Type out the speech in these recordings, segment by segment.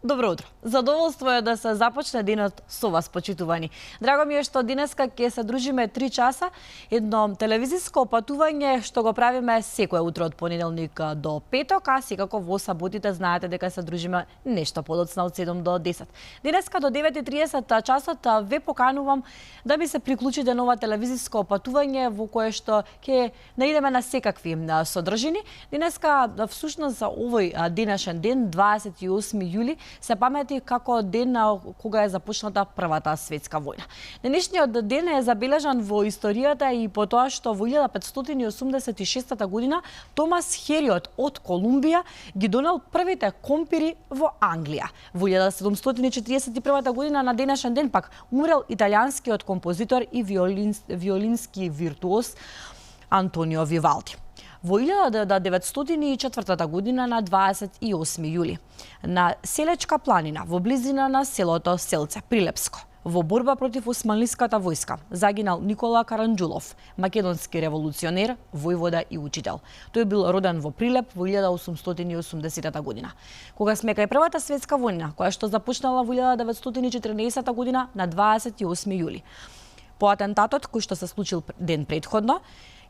Добро утро. Задоволство е да се започне денот со вас, почитувани. Драго ми е што денеска ќе се дружиме 3 часа, едно телевизиско патување што го правиме секое утро од понеделник до петок, а секако во саботите знаете дека се дружиме нешто подоцна од 7 до 10. Денеска до 9:30 часот ве поканувам да ми се приклучите на ова телевизиско патување во кое што ќе наидеме на секакви содржини. Денеска всушност за овој денешен ден, 28 јули, се памети како ден кога е започната Првата светска војна. Денешниот ден е забележан во историјата и по тоа што во 1586 година Томас Хериот од Колумбија ги донел првите компири во Англија. Во 1741 година на денешен ден пак умрел италијанскиот композитор и виолински виртуоз Антонио Вивалди. Во 1904 година на 28 јули на Селечка планина во близина на селото Селце Прилепско во борба против османлиската војска загинал Никола Каранџулов, македонски револуционер, војвода и учител. Тој бил роден во Прилеп во 1880 година. Кога сме кај Првата светска војна, која што започнала во 1914 година на 28 јули. По атентатот кој што се случил ден предходно,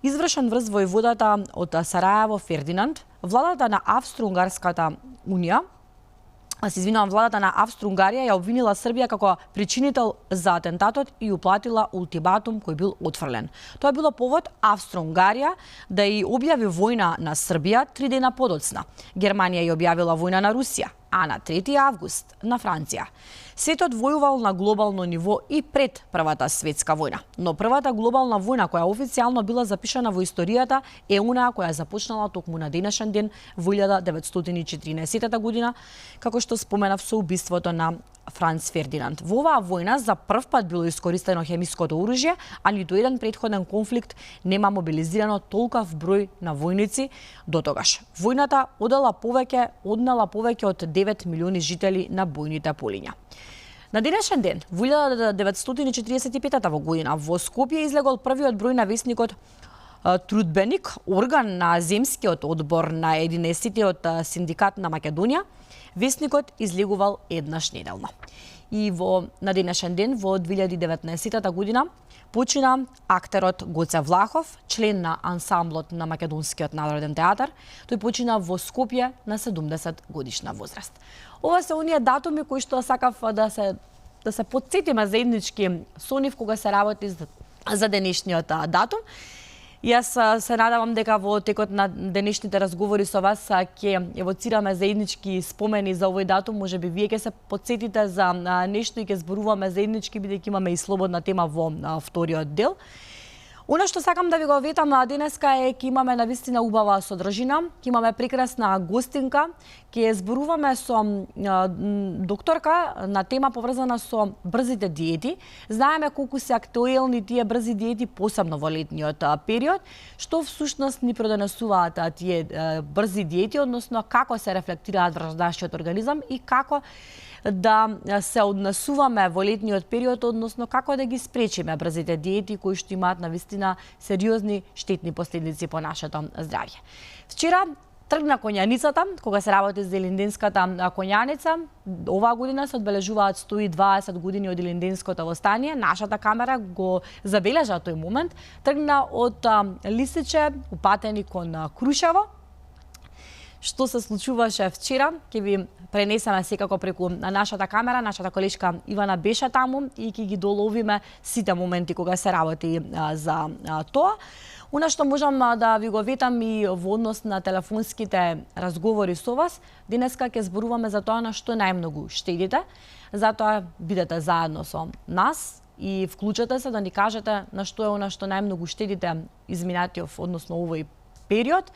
извршен врз војводата од Сараево Фердинанд, владата на Австро-Унгарската унија, владата на Австро-Унгарија ја обвинила Србија како причинител за атентатот и уплатила ултиматум кој бил отфрлен. Тоа било повод Австро-Унгарија да ја објави војна на Србија 3 дена подоцна. Германија ја објавила војна на Русија, а на 3 август на Франција. Светот војувал на глобално ниво и пред Првата светска војна, но првата глобална војна која официјално била запишана во историјата е онаа која започнала токму на денешен ден во 1914 година, како што споменав со убиството на Франц Фердинанд. Во оваа војна за прв пат било искористено хемиското оружје, а ниту еден претходен конфликт нема мобилизирано толков број на војници до тогаш. Војната однела повеќе од 9 милиони жители на бојните полиња. На денешен ден, во 1945 година, во Скопје излегол првиот број на весникот Трудбеник, орган на земскиот одбор на 11-тиот синдикат на Македонија. Весникот излегувал еднаш неделно. И на денешен ден, во 2019 година, почина актерот Гоце Влахов, член на ансамблот на Македонскиот народен театар. Тој почина во Скопје на 70 годишна возраст. Ова се оние датуми кои што сакав да се потсетиме заеднички со нив кога се работи за денешниот датум. Јас се надавам дека во текот на денешните разговори со вас ќе евоцираме заеднички спомени за овој датум. Можеби вие ќе се потсетите за нешто и ќе зборуваме заеднички, бидејќи имаме и слободна тема во вториот дел. Она што сакам да ви го ветам денеска е ќе имаме навистина убава содржина, ќе имаме прекрасна гостинка, ќе зборуваме со докторка на тема поврзана со брзите диети. Знаеме колку се актуелни тие брзи диети, посебно во летниот период, што всушност ни продонесуваат тие брзи диети, односно како се рефлектираат врз нашиот организам и како да се однесуваме во летниот период, односно како да ги спречиме брзите диети кои што имаат навистина сериозни штетни последици по нашето здравје. Вчера тргна конјаницата, кога се работи за Илинденската конјаница. Оваа година се одбележуваат 120 години од Илинденското востание. Нашата камера го забележа тој момент. Тргна од Лисиче, упатени кон Крушево. Што се случуваше вчера, ќе ви пренесеме секако преку нашата камера. Нашата колешка Ивана беше таму и ќе ги доловиме сите моменти кога се работи за тоа. Она што можам да ви го ветам и во однос на телефонските разговори со вас, денеска ќе зборуваме за тоа на што најмногу штедите. Затоа бидете заедно со нас и вклучете се да ни кажете на што е она што најмногу штедите изминатиот, односно овој период.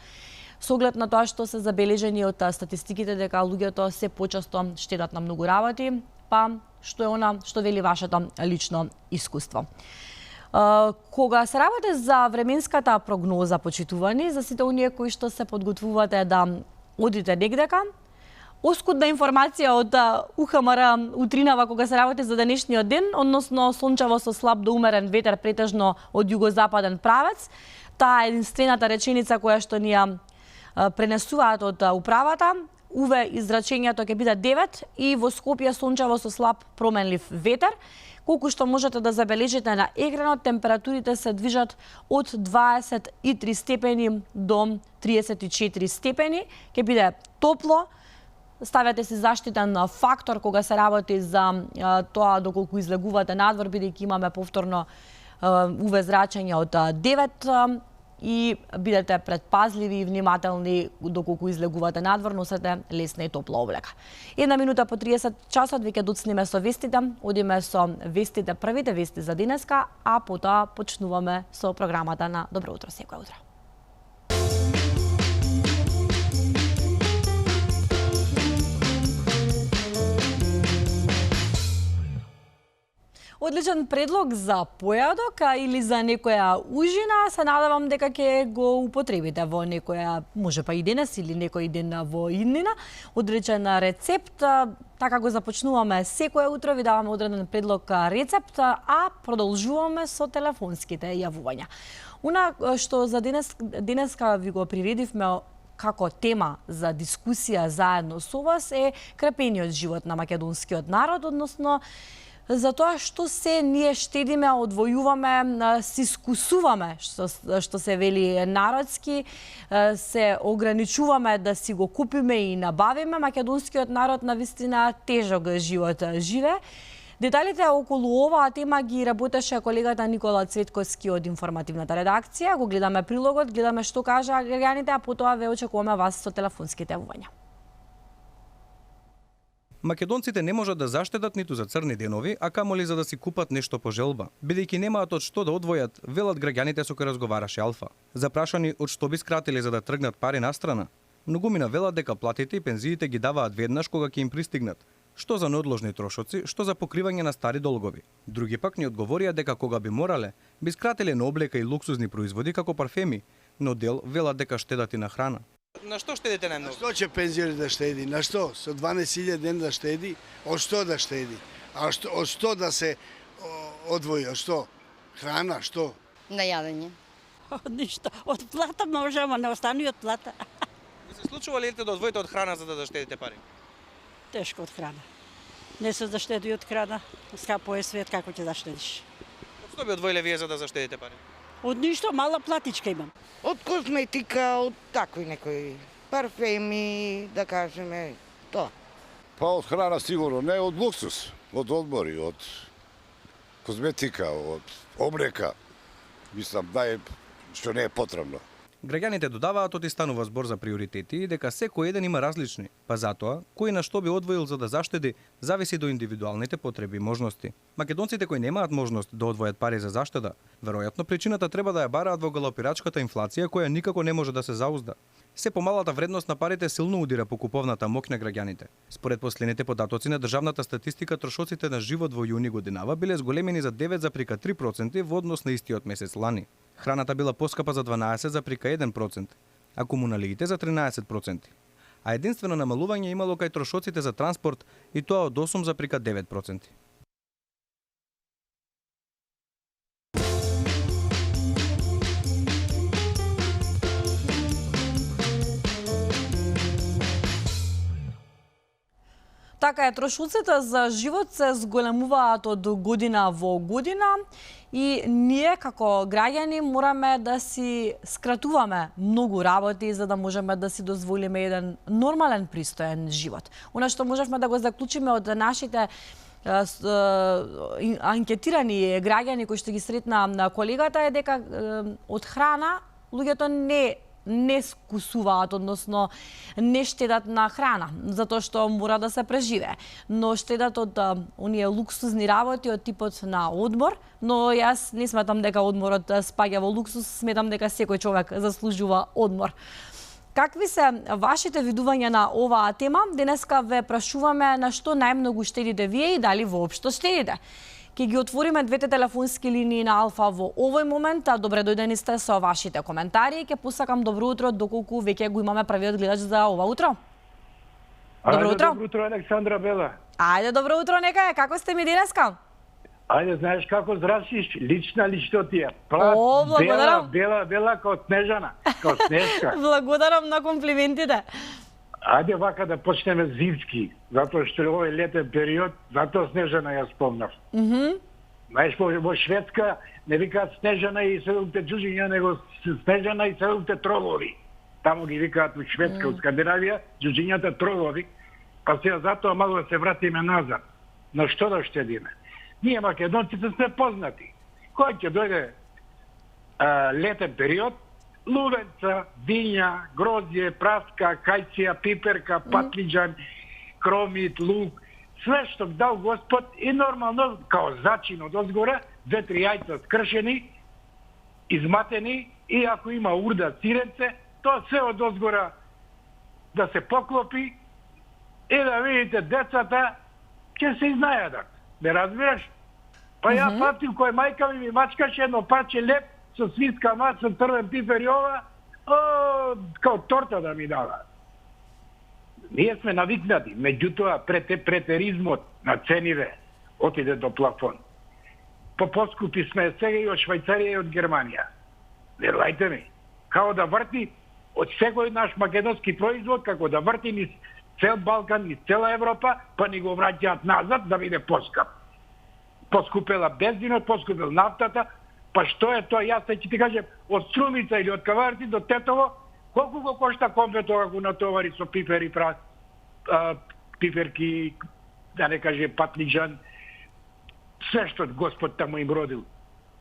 Со оглед на тоа што се забележени од статистиките дека луѓето се почесто штедат на многу работи, па што е она што вели вашето лично искуство. Кога се работи за временската прогноза, почитувани, за сите оние кои што се подготвувате да одите негдека, оскудна информација од УХМР утринава кога се работи за денешниот ден, односно сончево со слаб до умерен ветер претежно од југозападен правец. Таа е единствената реченица која што ни ја пренесуваат од управата. УВ израчењето ќе биде 9 и во Скопје сончево со слаб променлив ветер. Колку што можете да забележите на екранот, температурите се движат од 23 степени до 34 степени. Ќе биде топло. Ставете си заштитен фактор кога се работи за тоа доколку излегувате надвор, бидејќи имаме повторно УВ зрачење од 9 и бидете предпазливи и внимателни доколку излегувате надвор, носете лесна и топла облека. 1 минута по 30 часот веќе доцниме со вестите, одиме со вестите, првите вести за денеска, а потоа почнуваме со програмата на Добро утро секој утро. Одличен предлог за појадок или за некоја ужина, се надевам дека ќе го употребите во некоја, може па и денес или некој ден во иднина. Одличен рецепт, така го започнуваме секое утро, ви даваме одреден предлог рецепт, а продолжуваме со телефонските јавувања. Она што за денеска ви го приредивме како тема за дискусија заедно со вас е крепениот живот на македонскиот народ, односно за тоа што се ние штедиме, одвојуваме, си скусуваме, што се вели народски, се ограничуваме да си го купиме и набавиме. Македонскиот народ навистина тежок живот живе. Деталите околу оваа тема ги работеше колегата Никола Цветковски од информативната редакција. Го гледаме прилогот, гледаме што кажа граѓаните, а потоа ве очекуваме вас со телефонските јавувања. Македонците не можат да заштедат ниту за црни денови, а камоли за да си купат нешто по желба. Бидејќи немаат од што да одвојат, велат граѓаните со кои разговараше Алфа. Запрашани од што би скратили за да тргнат пари настрана, многумина велат дека платите и пензиите ги даваат веднаш кога ќе им пристигнат. Што за неодложни трошоци, што за покривање на стари долгови. Други пак ни одговорија дека кога би морале, би скратиле на облека и луксузни производи како парфеми, но дел велат дека штедат и на храна. На што штедите најмногу? На што ќе пензиер да штеди? На што? Со 12.000 ден да штеди? Од што да штеди? Од што да се одвои? Од што? Храна, што? На јадење. Од ништо. Од плата може, ама не остани од плата. Ви се случува ли да одвоите од храна за да штедите пари? Тешко од храна. Не се заштеди од храна. Скапо е свет, како ќе заштедиш? Од што би одвоиле вие за да заштедите пари? Од ништо, мала платичка имам. Од козметика, од такви некои парфеми, да кажеме, тоа. Па од храна сигурно, не од луксус, од одмори, од козметика, од облека. Мислам, што не е потребно. Граѓаните додаваат оти станува збор за приоритети и дека секој еден има различни, па затоа, кој на што би одвоил за да заштеди, зависи до индивидуалните потреби и можности. Македонците кои немаат можност да одвојат пари за заштеда, веројатно причината треба да ја бараат во галопирачката инфлација која никако не може да се заузда. Се помалата вредност на парите силно удира по куповната моќ на граѓаните. Според последните податоци на државната статистика, трошоците на живот во јуни годинава биле зголемени за 9,3% во однос на истиот месец лани. Храната била поскапа за 12,1%, а комуналиите за 13%. А единствено намалување имало кај трошоците за транспорт и тоа од 8,9%. Така е, трошоците за живот се зголемуваат од година во година и ние како граѓани мораме да си скратуваме многу работи за да можеме да си дозволиме еден нормален, пристоен живот. Она што можевме да го заклучиме од нашите анкетирани граѓани кои што ги сретна на колегата е дека од храна луѓето не скусуваат, односно не штедат на храна, затоа што мора да се преживее. Но штедат од оние луксузни работи од типот на одмор, но јас не сметам дека одморот спаѓа во луксуз, сметам дека секој човек заслужува одмор. Какви се вашите видувања на оваа тема? Денеска ве прашуваме на што најмногу штедите вие и дали воопшто штедите. Ке ги отвориме двете телефонски линии на Алфа во овој момент. Добре дојдени сте со вашите коментари. Ке посакам добро утро доколку веќе го имаме првиот гледач за ова утро. Добро утро. Добро утро, Александра Бела. Ајде, добро утро нека е. Како сте ми денеска? Ајде, знаеш како здравсиш? Лично ти е. О, благодарам. Бела, као снежана, као снежка. Благодарам на комплиментите. Ајде вака да почнеме зимски, затоа што овој летен период, затоа Снежана ја спомнав. Знаеш, во Шведска не викаат Снежана и 7 џуџиња, него Снежана и 7 тролови. Таму ги викаат во Шведска, во Скандинавија, џуџињата тролови. Па сега затоа малку да се вратиме назад. На што да штедиме? Ние македонците сме познати. Кој ќе дојде летен период, лувенца, диња, грозје, праска, кајција, пиперка, патлиџан, кромит, лук, све што дал Господ и нормално, као зачин од озгора, 2-3 јајца скршени, изматени и ако има урда циренце, тоа се од озгора да се поклопи и да видите децата ќе се изнајадат. Не разбираш? Па ја памтим кој мајка ми мачкаше едно парче леп со свинска мас, со црвен пипер и ова, као торта да ми дава. Ние сме навикнати, меѓутоа претеризмот на цениве отиде до плафон. Поскупи сме сега и од Швајцарија и од Германија. Верувајте ми, као да врти од секој наш македонски производ, како да врти низ цел Балкан, низ цела Европа, па ни го враќаат назад да биде поскап. Поскупела бензинот, поскупел нафтата, па што е тоа? Јас ќе ти кажем, од Струмица или од Каварци до Тетово, колку го кошта комбето ако натовари со пипер и пиперки, да не каже патлиџан, се што Господ таму им родил.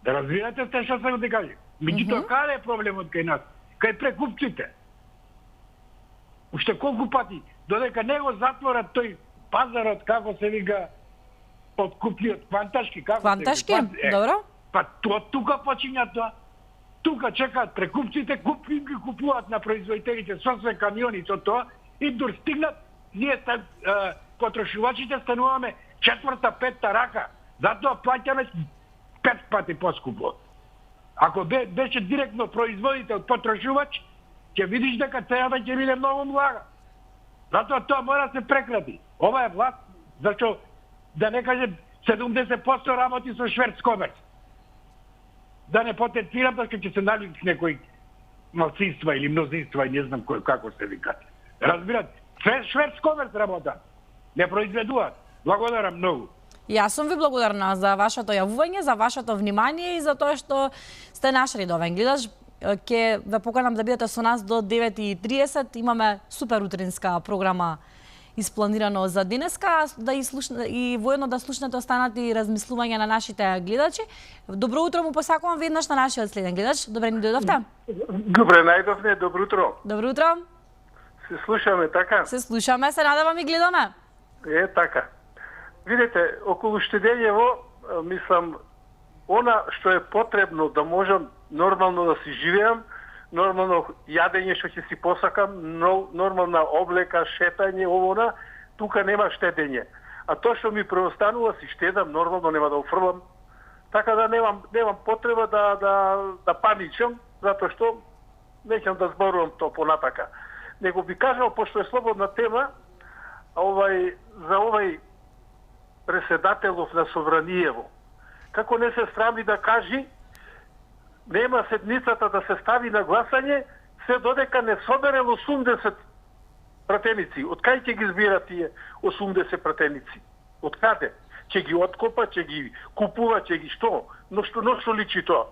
Да разбирате сте што се да каже? Меѓутоа, каде е проблемот кај нас? Кај прекупците. Уште колку пати, додека не го затворат тој пазарот, како се вика, откупниот кванташки, како Кванташки? се вика? Добро. Па тука почиња тоа. Тука чекаат прекупците, ги купуваат на производителите со све камиони со тоа и дур стигнат, ние потрошувачите стануваме 4-5 рака. Затоа плаќаме 5 пати поскупо. Ако беше директно производител потрошувач, ќе видиш дека цената ќе биде многу млага. Затоа тоа мора да се прекрати. Ова е власт, зашто да не кажем 70% работи со шверц комерц. Да не потенцирам, зашто ќе се налик некои малцинства или мнозинства и не знам како се викат. Разбират, шверц комерц работа. Не произведуваат. Благодарам многу. Јас сум ви благодарна за вашето јавување, за вашето внимание и за тоа што сте наш редовен гледач. Ќе ве поканам да бидете со нас до 9:30. Имаме супер утринска програма испланирано за денеска, да и воедно да слушнете останати размислувања на нашите гледачи. Добро утро му посакувам веднаш на нашиот следен гледач. Добре ни дојдовте. Добре, најдовме, добро утро. Добро утро. Се слушаме, така? Се слушаме, се надевам и гледаме. Така. Видите, околу штедењево, мислам, она што е потребно да можам нормално да си живеам, нормално јадење што ќе си посакам, нормална облека, шетање, овона, тука нема штедење. А тоа што ми преостанува си штедам, нормално нема да офрлам. Така да немам потреба да паничам, затоа што неќам да зборувам тоа понатака. Него би кажал, пошто е слободна тема, за овај преседателов на Собраниево. Како не се срами да кажи, нема седницата да се стави на гласање, се додека не соберел 80 пратеници. Од кај ќе ги збира тие 80 пратеници? Од каде? Ќе ги откопа, ќе ги купува, ќе ги што? Но што личи тоа?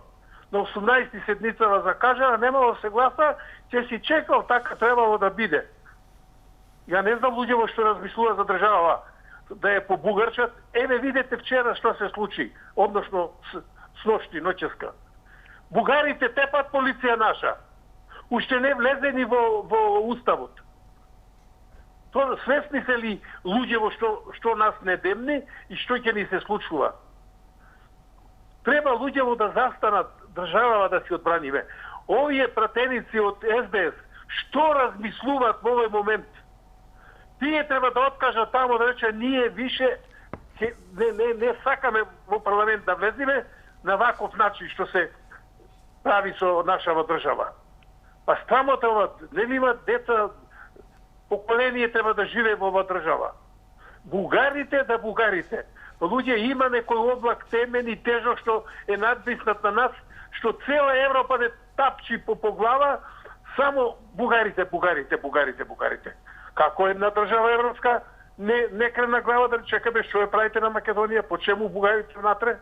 На 18 седницава закажана, немало се гласа, ќе си чекал, така требало да биде. Ја не знам луѓево што размислува за држава да ја побугарчат. Еве видете вчера што се случи, односно сношти, ноќеска. Бугарите тепат полиција наша. Уште не влезени во уставот. Тоа свесни се ли луѓево што нас не демне и што ќе ни се случува? Треба луѓево да застанат, државава да си одбраниме. Овие пратеници од СДС, што размислуваат во овој момент? Тие треба да откажат тамо да рече ние више не сакаме во парламент да влеземе на ваков начин што се прави со нашава држава. Па стамота, нели има деца, поколение треба да живее во оваа држава. Бугарите да бугарите. Луѓе, има некој облак темен и тежок што е надвиснат на нас, што цела Европа не тапчи по глава, само бугарите. Како една држава европска не крена глава да чекаме што ја правите на Македонија, по чему бугајте внатре?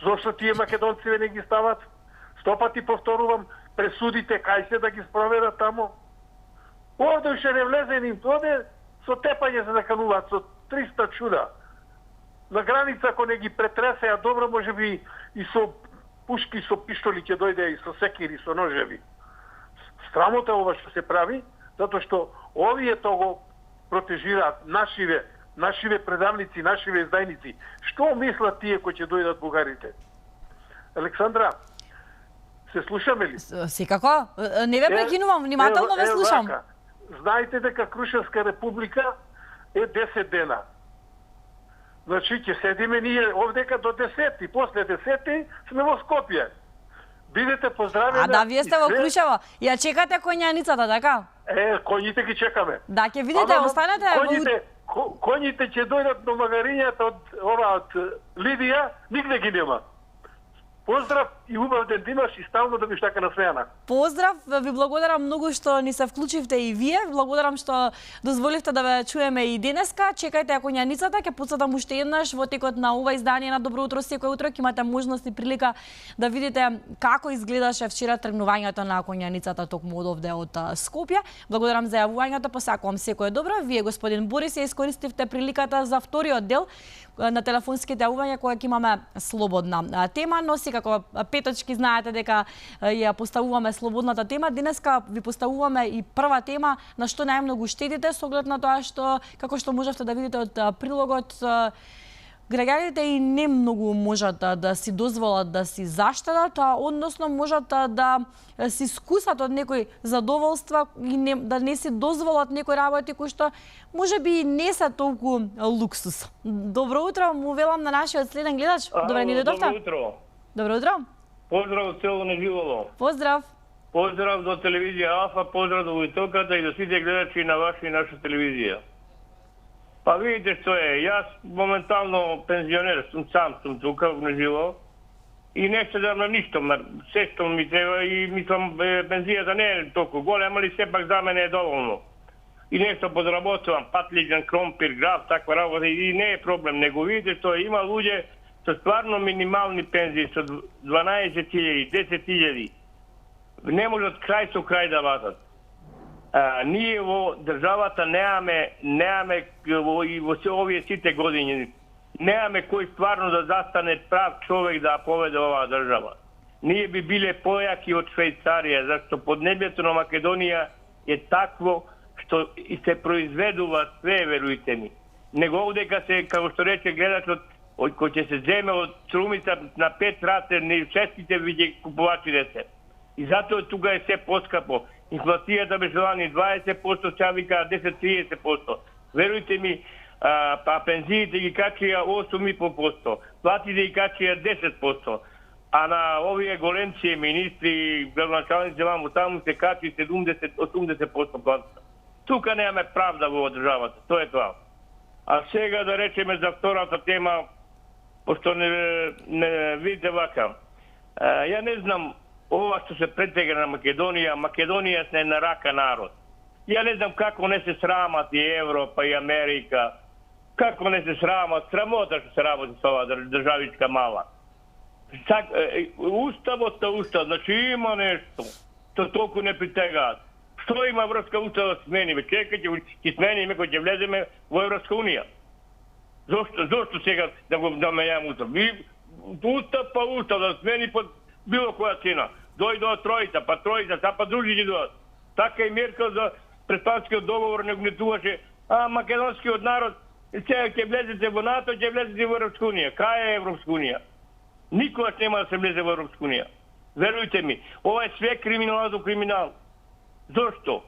Зошто тие македонци не ги стават? 100 пати повторувам, пресудите кај се да ги спроведат тамо. Овде уште не влезе ни, овде со тепање се закануваат, со 300 чуда. На граница, ако не ги претресеа добро, може би и со пушки, со пиштоли ќе дојде, и со секири, со ножеви. Срамота ова што се прави, затоа што овие того протежираат нашиве предавници, нашиве издајници. Што мислат тие кои ќе дојдат бугарите? Александра, се слушаме ли? Секако. Не ве прекинувам, внимателно ве слушам. Вака. Знаете дека Крушевска република е 10 дена. Значи, ќе седиме ние овдека до 10, после 10 сме во Скопје. Бидете поздравени. А да, вие сте во Крушево. Ја чекате коњаницата, така? Коњите ги чекаме. Да, ќе видите, останете Коњите ќе дојдат до магарињата од Лидија, нигде ги нема. Поздрав и убав ден имаш и стално да биш така насмејана. Поздрав, ви благодарам многу што ни се вклучивте и вие. Благодарам што дозволивте да ве чуеме и денеска. Чекајте коњаницата, ќе пуцатам уште еднаш во текот на ова издание на Добро утро секој утро. Ќе имате можност и прилика да видите како изгледаше вчера тргнувањето на коњаницата токму одовде од Скопје. Благодарам за јавувањето, посакувам секое добро. Вие, господин Борис, ја искористивте приликата за вториот дел на телефонските јавувања која ќе имаме слободна тема, но како петочки знаете дека ја поставуваме слободната тема. Денеска ви поставуваме и прва тема на што најмногу штедите со оглед на тоа што, како што можевте да видите од прилогот, граѓаните и не многу можат да си дозволат да си заштедат, односно можат да си скусат од некои задоволства и да не си дозволат некои работи кои што можеби не се толку луксус. Добро утро, му велам на нашиот следен гледач. Добре ни дојдовте. Добро утро. Добро утро. Поздрав од село Неживоло. Поздрав. Поздрав до телевизија Алфа, поздрав до Војтоката и до сите гледачи на ваша и наша телевизија. Па видите што е, јас моментално пензионер сам сум тука во Неживоло и не се дам на ништо, се што ми треба и мислам пензијата не е толку голема, али сепак за мене е доволно. И нешто подработувам, патлиџан, кромпир, граф, таква работа и не е проблем, него видите што има луѓе со стварно минимални пензии, со 12.000, 10.000, не можат крај со крај да ватат. Ние во државата неаме во се овие сите години, неаме кој стварно да застане прав човек да поведе оваа држава. Ние би биле појаки од Швајцарија, зашто поднебјето на Македонија е такво што и се произведува све, верујте ми. Него овдека се, како што рече гледачот, кој ќе се земе од струмица на 5 рате, не честите виќе купувачи десе. И затоа тука е се поскапо. Инфлацијата беше лани 20%, сега вика 10-30%. Верујте ми, па пензиите ги качија 8,5%, платите ги качија 10%, а на овие големци министри, градоначалници, таму се качи 70-80% платата. Тука немаме правда во државата, тоа е тоа. А сега да речеме за втората тема, пошто не видите вака. Ја не знам, ова што се претега на Македонија, Македонија се на рака народ. Ја не знам како не се срамат и Европа и Америка, како не се срамат, срамота што се работи со ова државичка мала. Уставот, значи има нешто, што толку не притегаат. Што има Европска устава да смениме? Чекајте, ќе смениме кој ќе влеземе во Европска унија. Зошто сега да го менјаме устав? Устав да смени под било која цена. Дојдоа тројца, па други ги дојдат. Така и Меркел за преспанскиот договор не гнетуваше, македонскиот народ сега ќе влезете во НАТО, ќе влезете во Европска унија. Кај е Европска унија? Никогаш нема да се влезе во Европска унија. Верујте ми, ова е све криминал до криминал. Зошто?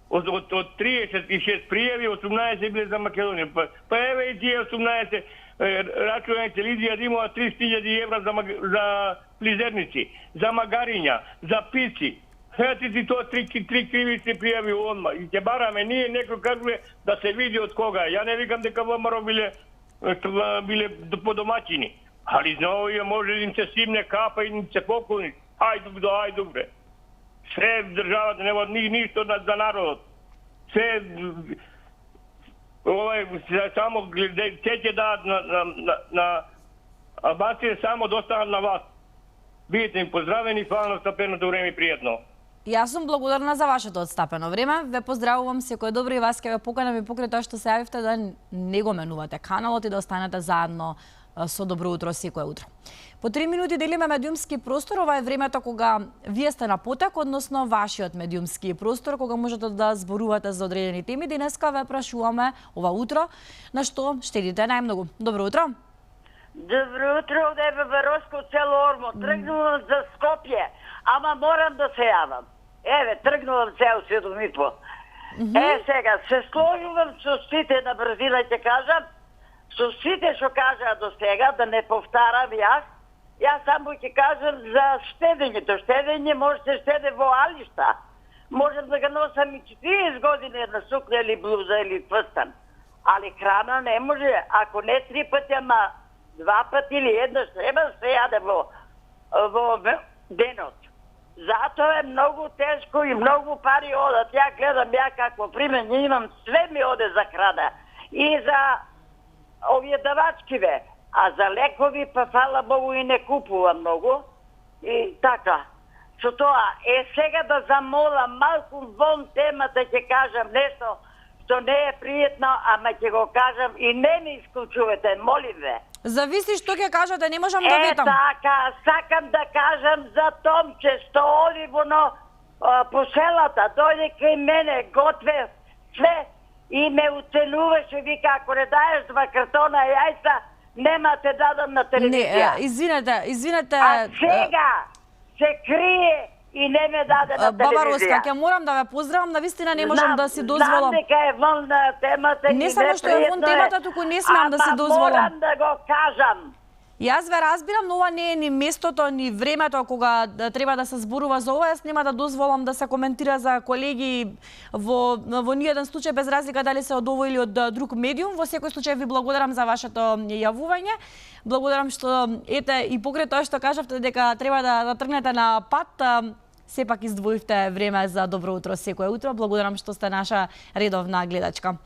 Од 36 пријави, 18 биле за Македонија. Па еве и тие 18 рачувањите Лидија да имала 30.000 евра за плизерници, за магариња, за пици. Хети си тоа три кривични пријави одма. И ќе бараме ние, некој кажува да се види од кога. Ја не викам дека ВМРО биле подомаќини. Али за овие може да им се симне капа и им се поклони. Ајде добре. Све државата нема ништо за народот. се само те ќе дадат на Албанците само да останат на власт. Бидете им поздравени, фала на стапеното време и пријатно. Јас сум благодарна за вашето отстапено време. Ве поздравувам, секој добро и вас ќе ве поканам и покрај тоа што се јавивте да не го менувате каналот и да останете заедно со Добро утро секое утро. По 3 минути делиме медиумски простор. Ова е времето кога вие сте на потек, односно вашиот медиумски простор, кога можете да зборувате за одредени теми. Денеска ве прашуваме ова утро на што штедите најмногу. Добро утро. Добро утро, овде е Бебароско, село Ормо. Тргнувам за Скопје, ама морам да се јавам. Еве, тргнувам цел 7:30. Сега, се сложувам со сите на брзина, ќе кажам, со сите што кажаа до сега, да не повтарам јас. Јас само ќе кажам за штедењето. Штедење може да штеде во алишта. Можем да ga носам и 40 години една сукња или блуза или фстан. Али храна не може, ако не 3 пати, ама 2 пати или еднаш треба да се јаде во денот. Затоа е многу тешко и многу пари одат. Ја гледам како пример, имам све ми оде за храна. И за овие давачкиве. А за лекови, па фала Богу и не купувам многу. И така. Со тоа, сега да замолам малку вон темата, ќе кажам нешто што не е пријатно, ама ќе го кажам и не ми исклучувате, молим ве. Зависи што ќе кажете, не можам да ветам. Така, сакам да кажам за Томче, што Оливоно по селата, дојде кај мене, готве све и ме уценуваше, вика, ако не даеш 2 картона јајца, нема те дадам на телевизија. Не, извинете. А сега се крие и не ме даде на телевизија. Баба Роска, ќе морам да ве поздравам, навистина не можам да си дозволам. Знам дека е вон на темата. Не само што е вон темата, туку не смеам да си дозволам. Ама морам да го кажам. Јас ве разбирам, но ова не е ни местото, ни времето кога треба да се зборува за ова. Јас нема да дозволам да се коментира за колеги во ниеден случај, без разлика дали се од ово или од друг медиум. Во секој случај ви благодарам за вашето јавување. Благодарам што, ете, и покрај тоа што кажавте дека треба да тргнете на пат, сепак издвоивте време за Добро утро секое утро. Благодарам што сте наша редовна гледачка.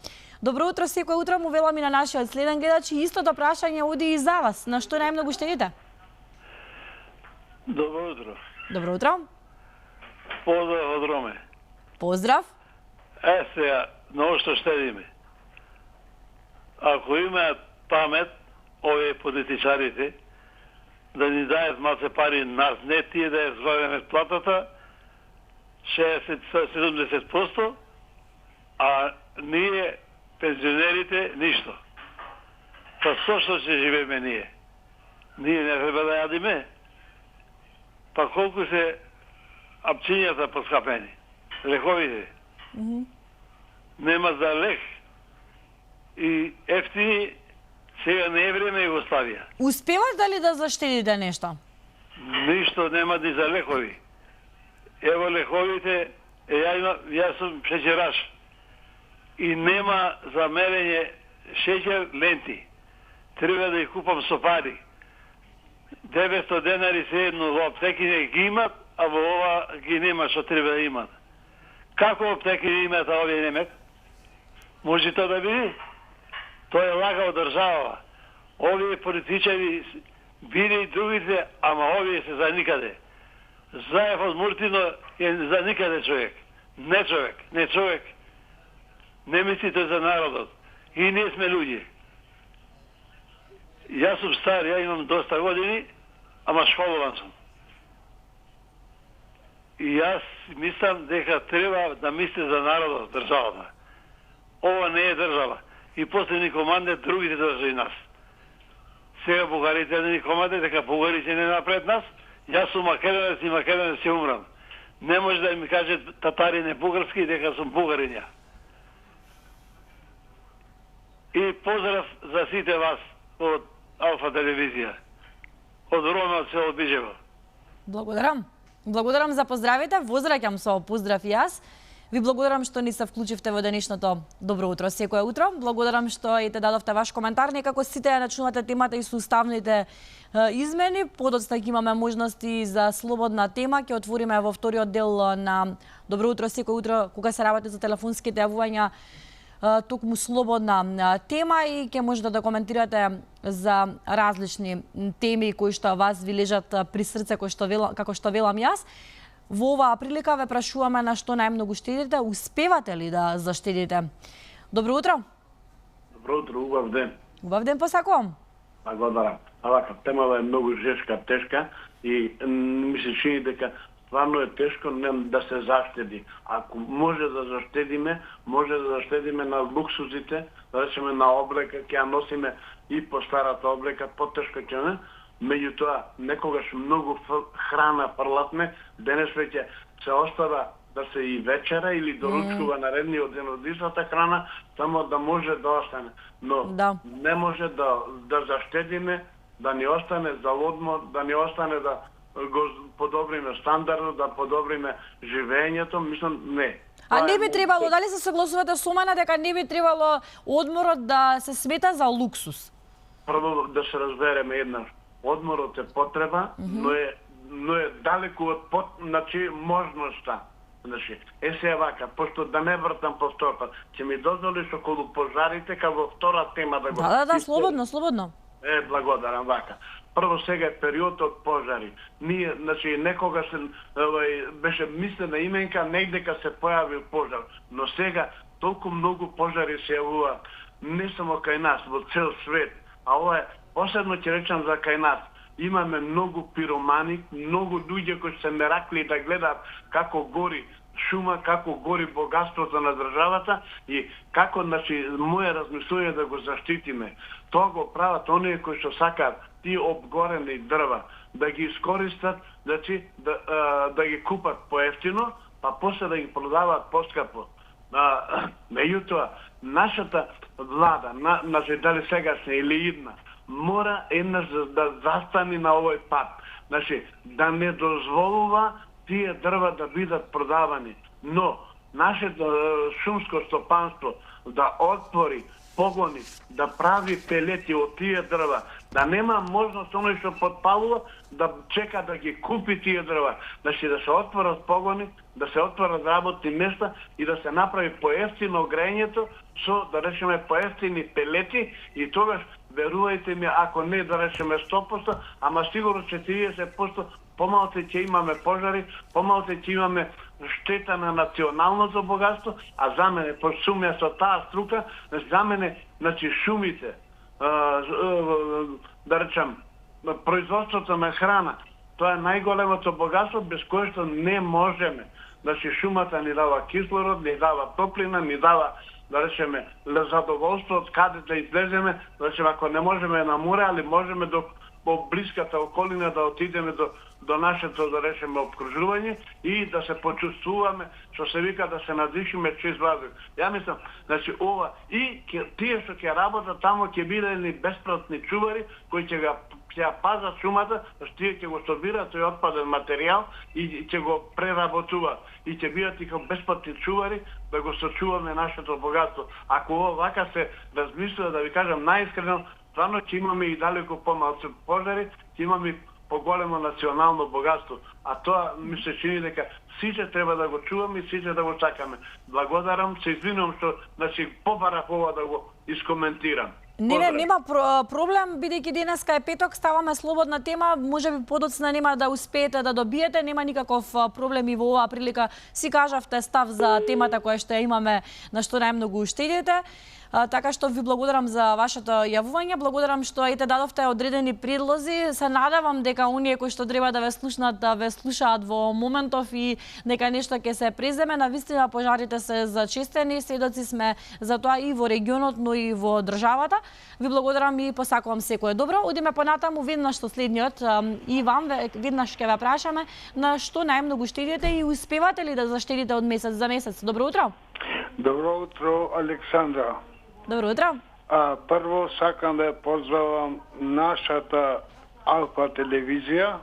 Добро утро секое утро му велам и на нашиот следен гледач и истото прашање оди и за вас. На што најмногу штедите? Добро утро. Добро утро. Поздрав од Роме. Поздрав. Сега, на што штедиме. Ако имаат памет, овие политичарите, да ни дајат малце пари нас, не тие да ја зголеме платата, 60-70%, а ние, пензионерите, ништо. Па со што ќе живееме ние? Ние не треба да јадиме. Па колку се апчињата поскапени? Лековите. Нема за лек. И ефтини, сега не е време Југославија. Успеваш дали да заштедите нешто? Ништо нема ни за лекови. Ево лековите, јас сум шеќераш. И нема за мерење шеќер ленти. Треба да ја купам со пари. 900 денари се едно во аптеки не ги имат, а во ова ги нема што треба да имат. Како аптеки не имат, а овие немат? Може тоа да биде? Тоа е лага од држава. Овие политичари биде и другите, ама овие се за никаде. Заев од Муртино е за никаде човек. Не човек, не човек. Не мислите за народот. И ние сме луѓе. Јас сум стар, ја имам доста години, ама школован сум. И јас мислам дека треба да мисли за народот, државата. Ова не е држава. И после ни команде другите држави нас. Сега бугарите не ни команде, дека бугарите не напред нас. Јас сум македонец и македонец ќе умрам. Не може да ми каже татари не бугарски, дека сум бугарин ја. И поздрав за сите вас од Алфа телевизија. Од Роме, од село Бижево. Благодарам. Благодарам за поздравите. Возвраќам со поздрав и јас. Ви благодарам што ни се вклучивте во денешното Добро утро секое утро. Благодарам што и те дадовте ваш коментар. Некако сите ја начнувате темата и со уставните измени. Подоцна ќе имаме можности за слободна тема. Ќе отвориме во вториот дел на Добро утро секое утро, кога се работи за телефонските јавувања, токму слободна тема и ќе можете да коментирате за различни теми кои што вас ви лежат при срце, како што велам јас. Во оваа прилика ве прашуваме на што најмногу штедите, успевате ли да заштедите? Добро утро. Добро утро, убав ден. Убав ден посакувам. Благодарам. Вака, темава е многу жешка, тешка и ми се чини дека стварно е тешко да се заштеди. Ако може да заштедиме, може да заштедиме на луксузите, да речеме на облека, ќе ја носиме и по старата облека, потешко ќе не. Меѓутоа, некогаш многу храна фрлатме, денес веќе се остава да се и вечера или доручкува наредниот ден од истата храна, само да може да остане. Но не може да заштедиме, да ни остане за одмор, да ни остане да го подобриме стандардот, да подобриме живењето, мислам, не. А не би требало, дали се согласувате со мене дека не би требало одморот да се смета за луксус? Прво да се разбереме еднаш. Одморот е потреба, но е далеку од можноста. Се вака, пошто да не вртам повторно, ќе ми дозволиш околу пожарите, како во втора тема да го... Да, слободно. Благодарам, вака. Прво сега е период од пожари. Ние, некога беше мислена именка, недека се појавил пожар, но сега толку многу пожари се јавуваат, не само кај нас, во цел свет, а ова е посебно ќе речам за кај нас. Имаме многу пиромани, многу луѓе кои се меракли да гледаат како гори шума, како гори богатството на државата и како, моје размислување да го заштитиме. Тоа го прават оние кои што сакаат тие обгорени дрва да ги искористат, да ги купат поевтино, па после да ги продаваат поскапо. Меѓутоа, нашата влада, дали сегашна или идна, мора еднаш да застани на овој пат. Да не дозволува тие дрва да бидат продавани. Но, нашето шумско стопанство да отвори погони, да прави пелети од тие дрва, да нема можност оној што подпалува да чека да ги купи тие дрва. Да се отворат погони, да се отворат работни места и да се направи поевтино грењето со, да речеме, поевтини пелети и тогаш, верувајте ми, ако не да речеме 100%, ама сигурно 40%, помалку ќе имаме пожари, помалку ќе имаме штета на националното богатство, а за мене, по сумја со таа струка, за мене, шумите, да речем, производството на храна, тоа е најголемото богатство без кое што не можеме. Шумата ни дава кислород, ни дава топлина, ни дава, да речеме, задоволство од каде да излеземе, да речеме, ако не можеме на море, али можеме по блиската околина да отидеме до нашето, да речеме, обкружување и да се почувствуваме, што се вика, да се надишиме чист воздух. Ја мислам, ова и тие што ќе работат тамо ќе бидат бесплатни чувари кои ќе ја пазат шумата, што тие ќе го собираат тој отпаден материјал и ќе го преработуваат. И ќе бидат и како бесплатни чувари да го сочуваме нашето богатство. Ако ова вака се размислува, да ви кажам најискрено, стварно ќе имаме и далеку помалку пожари, ќе имаме поголемо национално богатство. А тоа ми се чини дека сите треба да го чуваме и сите да го чакаме. Благодарам, се извинувам што побарав ова да го искоментирам. Нема проблем, бидејќи денеска е петок, ставаме слободна тема, можеби подоцна нема да успеете да добиете, нема никаков проблем и во оваа прилика си кажавте став за темата која што имаме, на што најмногу штедите. Така што ви благодарам за вашето јавување, благодарам што и те дадовте одредени предлози. Се надевам дека оние кои што треба да ве слушнат, да ве слушаат во моментов и дека нешто ќе се преземе. Навистина пожарите се зачестени, сведоци сме за тоа и во регионот, но и во државата. Ви благодарам и посакувам секое добро. Одиме понатаму веднаш со следниот и вам веднаш ќе ве прашаме на што најмногу штедите и успевате ли да заштедите од месец за месец. Добро утро. Добро утро, Александра. Добро утро. Прво сакам да ја поздравам нашата Алфа телевизија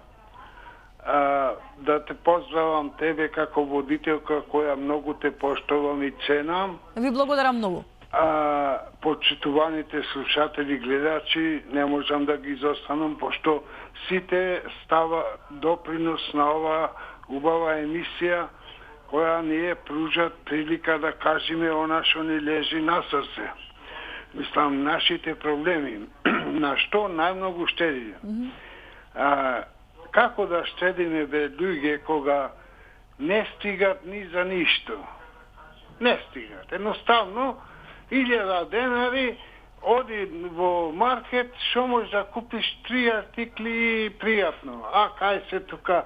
Да те поздравам тебе како водителка која многу те поштовам и ценам. Ви благодарам многу. Почитуваните слушатели, гледачи, не можам да ги изостанам, пошто сите става допринос на ова убава емисија, која ни е пружат прилика да кажеме она што ни лежи на срце. Мислам, нашите проблеми, на што најмногу штедиме. Како да штедиме, бе, луѓе, кога не стигат ни за ништо? Не стигат. Едноставно, 1000 денари, оди во маркет, што можеш да купиш 3 артикли пријатно. Кај се тука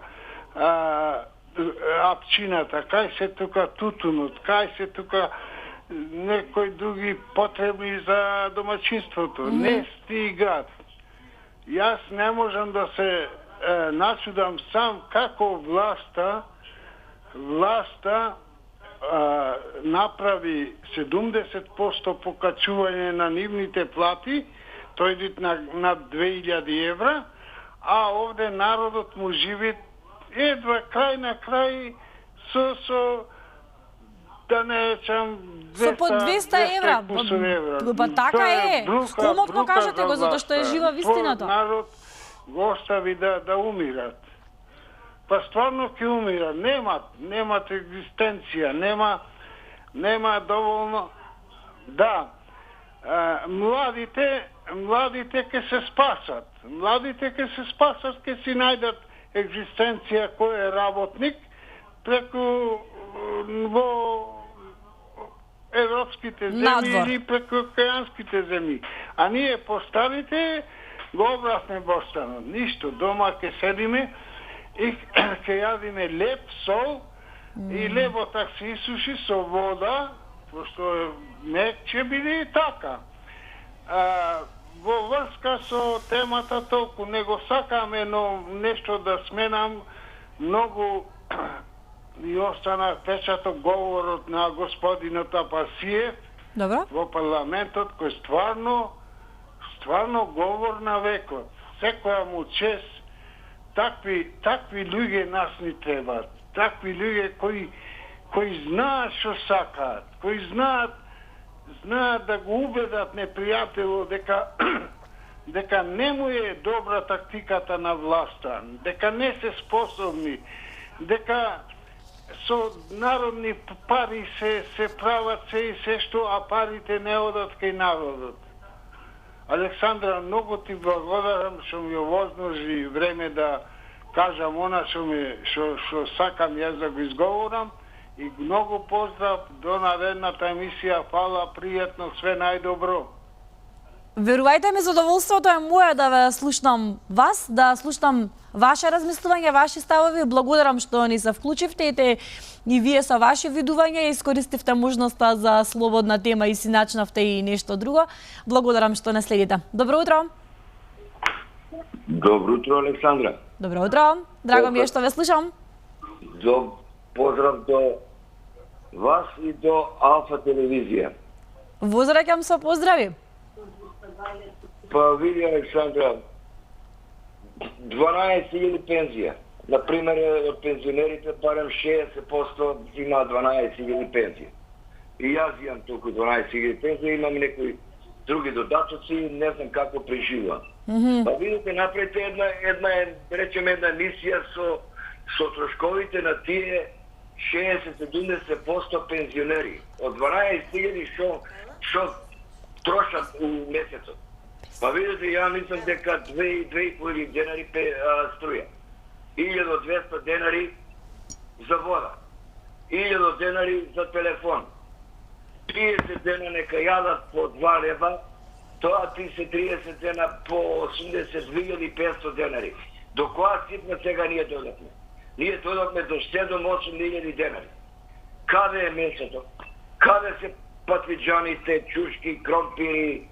апчината, кај се тука тутунот, кај се тука некои други потребни за домаќинството. Не стигат. Јас не можам да се начудам сам како власта направи 70% покачување на нивните плати, тој над 2000 евра, а овде народот му живи едва крај на крај со да не речам 200 по 200 евра. Па така е. Скомотно кажете го, затоа што е жива вистината. Народ го остави да умират. Па стварно ќе умира. Немат екзистенција, нема доволно. Да, младите ќе се спасат. Младите ќе се спасат, ќе си најдат екзистенција кој е работник преку во европските земји или преку океанските земји. А ние постарите го обратне бостанот. Ништо, дома ќе седиме и ќе јадиме леп, сол и лебот се исуши со вода, пошто мек ќе биде и така. Во врска со темата толку не го сакаме, но нешто да сменам, многу и остана печаток говорот на господинот Апасиев во парламентот, кој стварно говор на векот. Секоја му чест. Такви луѓе нас ни требат. Такви луѓе кои знаат што сакаат, кои знаат да го убедат непријателот дека не му е добра тактиката на власта, дека не се способни, дека со народни пари се прават се и се што, а парите не одат кај народот. Александра, многу ти благодарам што ми овозможи време да кажам она што сакам јас да го изговорам, и многу поздрав до наредната емисија. Фала, пријатно, све најдобро. Верувајте ми, задоволството е моје да ве слушнам вас, да слушнам ваше размислување, ваши ставови. Благодарам што ни се вклучивте и вие со ваши видувања искористивте можноста за слободна тема и си начнавте и нешто друго. Благодарам што не следите. Добро утро. Добро утро, Александра. Добро утро. Драго ми е што ве слушам. Поздрав до вас и до Алфа телевизија. Возвраќам со поздрави. Па види, Александра, 12.000 пензија. Например, од пензионерите барем 60% има 12.000 пензија. И јас имам толку 12.000 пензија, имам некои други додатоци, не знам како преживувам. Па видите, направите една емисија со трошковите на тие 60-70% пензионери. Од 12.000 што трошат у месецот. Па видите, ја мислам дека 2.500 денари струја. 1200 денари за вода. 1000 денари за телефон. 30 дена нека јадат по 2 лева, тоа ти се 30 дена по 82.500 денари. До која цифра сега ние додатме? Ние додатме до 7-8.000 денари. Каде е месото? Каде се патвиџаните, чушки, кромпири,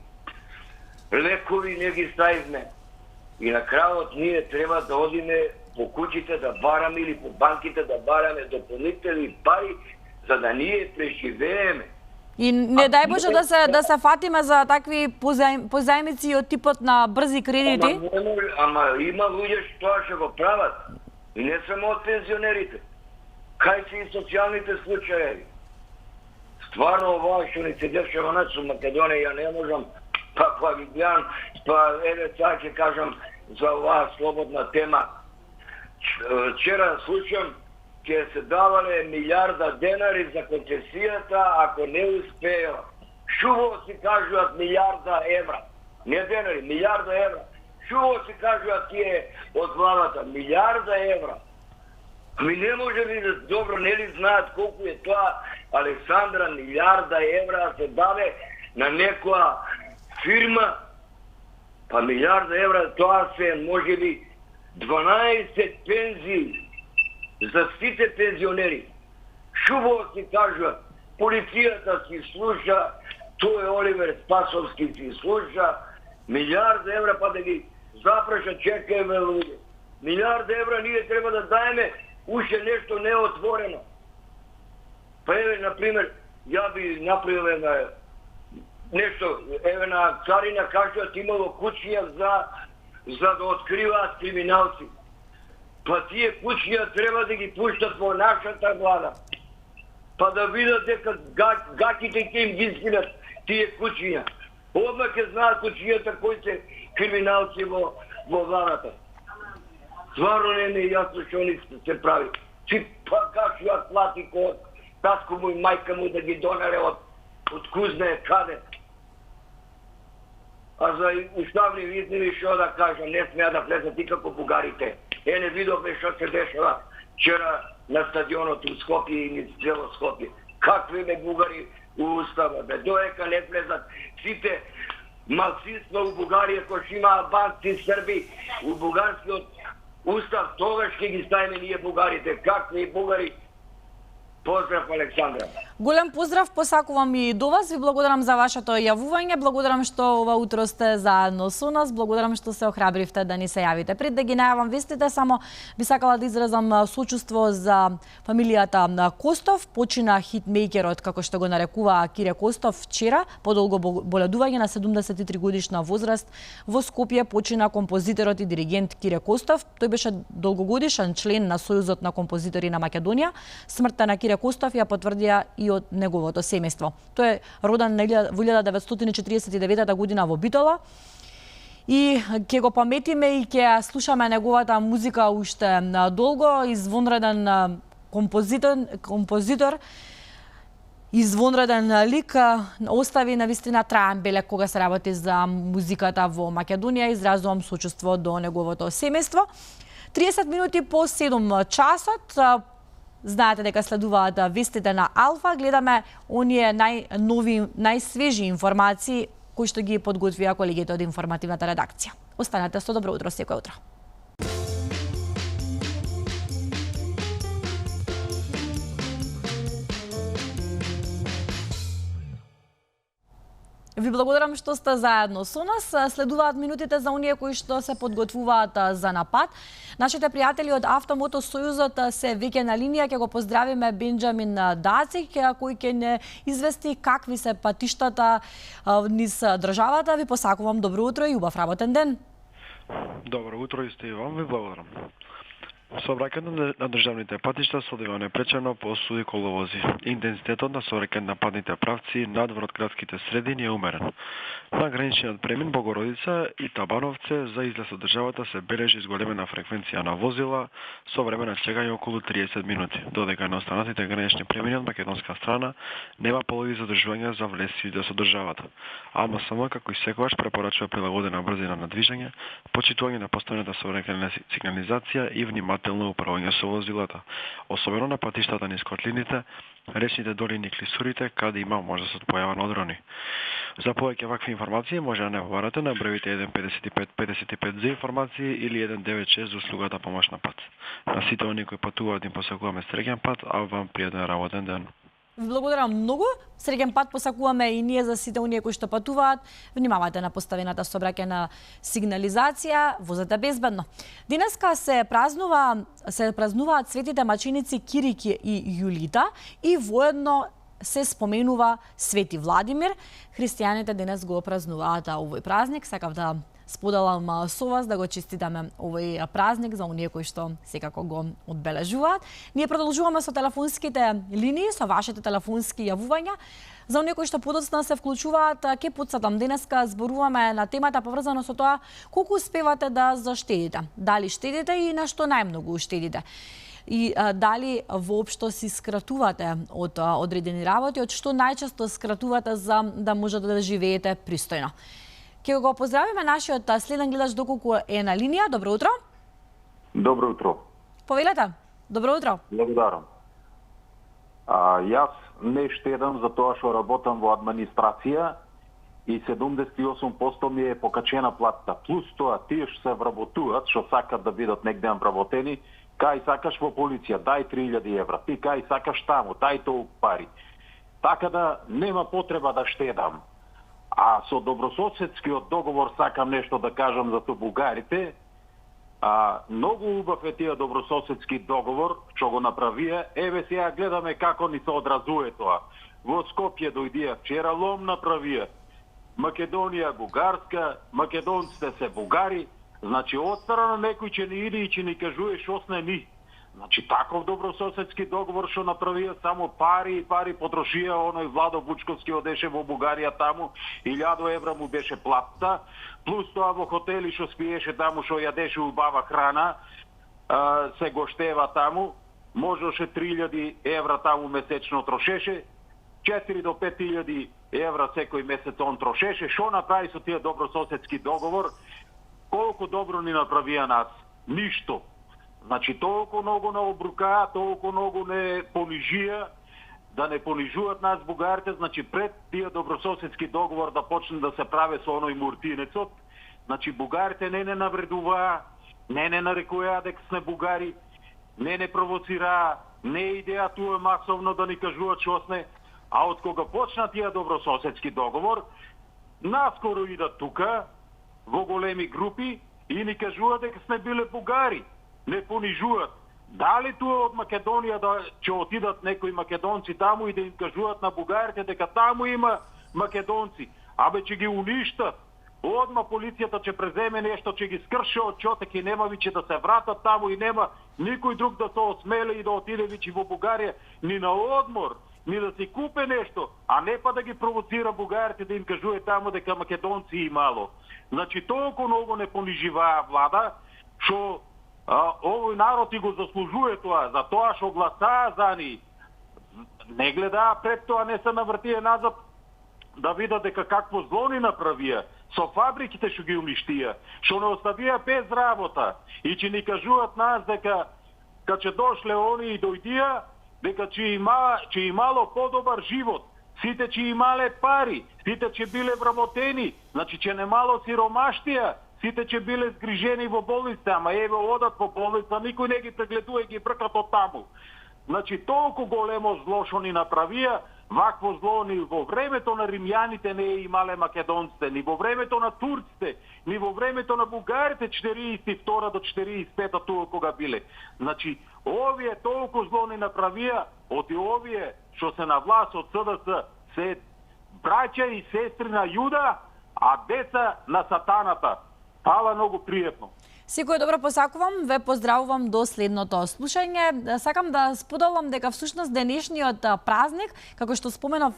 лекови не ги ставивме? И на крајот ние треба да одиме по куќите да бараме или по банките да бараме дополнителни пари за да ние преживееме. И не дај Боже да се фатиме за такви позајмици од типот на брзи кредити. Ама има луѓе што тоа ќе го прават. И не само од пензионерите. Кај се и социјалните случаи. Стварно ова што ни се дешава на Македонија, ја не можам, па ги гледам, па еве сега ќе кажам за оваа слободна тема. Вчера слушам, ќе се давале милиарда денари за концесијата, ако не успеја. Шуво си кажуваат милиарда евра. Не денари, милиарда евра. Шуво си кажуваат тие од владата, милиарда евра. Ами не може би да добро, не ли знаат колку е тоа, Александра, милиарда евра се даде на некоја фирма. Па милиарда евра, тоа се може би 12 пензии за сите пензионери. Шубово си кажуваат, полицијата си слуша, тој Оливер Спасовски си слуша, милиарда евра па да ги запраша, чекајме луѓе. Милиарда евра ние треба да даеме уште нешто неотворено. Па еве, например, ја би направил нешто, еве на Царина кажат имало куќија за да откриваат криминалци. Па тие куќија треба да ги пуштат во нашата влада. Па да видат дека гаките ќе им ги скинат тие куќија. Одма ќе знаат куќијата кои се криминалци во владата. Стварно не е јасно што они се прави. Чи па кажуваат плати код татко му и мајка му да ги донере од кузне каде. А за уставни изниви што да кажам, не смеа да влезат никако бугарите. Не видовме што се дешава вчера на стадионот у Скопје и низ цело Скопје. Какви ме бугари у устава, бе, доека не влезат сите малцинства у Бугарија кои што има албанци, срби, у бугарскиот устав, тогаш ќе ги ставиме ние бугарите. Какви бугари? Поздрав, Александра. Голем поздрав посакувам и до вас. Ви благодарам за вашето јавување. Благодарам што ова утро сте заедно со нас. Благодарам што се охрабривте да ни се јавите. Пред да ги најавам вестите, само би сакала да изразам сочувство за фамилијата на Костов. Почина хитмејкерот, како што го нарекува Кире Костов, вчера, по долго боледување на 73 годишна возраст. Во Скопје почина композиторот и диригент Кире Костов. Тој беше долгогодишен член на Сојузот на композитори на Македонија. Смртта на Кире Костов ја потврдија и од неговото семејство. Тој е роден во 1949 година во Битола и ќе го паметиме и ќе слушаме неговата музика уште долго. Извонреден композитор, извонреден лик, остави навистина траен белег кога се работи за музиката во Македонија. Изразувам сочувство до неговото семејство. 30 минути по 7 часот. Знаете дека следуваат вестите на Алфа, гледаме оние најнови, најсвежи информации кои што ги подготвија колегите од информативната редакција. Останете со добро утро секој утро. Ви благодарам што сте заедно со нас. Следуваат минутите за оние кои што се подготвуваат за напад. Нашите пријатели од Автомото Сојузот се веќе на линија. Ќе го поздравиме Бенџамин Дацик, кој ќе не извести какви се патиштата низ државата. Ви посакувам добро утро и убав работен ден. Добро утро и сте и вам, ви благодарам. Сообраќајот на државните патишта се одвива непречено по суди коловози. Интензитетот на сообраќај на патните правци надвор од градските средини е умерен. На граничниот премин Богородица и Табановце за излез од државата се бележи зголемена фреквенција на возила со време на чекање околу 30 минути, додека на останатите гранични премини од македонска страна нема полови задржување за влез и излез од државата. АМСМ, како и секогаш, препорачува прилагодена брзина на движење, почитување на постојната сообраќајна сигнализација и внимателно управување со возилата, особено на патиштата низ котлините, речните долини и клисурите, каде има можност од појава на одрони. За повеќе вакви информации може да не побарате на бројите 155 55 за информации или 196 за услугата помош на пат. На сите оние кои патуваат им посакуваме среќен пат, а вам пријатен работен ден. Ви благодарам многу. Среќен пат посакуваме и ние за сите оние кои што патуваат. Внимавајте на поставената сообраќајна сигнализација, возете безбедно. Денеска се празнуваат светите маченици Кирики и Јулита и воедно се споменува Свети Владимир. Христијаните денес го празнуваат овој празник. Сакав да споделам со вас да го честитаме овој празник за оние кои што секако го одбележуваат. Ние продолжуваме со телефонските линии, со вашите телефонски јавувања. За оние кои што подоцна се вклучуваат, ке потсетам, денеска зборуваме на темата поврзано со тоа колку успевате да заштедите. Дали штедите и на што најмногу штедите? И дали воопшто си скратувате од одредени работи, од што најчесто скратувате за да можете да живеете пристојно. Ке го поздравиме нашиот следен гледач доколку е на линија. Добро утро. Добро утро. Повелете. Добро утро. Благодарам. Јас не штедам за тоа што работам во администрација и 78% ми е покачена платата. Плюс тоа, тие што се вработуваат, што сакат да бидат негде вработени, кај сакаш во полиција, дај 3000 евра, ти кај сакаш таму, дај толку пари. Така да нема потреба да штедам. А со добрососедскиот договор сакам нешто да кажам за тоа бугарите. Многу убав е тие добрососедски договор, што го направија. Еве сега гледаме како ни се одразуе тоа. Во Скопје дојдија вчера, лом направија. Македонија бугарска, македонците се бугари. Значи, од страна некој ќе ни иде и ќе ни кажува што сме ни. Значи, таков добрососедски договор што направија, само пари и пари потрошија, оној Владо Бучковски одеше во Бугарија таму, 1000 евра му беше платта, плюс тоа во хотели што спиеше таму, што јадеше убава храна, се гоштева таму, можеше 3000 евра таму месечно трошеше, 4 до 5000 евра секој месец он трошеше. Што направи со тие добрососедски договор? Колку добро ни направија нас? Ништо. Значи, толку многу не обрукаа, толку многу не понижија, да не понижуваат нас бугарите, значи пред тие добрососедски договор да почне да се прави со оној муртинецот, значи бугарите не навредуваа, не нарекуваа дека сме бугари, не провоцираа, не идеја туа масовно да ни кажуваат што сме, а од кога почна тие добрососедски договор, наскоро идат тука, во големи групи и ни кажуваат дека сме биле бугари. Не понижуваат. Дали тоа од Македонија да ќе отидат некои македонци таму и да им кажуваат на бугарите дека таму има македонци, абе ќе ги уништат. Одма полицијата ќе преземе нешто, ќе ги скрше од чотек и нема виќе да се вратат таму и нема никој друг да се осмеле и да отиде виќе во Бугарија ни на одмор, ни да си купе нешто, а не па да ги провоцира бугарите да им кажува таму дека македонци имало. Значи толку многу не пониживаа влада, што овој народ и го заслужува тоа, за тоа што гласаа за ни. Не гледаа пред тоа, не се навртија назад да видат дека какво зло ни направија, со фабриките што ги уништија, што не оставија без работа и ќе ни кажуваат нас дека кога ќе дошле они и дојдија, дека ќе имало подобар живот, сите ќе имале пари, сите ќе биле вработени, значи ќе немало сиромаштија, сите ќе биле згрижени во болница, ама еве одат во болница, никој не ги прегледува и ги бркат од таму. Значи толку големо зло што ни направија, вакво зло ни во времето на римјаните не имале македонците, ни во времето на турците, ни во времето на бугарите 42 до 45 тука кога биле. Значи овие толку зло ни направија, од овие што се на власт од СДС се браќа и сестри на Јуда, а деца на сатаната. Фала многу пријатно. Секој добро посакувам, ве поздравувам до следното слушање. Сакам да споделам дека всушност денешниот празник, како што споменав,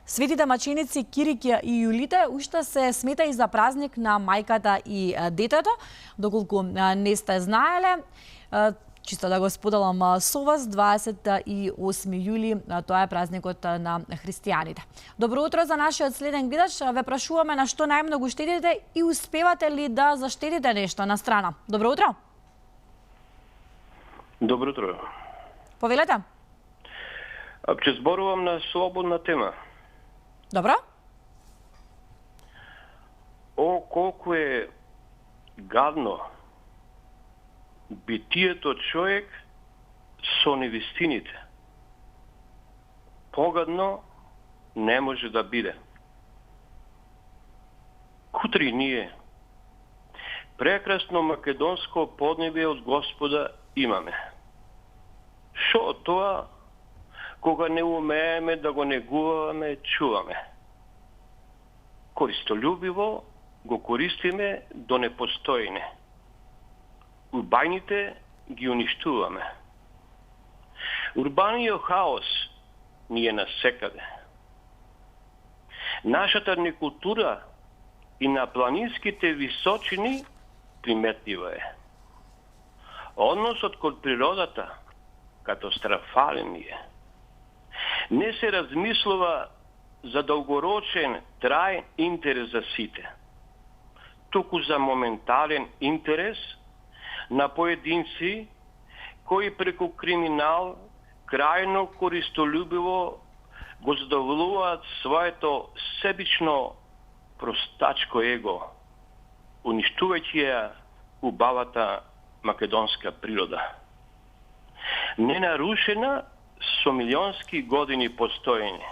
светите маченици Кирик и Јулите уште се смета и за празник на мајката и детето, доколку не сте знаеле. Чисто да го споделам со вас, 28 јули, тоа е празникот на христијаните. Добро утро за нашиот следен гледач. Ве прашуваме на што најмногу штедите и успевате ли да заштедите нешто на страна. Добро утро. Добро утро. Повелете. Ќе зборувам на слободна тема. Добро. Колку е гадно битието човек со невистините. Погадно не може да биде. Кутри ние прекрасно македонско поднебие од Господа имаме. Шо од тоа кога не умееме да го негуваме, чуваме? Користолюбиво го користиме до непостојне. Урбаните ги уништуваме. Урбаниот хаос ни е насекаде. Нашата некултура и на планинските височини приметлива е. Односот кон природата катастрофален е. Не се размислува за долгорочен, траен интерес за сите, туку за моментален интерес на поединци кои преку криминал крајно користолюбиво го задоволуваат своето себично простачко его, уништувајќи ја убавата македонска природа. Ненарушена со милионски години постоење.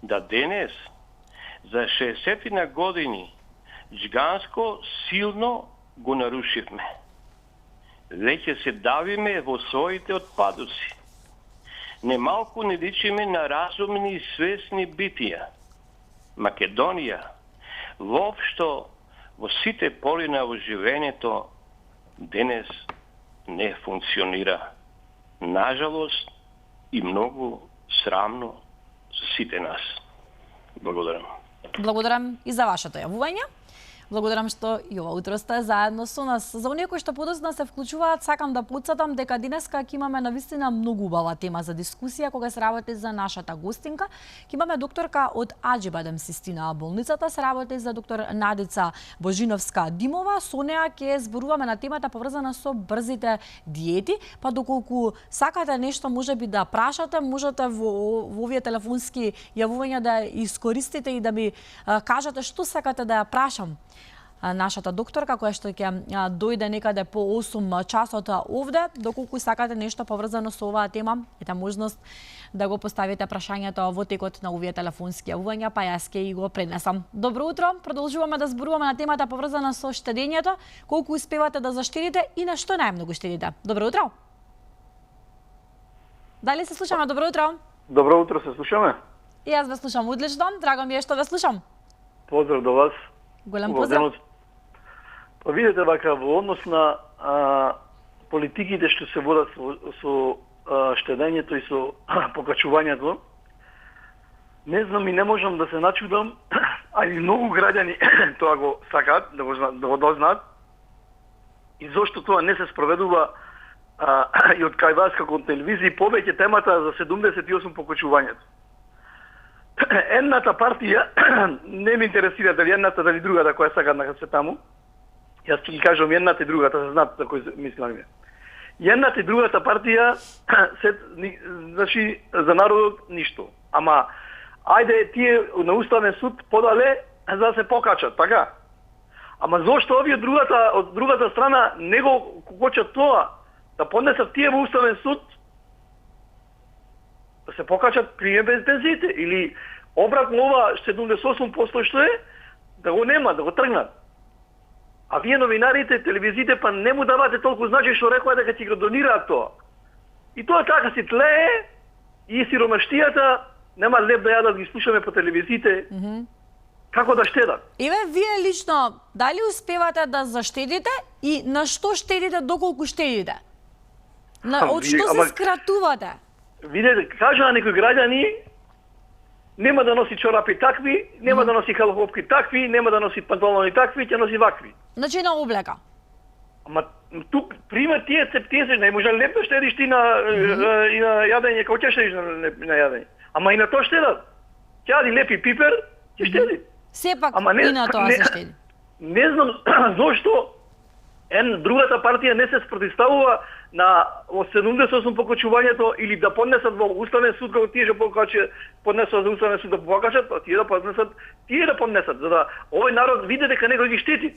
Да денес, за 60 години, джганско силно го нарушивме. Веќе се давиме во своите отпадоци. Немалку не личиме на разумни и свесни битија. Македонија, воопшто во сите поли на оживењето, денес не функционира. Нажалост и многу срамно за сите нас. Благодарам. Благодарам и за вашето јавување. Благодарам што и ова утро сте заедно со нас. За оние кои што подоцна се вклучуваат, сакам да потсетам дека денеска ќе имаме навистина многу убава тема за дискусија кога се работи за нашата гостинка. Ќе имаме докторка од Аџибадем Систина болницата, се работи за доктор Надица Божиновска Димова. Со неа ќе зборуваме на темата поврзана со брзите диети, па доколку сакате нешто можеби да прашате, можете во овие телефонски јавувања да искористите и да ми кажете што сакате да ја прашам нашата докторка, која што ќе дојде некаде по 8 часот овде. Доколку сакате нешто поврзано со оваа тема, ете можност да го поставите прашањето во текот на овие телефонски јавувања, па јас ќе го пренесам. Добро утро, продолжуваме да зборуваме на темата поврзана со штедењето, колку успевате да заштедите и на што најмногу штедите. Добро утро. Дали се слушаме? Добро утро. Добро утро, се слушаме. И јас ве слушам одлично, драго ми е што ве слушам. Поздрав до вас. Голем поздрав. Па видите вака во однос на политиките што се водат со штедењето и со покачувањето, не знам и не можам да се начудам, а и многу граѓани тоа го сакаат, да го дознаат, и зошто тоа не се спроведува и од кај вас како телевизија повеќе темата за 78 покачувањето. Едната партија, не ме интересира дали едната, дали другата која сакаат да се таму, јас ќе ги кажам едната и другата, се знаат за кој мислам. Едната и другата партија, значи, за народот ништо. Ама, ајде тие на Уставен суд подале за да се покачат, така? Ама зошто овие од другата страна не го кочат тоа, да поднесат тие во Уставен суд, да се покачат приме без пензиите, или обратно ова 78% што е, да го нема, да го тргнат. А вие новинарите, телевизиите, па не му давате толку значај што рекоа дека ќе го донираат тоа. И тоа така си тлее, и сиромаштијата, нема леп да јадат, ги слушаме по телевизиите, како да штедат. Еве, вие лично, дали успевате да заштедите и на што штедите, доколку штедите? Од што се скратувате? Видете, кажа некои граѓани, нема да носи чорапи такви, нема да носи халхопки такви, нема да носи панталони такви, ќе носи вакви. Значи на облека. Ама тук прима тие се не може леп да штедиш ти на и на јадење, како ќе штедиш на јадење. Ама и на тоа штедат. Ќе јади лепи пипер, ќе штеди. Сепак и на тоа се штеди. Не знам зошто другата партија не се спротивставува на 78 покачувањето или да поднесат во Уставен суд како тие што поднесат за Уставен суд да покачат, тие да поднесат, за да овој народ види дека него ги штети.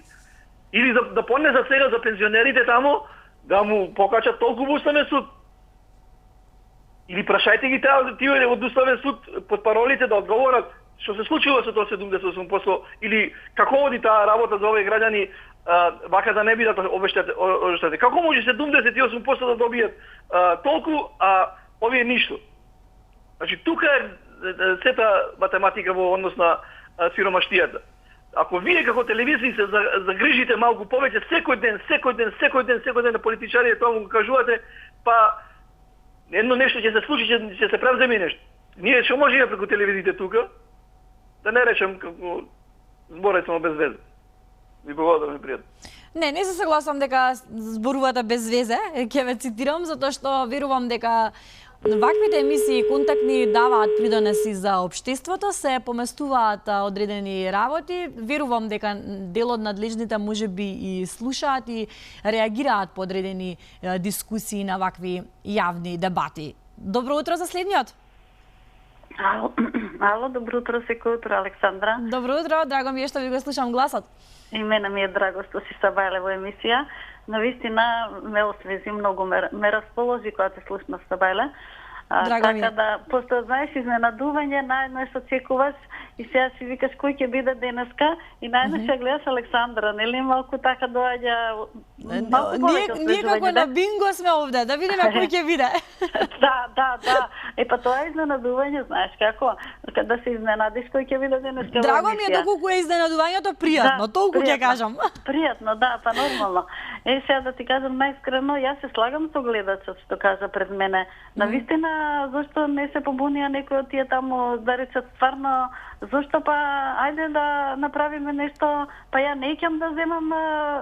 Или да поднесат сега за пензионерите тамо, да му покачат толку во Уставен суд. Или прашајте ги тие од Уставен суд под паролите да одговорат што се случило со тоа 78% или како оди таа работа за овие граѓани, вака да не бидат обештети. Како може 78% да добијат толку, а овие ништо? Значи, тука е сета математика во однос на сиромаштијата. ако вие како телевизии се загрижите малку повеќе секој ден на политичарите тоа му кажувате, па едно нешто ќе се случи, ќе се превземе нешто. Ние што можеме преку телевизиите тука, да не речем како зборец само без везе. Ви благодарам и пријатно. Не се согласувам дека зборувате без везе, ќе ве цитирам, затоа што верувам дека ваквите емисии контактни даваат придонеси за општеството, се поместуваат одредени работи. Верувам дека дел од надлежните можеби и слушаат и реагираат по одредени дискусии на вакви јавни дебати. Добро утро за следниот. Ало, добро утро, секој утро, Александра. Добро утро, драго ми е што ви го слушам гласот. И мене ми е драго што си Сабајле во емисија. Навистина ме освези, многу ме расположи кога те слушнав Сабајле. Така да, просто знаеш, изненадување, наедно што чекуваш и сега си викаш кој ќе биде денеска и наедно ќе гледаш Александра, нели малку така доаѓа малку повеќе освежување. Ние како на бинго сме овде, да видиме кој ќе биде. Да. Па тоа е изненадување, знаеш како, да се изненадиш кој ќе биде денеска во емисија. Драго ми е доколку е изненадувањето пријатно, толку ќе кажам. Пријатно, да, па нормално. Сега да ти кажам најискрено, јас се слагам со гледачот што кажа пред мене. Навистина, зашто не се побунија некои од тие таму да речат стварно, зашто па ајде да направиме нешто, па ја не ќам да земам,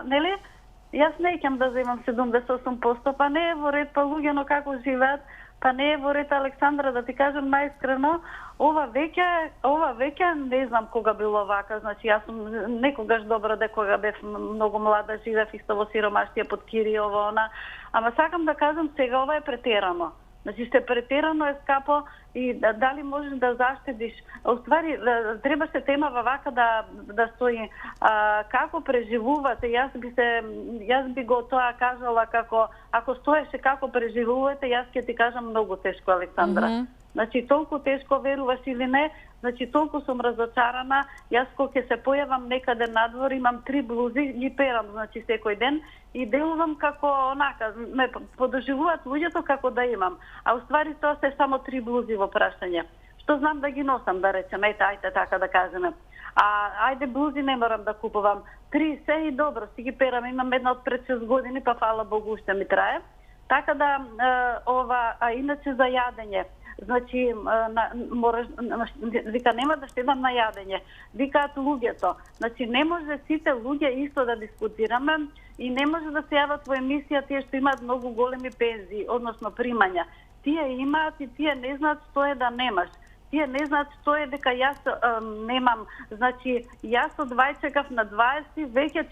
нели? Јас не ќам да земам 78%, па не е во ред па луѓето како живеат, па не е во ред Александра, да ти кажам најискрено, ова веќе не знам кога било вака, значи јас сум некогаш добро кога бев многу млада, живеев исто во сиромаштија под Кири, ова она, ама сакам да кажам сега ова е претерано. Значи, се претерано е скапо и дали можеш да заштедиш. Оствари, требаше тема вака да стои како преживувате. Јас би го тоа кажала како, ако стоеше како преживувате, јас ќе ти кажам многу тешко, Александра. Значи, толку тешко веруваш или не, значи, толку сум разочарана. Јас кога ќе се појавам некаде надвор, имам 3 блузи, ги перам, значи, секој ден и делувам како онака, ме подоживуваат луѓето како да имам. А уствари тоа се само 3 блузи во прашање. Што знам да ги носам, да речем, ајде така да кажеме. Ајде блузи не морам да купувам. 3 се и добро, си ги перам, имам една од пред 6 години, па фала Богу уште ми трае. Така да, иначе за јадење. Значи, вика, нема да штедам на јадење. Викаат луѓето. Значи, не може сите луѓе исто да дискутираме и не може да се јават во емисија тие што имаат многу големи пензии, односно примања. Тие имаат и тие не знаат што е да немаш. Тие не знаат што е дека јас немам. Значи, јас од 20 чекав на 20, веќе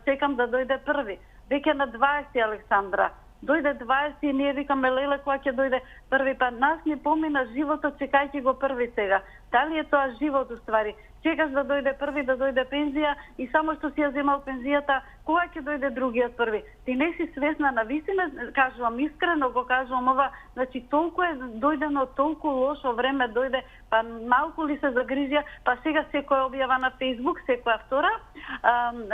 чекам да дојде први. Веќе на 20, Александра. Дојде 20 и ние викаме леле кога ќе дојде први, па нас ни помина животот чекајќи го први сега. Дали е тоа живот уствари? Чекаш да дојде први, да дојде пензија и само што си ја земал пензијата, кога ќе дојде другиот први? Ти не си свесна, навистина, кажувам искрено, го кажувам ова, значи толку е дојдено, толку лошо време дојде, па малку ли се загрижија, па сега секоја објава на Facebook, секоја втора,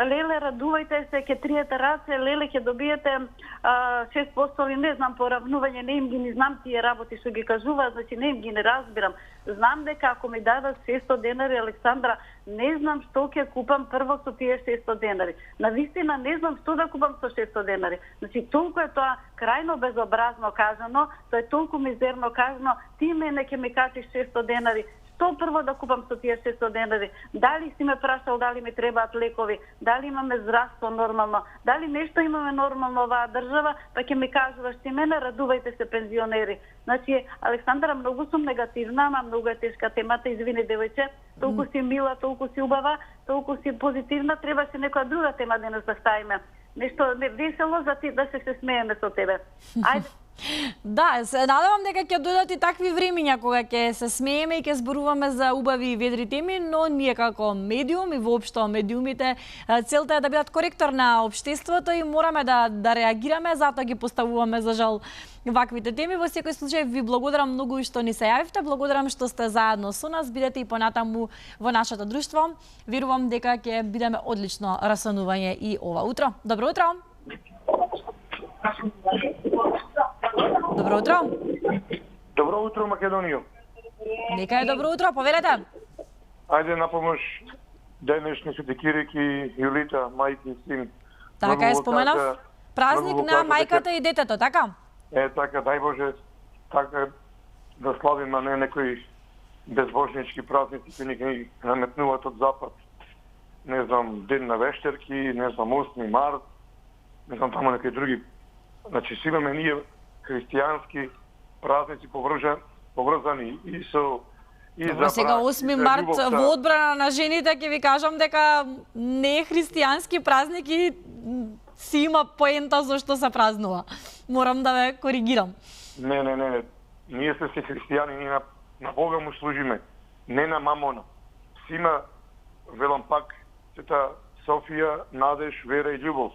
леле радувајте се, ќе триете раце, леле ќе добиете 6% или не знам поравнување, не им ги не знам тие работи што ги кажуваат, значи не им ги не разбирам. Знам дека ако ми дадат 600 денари, Александра, не знам што ќе купам прво со тие 600 денари. Навистина не знам што да купам со 600 денари. Значи толку е тоа крајно безобразно кажано, тоа е толку мизерно кажано, ти мене ќе ми кажеш 600 денари. Што прво да купам со тие 600 денари? Дали си ме прашал дали ми требаат лекови? Дали имаме здравство нормално? Дали нешто имаме нормално оваа држава? Па ќе ми кажуваш ти мене, радувајте се пензионери. Значи, Александра, многу сум негативна, ама многу е тешка темата, извини девојче. Толку си мила, толку си убава, толку си позитивна, требаше некоја друга тема денес да ставиме. Нешто весело за ти да се смееме со тебе. Ајде. Да, се надевам дека ќе дојдат и такви времиња кога ќе се смееме и ќе зборуваме за убави и ведри теми, но ние како медиум и воопшто медиумите целта е да бидат коректор на општеството и мораме да реагираме, затоа ги поставуваме за жал ваквите теми. Во секој случај ви благодарам многу што ни се јавивте, благодарам што сте заедно со нас, бидете и понатаму во нашето друштво. Верувам дека ќе бидеме одлично расанување и ова утро. Добро утро. Добро утро. Добро утро, Македонија. Нека е добро утро, повелете. Ајде на помош денешни Свети Кирики, Јулита, мајки, син. Така е, споменав празник на мајката и детето, така? Така, дај Боже, така да славим, а не некои безбожнички празници кои ни наметнуваат од запад. Не знам, Ден на вештерки, не знам, 8 март, не знам, тамо некои други. Значи, си имаме ние христијански празници поврзани и со Добро, сега 8 март во одбрана на жените ќе ви кажам дека не е христијански празник и си има поента зашто се празнува. Морам да ве коригирам. Не. Ние сме си христијани, ние на Бога му служиме, не на мамона. Си има, велам пак, Света Софија, Надеж, Вера и љубов.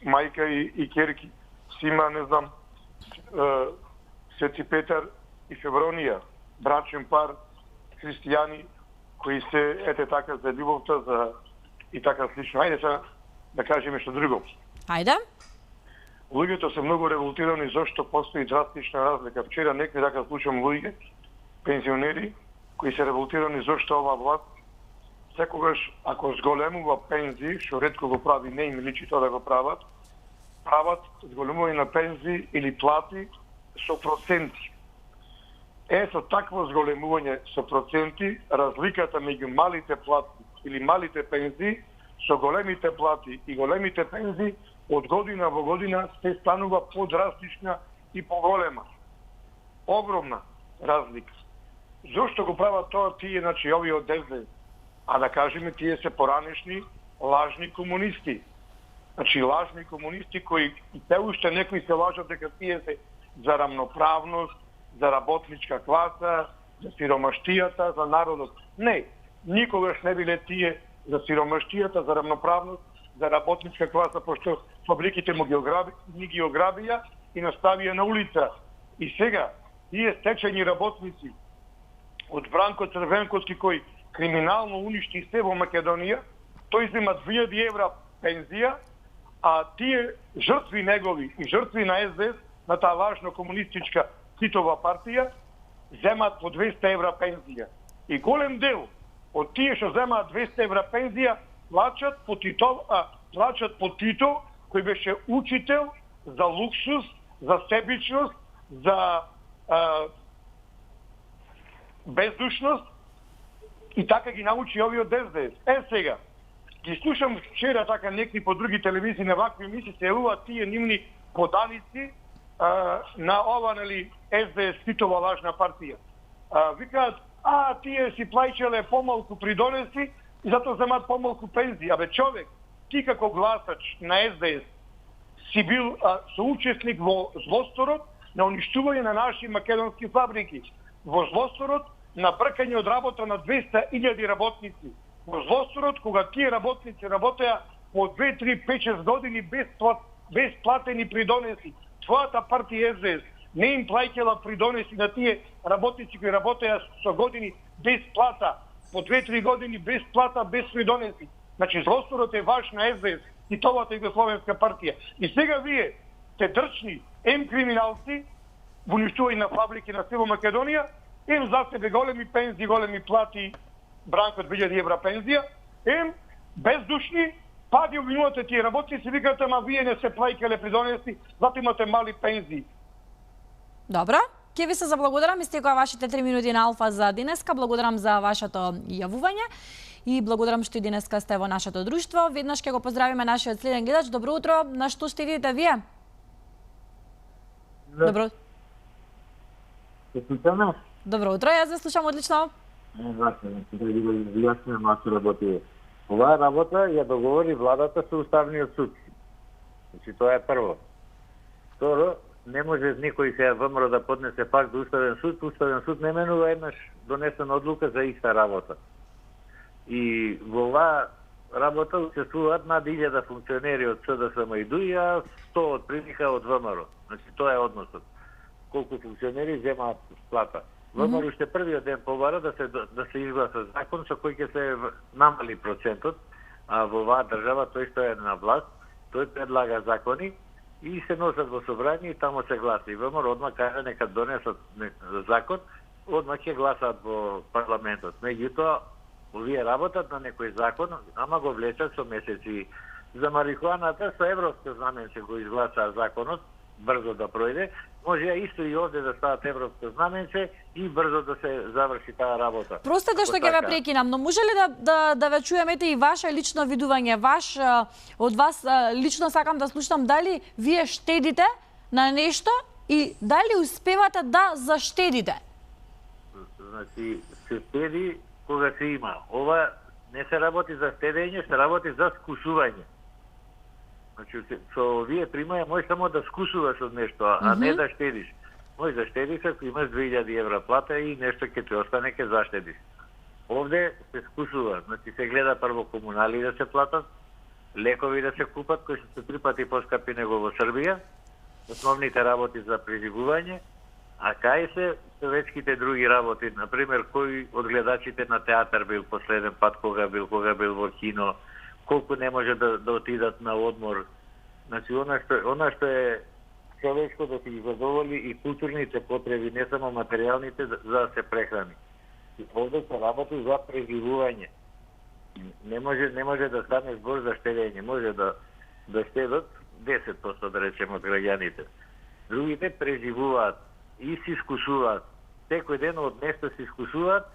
Мајка и керки. Си има, не знам, Свети Петар и Февронија, брачен пар, христијани кои се ете така за љубовта, за и така слично. Ајде сега да кажеме што друго. Ајде. Луѓето се многу револтирани зашто постои драстична разлика. Вчера некои така слушам луѓе, пензионери, кои се револтирани зашто ова власт секогаш ако зголемува пензии, што ретко го прави, не им личи тоа да го прават зголемување на пензии или плати со проценти. Со такво зголемување со проценти, разликата меѓу малите плати или малите пензии со големите плати и големите пензии од година во година се станува подрастична и поголема. Огромна разлика. Зошто го прават тоа тие, значи, овие од ДСД? А да кажеме, тие се поранешни лажни комунисти. Значи, лажни комунисти кои и те уште некои се лажат дека тие се за рамноправност, за работничка класа, за сиромаштијата, за народот. Не, никогаш не биле тие за сиромаштијата, за рамноправност, за работничка класа, пошто фабриките му ги ограбија и наставија на улица. И сега, тие стечени работници од Бранко Црвенковски кој криминално уништи се во Македонија, тој зема 2000 евра пензија, а тие жртви негови и жртви на СДС, на таа лажно комунистичка Титова партија, земат по 200 евра пензија. И голем дел од тие што земаат 200 евра пензија плачат по Тито, кој беше учител за луксус, за себичност, за бездушност и така ги научи овие од ДСДС. Сега, ги слушам вчера така некои по други телевизии на вакви емисии се јавуваат тие нивни поданици на ова, нели, СДС Титова лажна партија. Викаат, тие си плаќале помалку придонеси и затоа земаат помалку пензии. Абе, човек, ти како гласач на СДС си бил соучесник во злосторот на уништување на наши македонски фабрики, во злосторот на бркање од работа на 200.000 работници, во злосторот кога тие работници работеа по 2, 3, 5, 6 години без платени придонеси. Твојата партија СДС не им плаќала придонеси на тие работници кои работеа со години без плата, по 2-3 години без плата, без придонеси. Значи, злосторот е ваш на СДС и Товата Југословенска партија. И сега вие те дрчни криминалци во уништување на фабрики на Северна Македонија, за себе големи пензии, големи плати, Бранко 2000 евра пензија, бездушни, па ги обвинувате тие работници, викате, ама вие не се плаќале придонеси, затоа имате мали пензии. Добро, ќе ви се заблагодарам, истекоа вашите 3 минути на Алфа за денеска. Благодарам за вашето јавување и благодарам што и денеска сте во нашето друштво. Веднаш ќе го поздравиме нашиот следен гледач. Добро утро, на што ще идете вие? Добро. Добро утро, јас ве слушам одлично. Да ви го изјасним нашата работа. Оваа работа ја договори владата со Уставниот суд. Значи, тоа е прво. Второ, не може никој се ВМРО да поднесе пак до Уставен суд. Уставен суд не менува еднаш донесена одлука за иста работа. И во оваа работа учествуваат над 1000 функционери од СДСМ и ДУИ, а 100 од прилика од ВМРО. Значи, тоа е односот. Колку функционери земаат плата. ВМРО уште првиот ден побара да се изгласа закон со кој ќе се намали процентот, а во оваа држава тој што е на власт, тој предлага закони и се носат во собрање и тамо се гласа. И ВМРО одма каже нека донесат закон, одма ќе гласаат во парламентот. Меѓутоа, Овие работат на некој закон, ама го влечат со месеци. За марихуаната со европско знаменце го изгласа законот, брзо да пројде, може исто и овде да стават европско знаменце и брзо да се заврши таа работа. Простете што ќе ве прекинам, но може ли да ве чуеме и ваше лично видување, од вас лично сакам да слушам дали вие штедите на нешто и дали успевате да заштедите? Значи, се штеди кога се има. Ова не се работи за штедење, се работи за скусување. Значи, со овие примаја можеш само да скусуваш од нешто, а не да штедиш. Можеш да штедиш ако имаш 2000 евра плата и нешто ќе ти остане, ќе заштедиш. Овде се скусува, значи се гледа прво комунали да се платат, лекови да се купат, кои се 3 пати поскапи него во Србија, основните работи за преживување, а кај се вечките други работи, например, кој од гледачите на театар бил последен пат, кога бил во кино, колку не може да отидат на одмор. Значи, она што е човечко да си задоволи и културните потреби, не само материјалните, за да се прехрани. И овде се работи за преживување. Не може да стане збор за штедење, може да штедат 10% да речем од граѓаните. Другите преживуваат и си искусуваат. Секој ден од нешто се искусуваат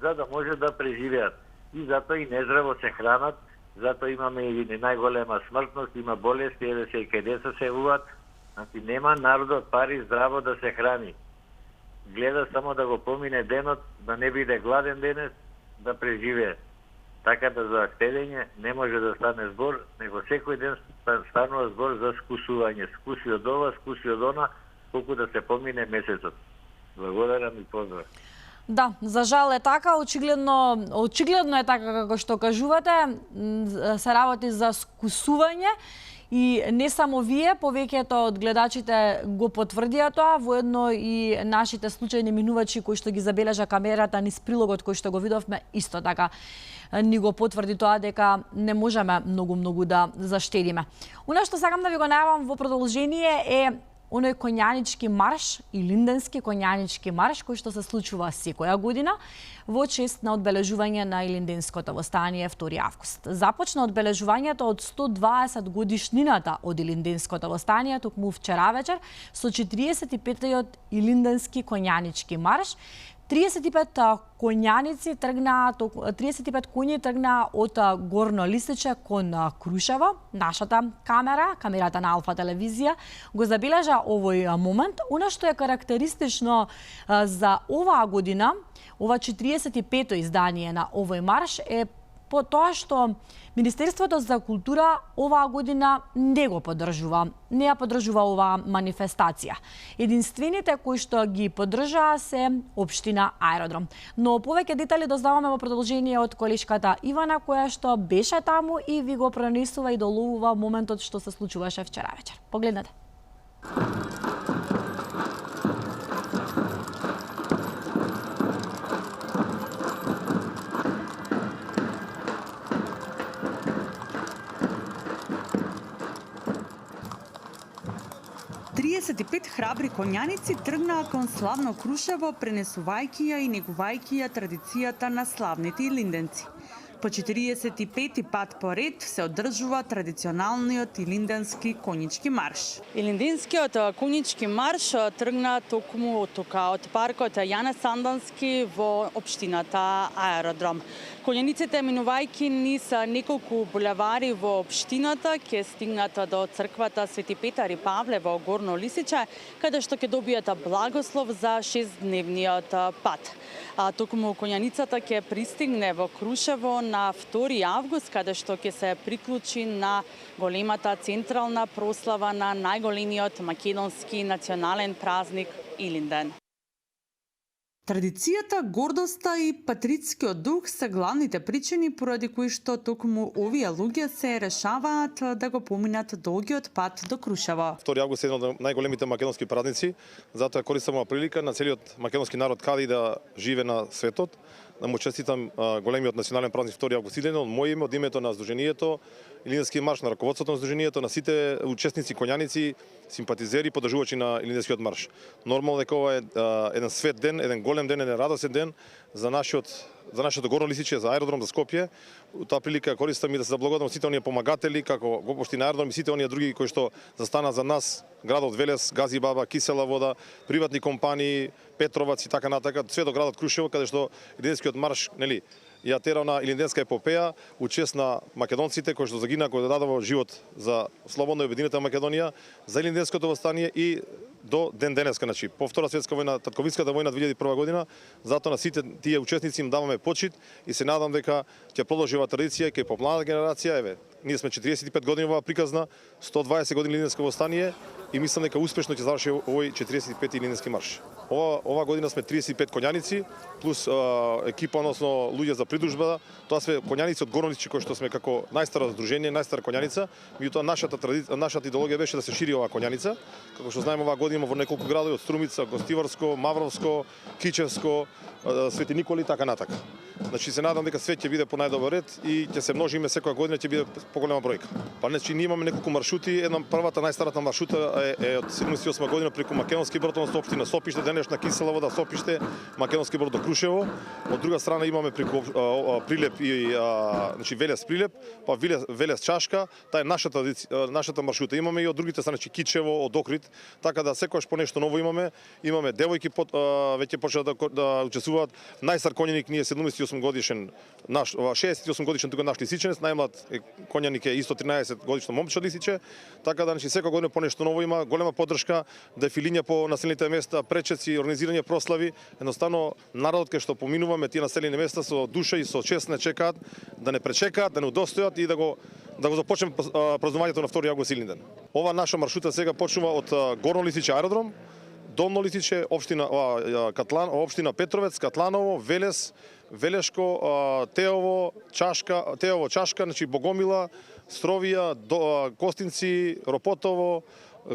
за да може да преживеат. И затоа и нездраво се хранат, затоа имаме и најголема смртност, има болести, еве се и кај деца се јавуваат. Значи нема народот пари здраво да се храни. Гледа само да го помине денот, да не биде гладен денес, да преживее. Така да за штедење не може да стане збор, него секој ден станува збор за скусување. Скуси од ова, скуси од она, колку да се помине месецот. Благодарам и поздрав. Да, за жал е така, очигледно е така како што кажувате, се работи за скусување и не само вие, повеќето од гледачите го потврдија тоа, воедно и нашите случајни минувачи кои што ги забележа камерата низ прилогот кој што го видовме, исто така ни го потврди тоа дека не можеме многу да заштедиме. Она што сакам да ви го најавам во продолжение е оној коњанички марш и Илинденски коњанички марш кој што се случува секоја година во чест на одбележување на Илинденското востание 2 август. Започна одбележувањето од 120 годишнината од Илинденското востание токму вчера вечер со 45-тиот Илинденски коњанички марш. 35 коњи тргнаа од Горно Лисиче кон Крушево. Нашата камерата на Алфа телевизија го забележа овој момент. Она што е карактеристично за оваа година, ова 45-то издание на овој марш е по тоа што Министерството за култура оваа година не го поддржува, не ја поддржува оваа манифестација. Единствените кои што ги поддржаа се општина Аеродром. Но повеќе детали дознаваме во продолжение од колешката Ивана, која што беше таму и ви го пронесува и доловува моментот што се случуваше вчера вечер. Погледнете. 35 храбри коњаници тргнаа кон славно Крушево, пренесувајќи ја и негувајќи ја традицијата на славните илинденци. По 45-ти пат поред се одржува традиционалниот илинденски конјички марш. Илинденскиот конјички марш тргна токму од паркот Јане Сандански во општината Аеродром. Коњаниците, минувајќи низ неколку булевари во општината, ќе стигнат до црквата Свети Петар и Павле во Горно Лисиче, каде што ќе добијат благослов за 6-дневниот пат. Токму коњаницата ќе пристигне во Крушево на 2 август, каде што ќе се приклучи на големата централна прослава на најголемиот македонски национален празник Илинден. Традицијата, гордоста и патриотскиот дух се главните причини поради кои што токму овие луѓе се решаваат да го поминат долгиот пат до Крушево. 2 август е еден од најголемите македонски празници, затоа користам оваа прилика на целиот македонски народ каде да живе на светот, да му честитам големиот национален празник 2 августиден од моје име, од името на Сдруженијето Илинденски марш, на раководството на Сдруженијето, на сите учесници, коњаници, симпатизери, поддржувачи на Илинденскиот марш. Нормално дека ова е еден свет ден, еден голем ден, еден радосен ден за нашиот за нашето горно лисиче, за аеродром, за Скопје. Таа прилика користам и да се заблагодарам сите оние помагатели, како Општина Аеродром и сите оние други кои што застана за нас, градот Велес, Гази Баба, Кисела вода, приватни компании, Петровац и така натака, све до градот Крушево, каде што Илинденскиот марш, нели, ја тера на Илинденска епопеја, у чест на македонците кои што загина, кои дадово живот за слободно и обединета Македонија, за Илинденското востание и до ден денеска, значи, по Втора светска војна, татковинската војна 2001 година, затоа на сите тие учесници им даваме почит и се надам дека ќе продолжи оваа традиција кај помладата генерација, еве, ние сме 45 години во оваа приказна, 120 години Илинденско востание и мислам дека успешно ќе заврши овој 45-ти Илинденски марш. Ова година сме 35 конјаници плюс екипа, односно луѓе за придружба. Тоа све конјаници од Горноличи кои што сме како најстара здружение, најстара конјаница. Меѓутоа нашата идеологија беше да се шири оваа конјаница. Како што знаеме, оваа година има во неколку градови, од Струмица, Гостиварско, Мавровско, Кичевско, Свети Николи и така натака. Значи се надам дека све ќе биде по најдобар ред и ќе се множиме секоја година, ќе биде поголема бројка. Па значи ние имаме неколку маршрути, една првата најстарата маршрута е од 78 година преку Македонски брод, односно општина Сопиште, денешна Кисела вода, Сопиште, Македонски брод до Крушево. Од друга страна имаме преку Прилеп и значи Велес Прилеп, па Велес Чашка, таа е нашата маршрута. Имаме и од другите страни, значи Кичево, од Охрид, така да секогаш по нешто ново имаме. Имаме девојки веќе почнаа да учествуваат. Најстар конјаник ние 78 годишен, 68 годишен тука наш лисиченец, најмлад конјаник е исто 13 годишно момче лисиче, така да значи секоја година по нешто ново има, голема поддршка, дефилиња по населените места, пречеци, организирање прослави, едноставно народот кај што поминуваме тие населени места со душа и со чест не чекаат, да не пречекаат, да не удостојат и да го започнеме празнувањето на 2 август Илинден. Ова наша маршрута сега почнува од Горно Лисиче аеродром, Долно Лисиче, општина општина Петровец, Катланово, Велес, Велешко, Теово, Чашка, значи Богомила, Стровија, Костинци, Ропотово,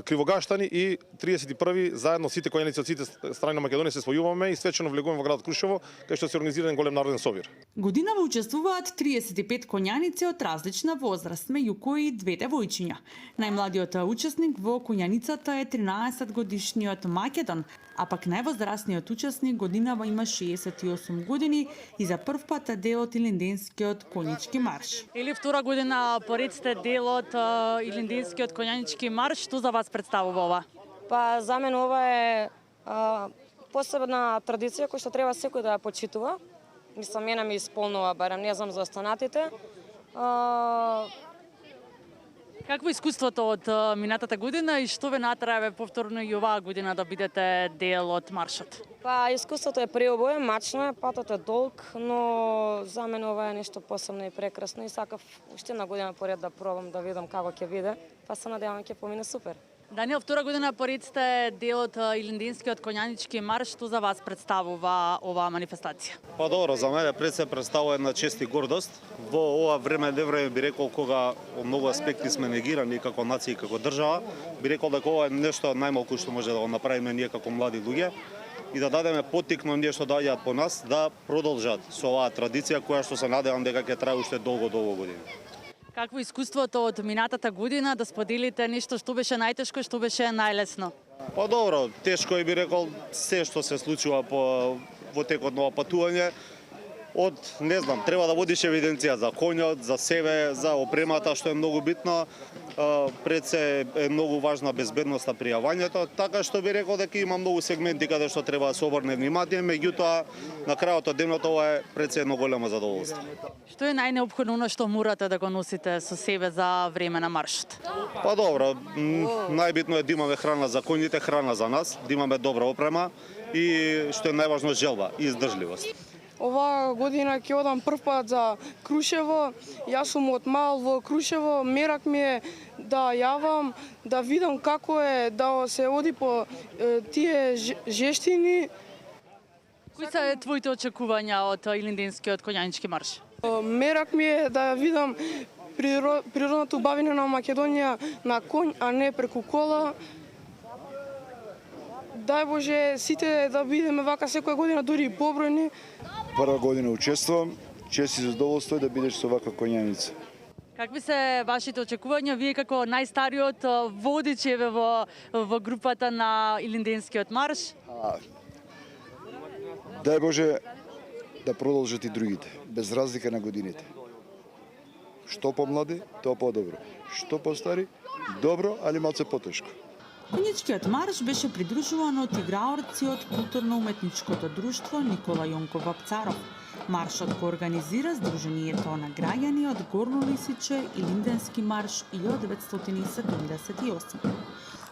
Кривогаштани и 31-ви заедно сите конјаници од сите страни на Македонија се спојуваме и свечено влегуваме во градот Крушево, кај што се организира голем народен собир. Годинава учествуваат 35 конјаници од различна возраст, меѓу кои две девојчиња. Најмладиот учесник во конјаницата е 13 годишниот Македон, а пак највозрастниот учесник годинава има 68 години и за прв пат дел од Илинденскиот конјички марш. Или втора година поред сте дел од Илинденскиот конјанички марш, што за вас представува ова? Па за мен ова е посебна традиција која што треба секој да ја почитува. Мислам, мене ми исполнува, барем не знам за останатите. Какво е искуството од минатата година и што ве натера повторно и оваа година да бидете дел од маршот? Па искуството е преубаво, мачно е, патот е долг, но за мен ова е нешто посебно и прекрасно и сакав уште една година поред да пробам да видам како ќе биде, па се надевам ќе помине супер. Даниел, втора година поред сте дел од Илинденскиот конјанички марш, што за вас представува оваа манифестација? Па добро, за мене пред се представува една чест и гордост. Во ова време би рекол кога од многу аспекти сме негирани како нација и како држава, би рекол дека ова е нешто најмалку што може да го направиме ние како млади луѓе и да дадеме поттик на оние што доаѓаат по нас да продолжат со оваа традиција која што се надевам дека ќе трае уште долго години. Какво е искуството од минатата година да споделите нешто што беше најтешко, што беше најлесно? Па добро, тешко е би рекол се што се случува во текот на патување. Не знам, треба да водиш евиденција за коњот, за себе, за опремата, што е многу битно. Пред се е многу важна безбедноста при јавањето, така што би рекол дека има многу сегменти каде што треба да се обрне внимание, меѓутоа на крајот од денот ова е пред се едно големо задоволство. Што е најнеопходно она што морате да го носите со себе за време на маршот? Па добро, најбитно е да имаме храна за коњите, храна за нас, да имаме добра опрема и што е најважно желба и издржливост. Оваа година ќе одам прв пат за Крушево. Јас сум од мал во Крушево. Мерак ми е да јавам, да видам како е да се оди по тие жештини. Кои се твоите очекувања од Илинденскиот конјанички марш? Мерак ми е да видам природното убавина на Македонија на конј, а не преку кола. Дај Боже сите да бидеме вака секоја година, дури и побројни. Прва година учествувам, чест и задоволство да бидеш со вака конјаница. Какви се вашите очекувања, вие како најстариот водич во групата на Илинденскиот марш? Дај Боже да продолжат и другите, без разлика на годините. Што помлади, тоа подобро. Што постари, добро, али малце потешко. Конјичкиот марш беше придружуван од играорци од културно-уметничкото друштво Никола Јонков Вапцаров. Маршот го организира Сдруженијето на граѓани од Горно Лисиче и Линденски марш 1978.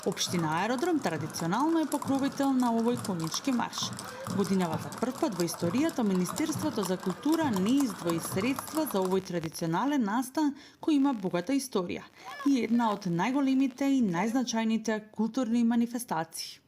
Општина Аеродром традиционално е покровител на овој конјички марш. Годинава за прв пат во историјата Министерството за култура не издвои средства за овој традиционален настан кој има богата историја и една од најголемите и најзначајните културни манифестации.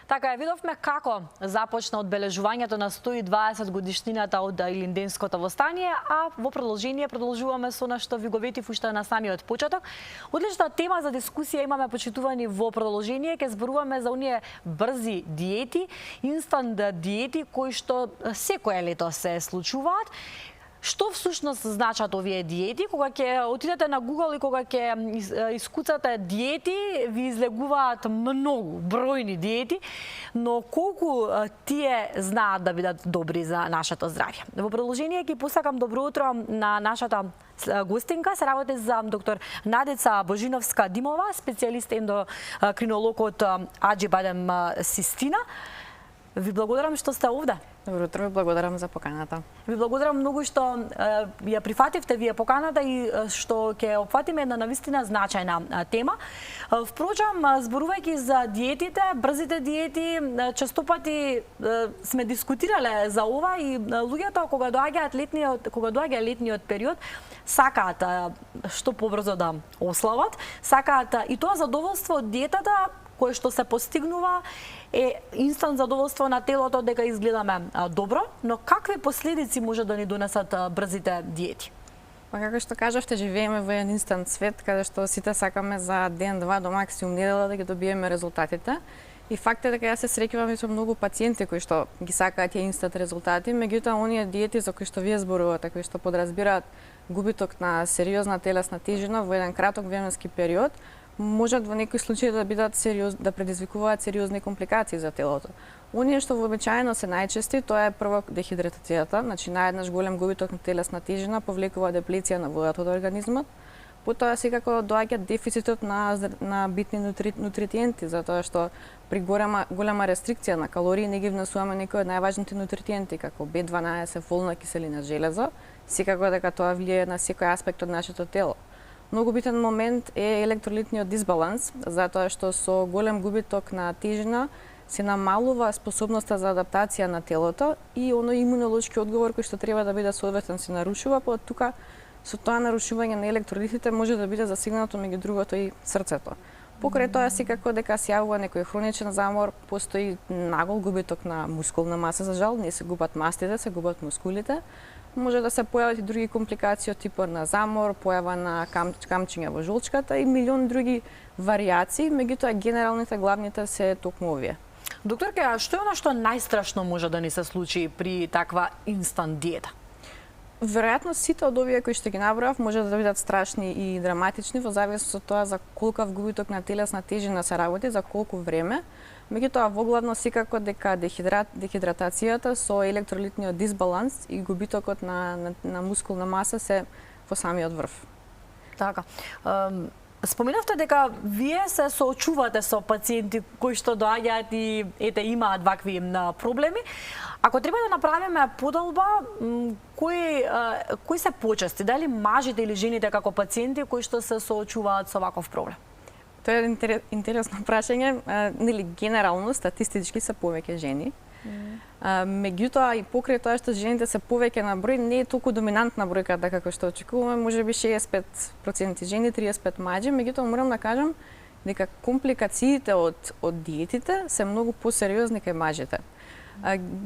Така, видовме како започна одбележувањето на 120 годишнината од Илинденското востание, а во продолжение продолжуваме со она што ви го ветив уште на самиот почеток. Одлична тема за дискусија имаме, почитувани, во продолжение. Ке зборуваме за оние брзи диети, инстант диети кои што секое лето се случуваат. Што всушност значат овие диети? Кога ќе отидете на Google и кога ќе искуцате диети, ви излегуваат многу, бројни диети, но колку тие знаат да бидат добри за нашето здравје? Во продолжение ќе посакам добро утро на нашата гостинка. Се работи за доктор Надеца Божиновска-Димова, специјалист ендокринолог од Аџибадем Систина. Ви благодарам што сте овде. Добро утро, ви благодарам за поканата. Ви благодарам многу што ја прифативте вие поканата и што ќе опфатиме една навистина значајна тема. Впрочем, зборувајќи за диетите, брзите диети, често пати сме дискутирале за ова и луѓето кога доаѓа летниот период сакаат што побрзо да ослават, сакаат и тоа задоволство од диетата кое што се постигнува е инстант задоволство на телото дека изгледаме добро, но какви последици може да ни донесат брзите диети? Па како што кажавте, живееме во еден инстант свет каде што сите сакаме за ден-два до максимум недела да ги добиеме резултатите. И факт е дека ја се среќувам и со многу пациенти кои што ги сакаат тие инстант резултати, меѓутоа оние диети за кои што вие зборувате, кои што подразбираат губиток на сериозна телесна тежина во еден краток временски период, можат во некои случаи да бидат да предизвикуваат сериозни компликации за телото. Оние што вообичаено се најчести, тоа е прво дехидратацијата, значи наеднаш голем губиток на телесна тежина повлекува деплеција на водата од организмот. Потоа секако доаѓа дефицитот на битни нутриенти, затоа што при голема рестрикција на калории не ги внесуваме некои од најважните нутриенти како B12, фолна киселина, железо, секако дека тоа влијае на секој аспект од нашето тело. Многу битен момент е електролитниот дисбаланс, затоа што со голем губиток на тежина се намалува способноста за адаптација на телото и оној имунолошки одговор кој што треба да биде соодветен се нарушува, па тука со тоа нарушување на електролитите може да биде засегнато меѓу другото и срцето. Покрај тоа секако дека се јавува некој хроничен замор, постои нагол губиток на мускулна маса, за жал, не се губат мастите, се губат мускулите. Може да се појават и други компликации од типот на замор, појава на камчиња во жолчката и милион други варијации, меѓутоа генералните главните се токму овие. Докторке, а што е она што најстрашно може да ни се случи при таква инстант диета? Веројатно сите од овие кои што ги набројав може да бидат страшни и драматични во зависност од тоа за колкав губиток на телесна тежина се работи, за колку време. Меѓутоа воглавно секако дека дехидратацијата со електролитниот дисбаланс и губитокот на мускулна маса се во самиот врв. Така. Споменавте дека вие се соочувате со пациенти кои што доаѓаат и имаат вакви проблеми. Ако треба да направиме подолба, кои се почести, дали мажите или жените како пациенти кои што се соочуваат со ваков проблем? Тоа е интересно прашање. Нели генерално статистички се повеќе жени. Меѓутоа и покрај тоа што жените се повеќе на број, не е толку доминантна бројката како што очекуваме, можеби 65% жени, 35% мажи, меѓутоа морам да кажам дека компликациите од диетите се многу посериозни кај мажите.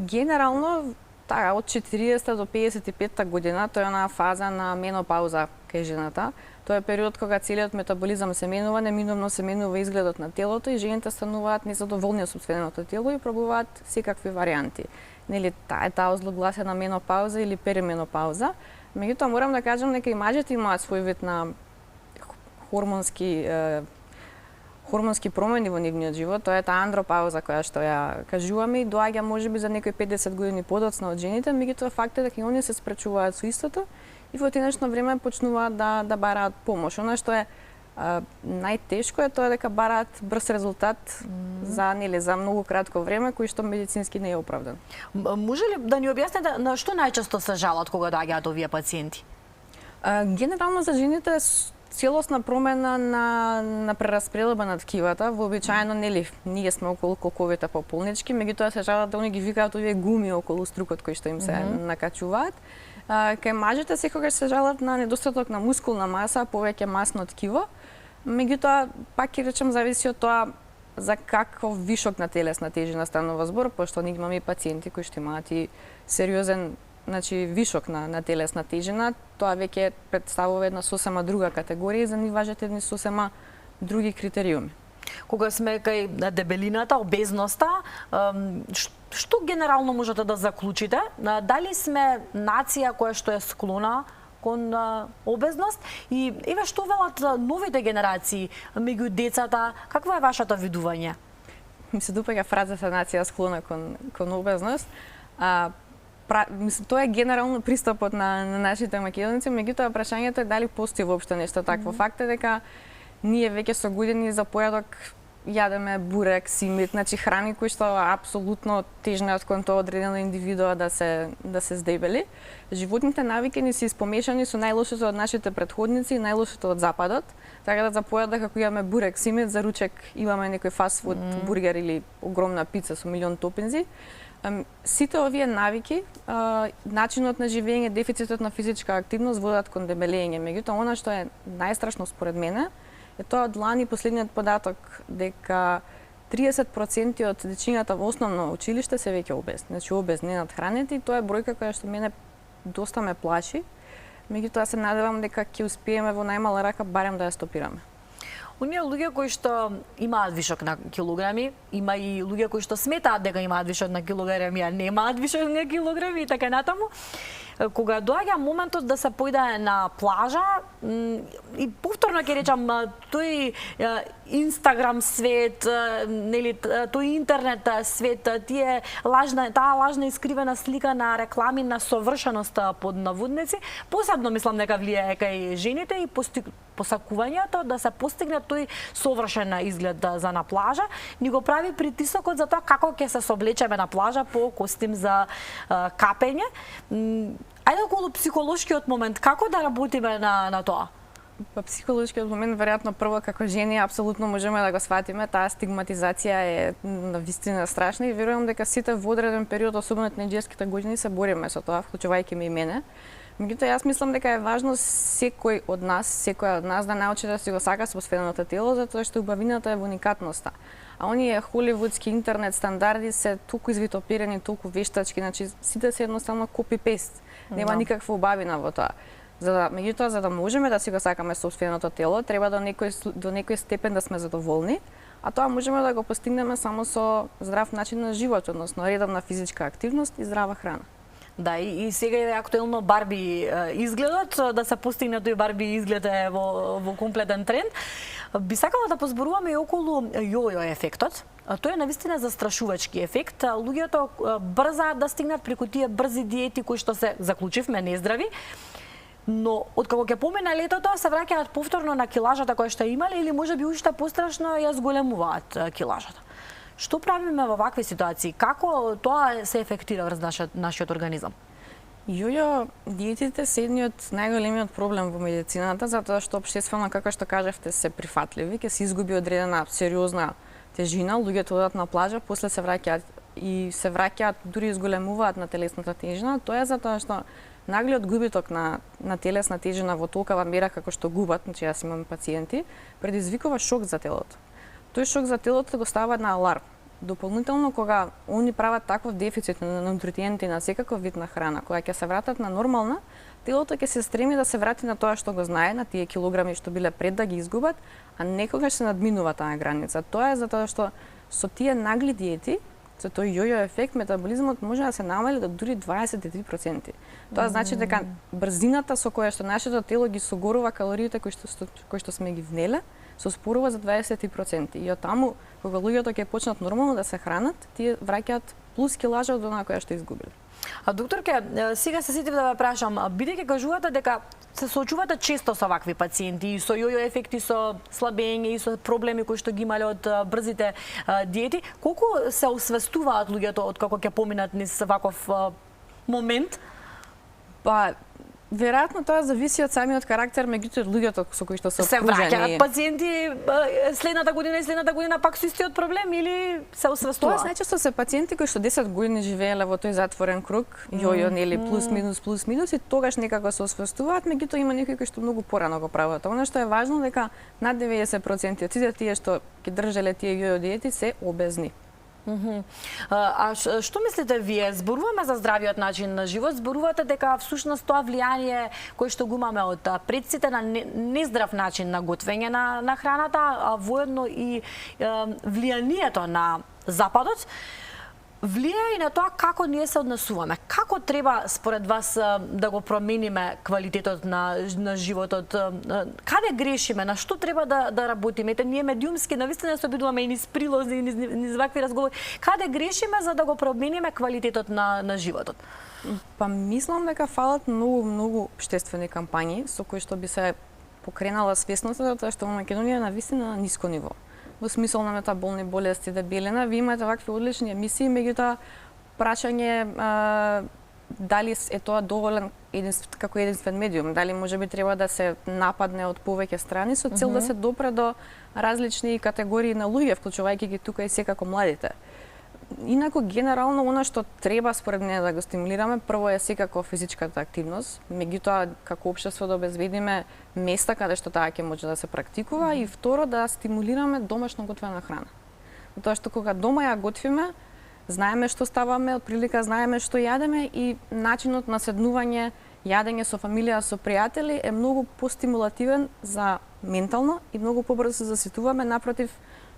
Генерално од 40 до 55 година, тоа е една фаза на менопауза кај жената. Тоа е период кога целиот метаболизам се менува, неминувно се менува изгледот на телото и жените стануваат незадоволни од сопственото тело и пробуваат секакви варијанти. нели таа озлогласена менопауза или перименопауза. Меѓутоа морам да кажам дека и мажите имаат свој вид на хормонски промени во нивниот живот. Тоа е таа андропауза која што ја кажуваме и доаѓа можеби за некои 50 години подоцна од жените, меѓутоа факт е дека и оние се спречуваат со истото и во денешно време почнуваат да бараат помош. Она што е најтешко е тоа дека бараат брз резултат за многу кратко време, кој што медицински не е оправдан. Може ли да ни објасните на што најчесто се жалат кога доаѓаат овие пациенти? Генерално за жените целосна промена на прераспределба на ткивата, вообичаено ние сме околу колковите пополнички, меѓутоа се жалат да они ги викаат овие гуми околу струкот кои што им се накачуваат. Кај мажите секогаш се жалат на недостаток на мускулна маса, повеќе масно ткиво. Меѓутоа, пак ќе речем, зависи од тоа за каков вишок на телесна тежина станува збор, пошто ние имаме и пациенти кои што имаат и сериозен вишок на телесна тежина. Тоа веќе представува една сосема друга категорија и за нив важат едни сосема други критериуми. Кога сме кај дебелината, обезноста, што генерално можете да заклучите? Дали сме нација која што е склона кон обезност и еве што велат новите генерации меѓу децата, какво е вашето видување? Ми се допаѓа фразата нација склона кон обезност. Тоа е генерално пристапот на нашите македонци, меѓутоа прашањето е дали постои воопшто нешто такво. Факт е дека ние веќе со години за појадок јадеме бурек, симит, храни кои што апсолутно тежнеат кон тоа одредена индивидуа да се здебели. Животните навики ни се испомешани со најлошото од нашите претходници и најлошото од западот. Така да за појадок ако имаме бурек, симит, за ручек имаме некој фастфуд бургер или огромна пица со милион топинзи. Сите овие навики, начинот на живење, дефицитот на физичка активност водат кон дебелење. Меѓутоа, она што е најстрашно според мене е тоа од лани последниот податок дека 30% од дечињата во основно училиште се веќе обезни. Обезни надхранети, и тоа е бројка која што мене доста ме плаши. Меѓутоа се надевам дека ќе успееме во најмала рака барем да ја стопираме. Оние луѓе кои што имаат вишок на килограми, има и луѓе кои што сметаат дека имаат вишок на килограми, а немаат вишок на килограми и така натаму. Кога доаѓа моментот да се појде на плажа, и повторно ќе речам, тој Инстаграм свет, тој интернет свет, таа лажна искривена слика на реклами на совршеност под наводници, посебно мислам дека влијае кај жените и посакувањето да се постигне тој совршен изглед за на плажа, ни го прави притисокот за тоа како ќе се соблечеме на плажа по костим за капење. Ајде околу психолошкиот момент, како да работиме на тоа? Па психолошкиот момент, веројатно прво како жени апсолутно можеме да го сватиме, таа стигматизација е навистина страшна и верувам дека сите во одреден период, особено тинеџерските години, се бориме со тоа, вклучувајќи ме и мене. Меѓутоа, јас мислам дека е важно секоја од нас да научи да си го сака сопственото тело, затоа што убавината е во уникатноста. А оние холивудски интернет стандарди се толку извитоперени, толку вештачки, сите се едноставно копи-пест. Нема никаква убавина во тоа. Меѓутоа, за да можеме да си го сакаме сопственото тело, треба до некој степен да сме задоволни, а тоа можеме да го постигнеме само со здрав начин на живот, односно редовна физичка активност и здрава храна. Да, и сега е актуелно Барби изгледот, да се постигне тој Барби изглед е во комплетен тренд. Би сакала да позборуваме и околу јојо ефектот. Тој е навистина застрашувачки ефект. Луѓето брзаат да стигнат преку тие брзи диети кои што се заклучивме нездрави. Но откако ќе помине летото, се враќаат повторно на килажата која што имале или можеби уште пострашно ја зголемуваат килажата. Што правиме во вакви ситуации? Како тоа се ефектира врз нашиот организам? Јојо диетите се едниот најголемиот проблем во медицината, затоа што општествено, како што кажавте, се прифатливи, ќе се изгуби одредена сериозна тежина, луѓето одат на плажа, после се враќаат, дури изголемуваат на телесната тежина. Тоа е затоа што наглиот губиток на телесна тежина во толкава мера како што губат, јас имам пациенти, предизвикува шок за телото. Тој шок за телото го става на аларм. Дополнително, кога они прават таков дефицит на нутриенти на секаков вид на храна, кога ќе се вратат на нормална, телото ќе се стреми да се врати на тоа што го знае, на тие килограми што биле пред да ги изгубат, а некогаш се надминува таа граница. Тоа е затоа што со тие нагли диети со тој јојо ефект, метаболизмот може да се намали до дури 23%. Тоа значи дека брзината со која што нашето тело ги согорува калориите кои што сме ги внеле, се спорува за 23%. И од таму, кога луѓето ќе почнат нормално да се хранат, тие враќаат плюс килажа од онаа која што изгубиле. А докторке, сега се сетив да ве прашам, бидејќи кажувате дека се соочувате често со вакви пациенти и со јојо ефекти, со слабење и со проблеми кои што ги имале од брзите диети, колку се освестуваат луѓето од како ќе поминат низ ваков момент? Па, веројатно тоа зависи од самиот карактер, меѓутоа луѓето со кои што се обкружени. Се враќаат пациенти следната година пак со истиот проблем или се освестуваат? Тоа најчесто се пациенти кои што 10 години живееле во тој затворен круг, јојо, нели, плюс минус и тогаш некако се освестуваат, меѓутоа има некои кои што многу порано го прават. Она што е важно дека над 90% од сите тие што ги држеле тие јојо диети се обезни. А што мислите вие? Зборуваме за здравиот начин на живот, зборувате дека всушност тоа влијание кое што го имаме од предците на нездрав начин на готвење на храната, а воедно и влијанието на Западот, влијае и на тоа како ние се однесуваме. Како треба според вас да го промениме квалитетот на животот? Каде грешиме? На што треба да работиме? Ете, ние медиумски навистина се обидуваме и низ прилози, и низ вакви разговори. Каде грешиме за да го промениме квалитетот на животот? Па мислам дека фалат многу општествени кампањи со кои што би се покренала свесноста затоа што во Македонија е навистина на ниско ниво. Во смисол на метаболни болести, дебелина, ви имате вакви одлични емисии, меѓутоа прашање дали е тоа доволен како единствен медиум, дали можеби треба да се нападне од повеќе страни со цел да се допре до различни категории на луѓе, вклучувајќи ги тука и секако младите. Инаку, генерално, она што треба според мене да го стимулираме, прво е секако физичката активност, меѓутоа како општество да обезбедиме места каде што таа ќе може да се практикува и второ да стимулираме домашно готвена храна. Затоа што кога дома ја готвиме, знаеме што ставаме, отприлика знаеме што јадеме и начинот на седнување, јадење со фамилија, со пријатели е многу постимулативен за ментално и многу побрзо се заситуваме, напротив,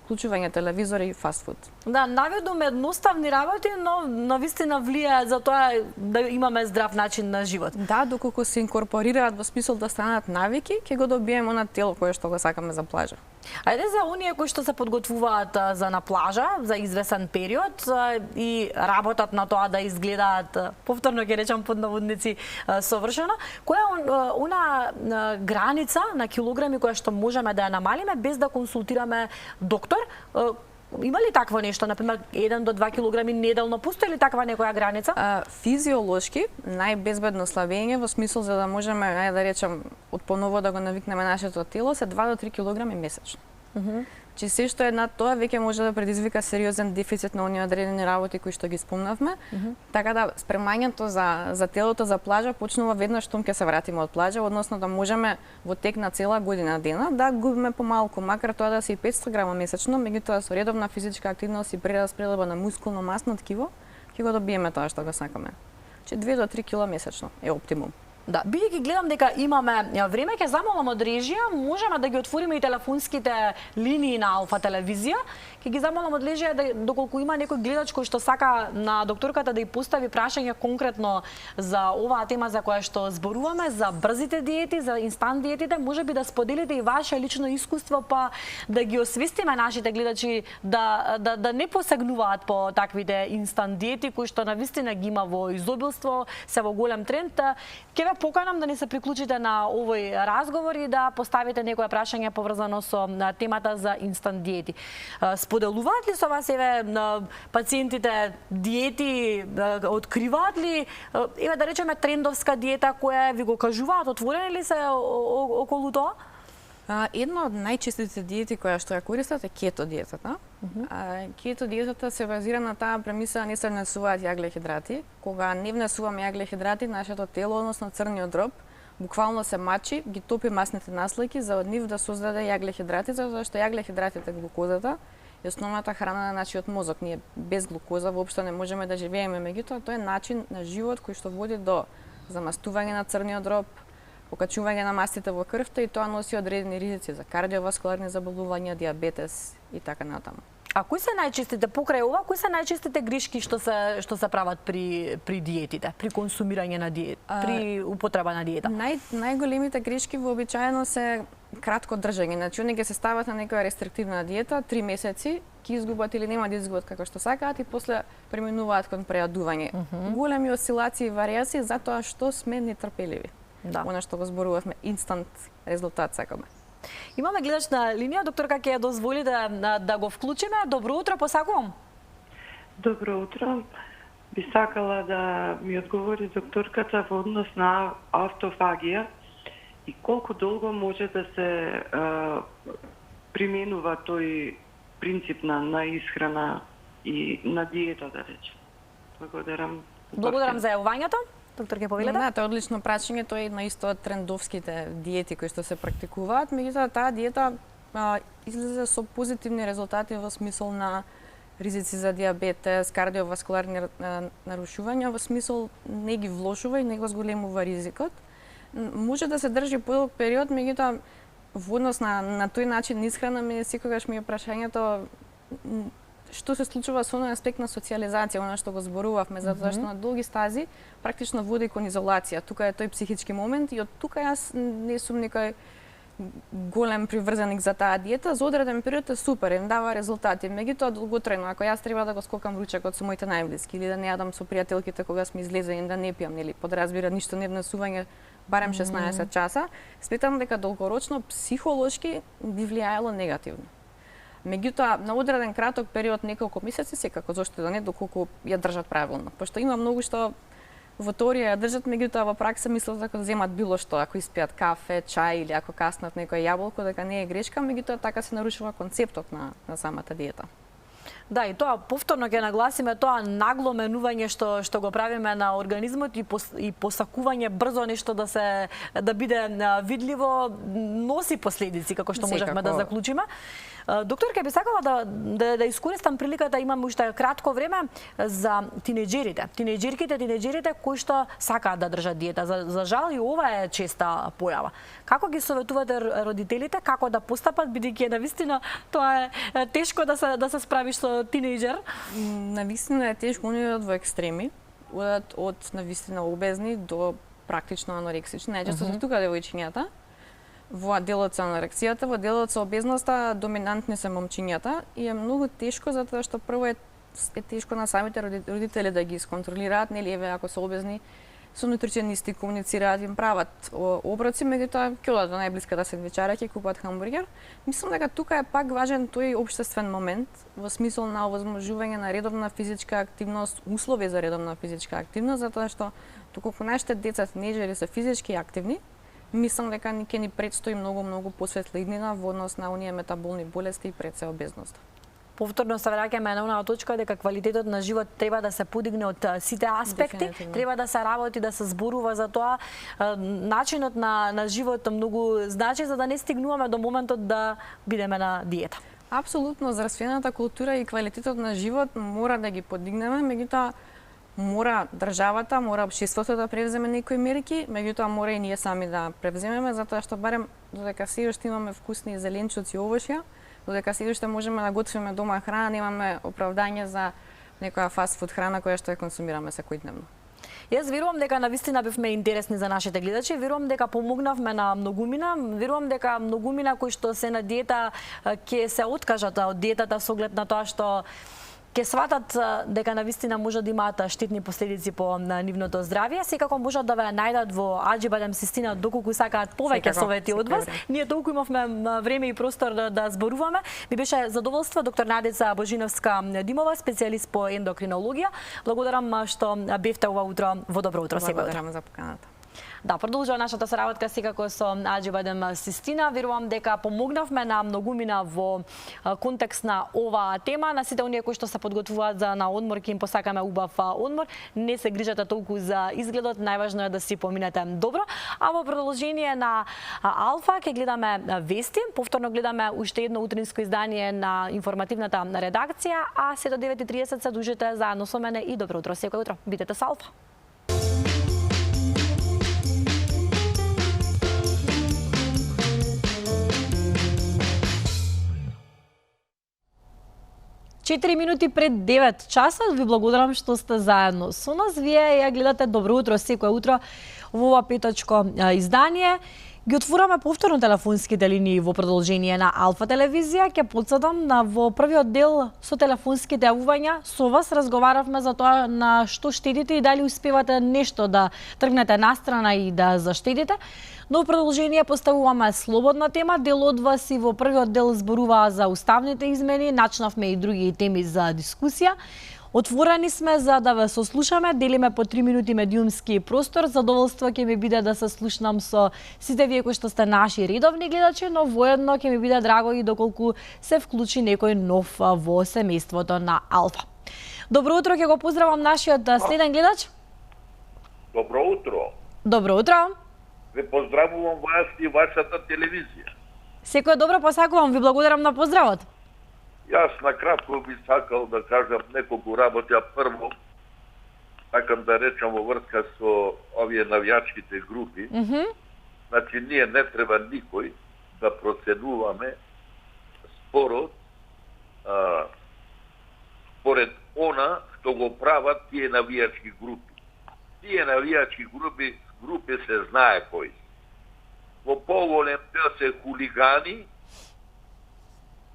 вклучување телевизори и фастфуд. Да, наведом едноставни работи, но навистина влијаат за тоа да имаме здрав начин на живот. Да, доколку се инкорпорираат во смисол да станат навики, ќе го добиеме на тело кое што го сакаме за плажа. Ајде за оние кои што се подготвуваат за на плажа за извесен период и работат на тоа да изгледаат, повторно ќе речам под наводници, совршено, која е она граница на килограми која што можеме да ја намалиме без да консултираме доктор? Има ли такво нешто, например 1 до 2 килограми неделно, постои ли таква некоја граница? Физиолошки најбезбедно слабење во смисол за да можеме, ајде да речем, од поново да го навикнеме нашето тело се 2 до 3 килограми месечно. Че се што е над тоа веќе може да предизвика сериозен дефицит на оние одредени работи кои што ги спомнавме. Така да спремањето за телото за плажа почнува веднаш штом ќе се вратиме од плажа, односно да можеме во тек на цела година дена да губиме помалку, макар тоа да се и 500 грама месечно, меѓутоа со редовна физичка активност и прераспределба на мускулно-масно ткиво ќе го добиеме тоа што го сакаме. Че 2 до 3 кила месечно е оптимум. Да, бидејќи гледам дека имаме време, ќе замолам од режија, можеме да ги отвориме и телефонските линии на Алфа телевизија. Ќе ги замолам од режија доколку има некој гледач кој што сака на докторката да ја постави прашање конкретно за оваа тема за која што зборуваме, за брзите диети, за инстант диетите, можеби да споделите и ваше лично искуство, па да ги освестиме нашите гледачи да не посегнуваат по таквите инстант диети кои што навистина ги има во изобилство, се во голем тренд. Ќе поканам да ни се приклучите на овој разговор и да поставите некоја прашање поврзано со темата за инстант диети. Споделуваат ли со вас пациентите диети, откриваат ли да речеме трендовска диета која ви го кажуваат, отворени ли се околу тоа? Една од најчестите диети која што ја користат е кето диетата. Кето диетата се базира на таа премиса да не се внесуваат јаглехидрати. Кога не внесуваме јаглехидрати, нашето тело, односно црниот дроб, буквално се мачи, ги топи масните наслојки за од нив да создаде јаглехидрати, затоа што јаглехидратите, глукозата, е основната храна на нашиот мозок. Ние без глукоза воопшто не можеме да живееме, меѓутоа тоа е начин на живот кој што води до замастување на црниот дроб, покачување на мастите во крвта и тоа носи одредени ризици за кардиоваскуларни заболувања, диабетес и така натаму. А кои се најчестите покрај ова, кои се најчестите грешки што се прават при диетите, при консумирање на диета, при употреба на диета? Најголемите грешки вообичаено се кратко држање. Значи, они ќе се стават на некоја рестриктивна диета 3 месеци, ќе изгубат или нема да изгубат како што сакаат и после преминуваат кон прејадување. Големи осцилации и варијации затоа што сме нетрпеливи. Она што го зборувавме, инстант резултат сакаме. Имаме гледач на линија, докторка ќе ја дозволи да го вклучиме. Добро утро, посакувам. Добро утро. Би сакала да ми одговори докторката во однос на автофагија и колку долго може да се применува тој принцип на исхрана и на диета, да речем. Благодарам. Благодарам за јавувањето. Доктор ке повелете? Да, тоа е одлично прашање, тоа е една исто од трендовските диети кои што се практикуваат, меѓутоа таа диета излезе со позитивни резултати во смисол на ризици за диабетес, кардиоваскуларни нарушувања, во смисол не ги влошува и не го зголемува ризикот. Може да се држи подолг период, меѓутоа во однос на тој начин исхрана секогаш ми е прашањето што се случува со оној аспект на социјализација, она што го зборувавме, затоа што на долги стази практично води кон изолација. Тука е тој психички момент и од тука јас не сум некој голем приврзаник за таа диета. За одреден период е супер, им дава резултати. Меѓутоа долготрајно, ако јас треба да го скокам ручекот со моите најблиски или да не јадам со пријателките кога сме излезени, да не пијам, нели, подразбира ништо не внесување барем 16 часа, сметам дека долгорочно психолошки би влијаело негативно. Меѓутоа, на одреден краток период, неколку месеци, секако, зошто да не, доколку ја држат правилно. Пошто има многу што во теорија ја држат, меѓутоа во пракса мислат дека земат било што, ако испијат кафе, чај или ако каснат некој јаболко, дека не е грешка, меѓутоа така се нарушува концептот на самата диета. Да, и тоа повторно ќе нагласиме тоа нагло менување што го правиме на организмот и посакување брзо нешто да биде видливо носи последици, како што можевме да заклучиме. Доктор, ќе би сакала да искористам приликата, имам уште кратко време за тинеџерите. Тинеџерите кои што сакаат да држат диета. За жал и ова е честа појава. Како ги советувате родителите како да постапат, бидејќи навистина тоа е тешко да се справиш со тинеџер? Навистина е тешко, они одат во екстреми, одат од навистина обезни до практично анорексични. Најчесто се тука девојчињата. Во делот со анорексијата, во делот со обезноста доминантни се момчињата и е многу тешко затоа што прво е тешко на самите родители да ги исконтролираат, нели, еве ако се обезни, со нутриционисти комуницираат, им прават оброци, меѓутоа ќе одат во најблиската сендвичара, ќе купат хамбургер. Мислам дека тука е пак важен тој општествен момент во смисол на овозможување на редовна физичка активност, услови за редовна физичка активност, затоа што доколку нашите деца тинеџери се физички активни, мислам дека ќе ни предстои многу посветла иднина во однос на оние метаболни болести и пред се обезноста. Повторно се враќаме на онаа точка дека квалитетот на живот треба да се подигне од сите аспекти, треба да се работи, да се зборува за тоа. Начинот на живот многу значи за да не стигнуваме до моментот да бидеме на диета. Апсолутно, здравствената култура и квалитетот на живот мора да ги подигнеме, меѓутоа мора државата, мора општеството да превземе некои мерки, меѓутоа мора и ние сами да превземеме, затоа што барем додека се уште имаме вкусни зеленчуци и овошја, додека се уште можеме да готвиме дома храна, немаме оправдање за некоја фастфуд храна која што ја консумираме секојдневно. Јас верувам дека навистина бевме интересни за нашите гледачи, верувам дека помогнавме на многумина, верувам дека многумина кои што се на диета ќе се откажат од диетата со оглед на тоа што ќе сватат дека навистина може да имаат штетни последици по нивното здравје. Секако можат да ве најдат во Аџибадем Систина доколку сакаат повеќе совети од вас. Ние толку имавме време и простор да зборуваме. Ми беше задоволство доктор Надеца Божиновска Димова, специјалист по ендокринологија. Благодарам што бевте ова утро во Добро утро секој. Благодарам за поканата. Да, продолжува нашата соработка секако со Аџибадем Систина. Верувам дека помогнавме на многумина во контекст на оваа тема. На сите оние кои што се подготвуваат за на одмор, ќе им посакаме убав одмор. Не се грижате толку за изгледот, најважно е да си поминете добро. А во продолжение на Алфа ќе гледаме вести, повторно гледаме уште едно утринско издание на информативната редакција, а се до 9:30 се дружите заедно со мене и Добро утро секој утро. Бидете со Алфа. 4 минути пред 9 часот. Ви благодарам што сте заедно со нас. Вие ја гледате Добро утро секое утро во ова петочко издание. Ги отвораме повторно телефонските линии во продолжение на Алфа телевизија. Ќе потсетам на во првиот дел со телефонските јавувања. Со вас разговаравме за тоа на што штедите и дали успевате нешто да тргнете настрана и да заштедите. Но во продолжение поставуваме слободна тема. Дел од вас и во првиот дел зборуваа за уставните измени. Начнавме и други теми за дискусија. Отворени сме за да ве сослушаме, делиме по 3 минути медиумски простор. Задоволство ќе ми биде да се слушнам со сите вие кои што сте наши редовни гледачи, но воедно ќе ми биде драго и доколку се вклучи некој нов во семејството на Алфа. Добро утро, ќе го поздравам нашиот следен гледач. Добро утро. Добро утро. Ве поздравувам вас и вашата телевизија. Секое добро посакувам, ви благодарам на поздравот. Јас накратко би сакал да кажам неколку работи, а прво сакам да речам во врска со овие навијачките групи. Значи, ние не треба никој да проценуваме спорот според она што го прават тие навијачки групи. Тие навијачки групи се знае кои. Во поголем дел се хулигани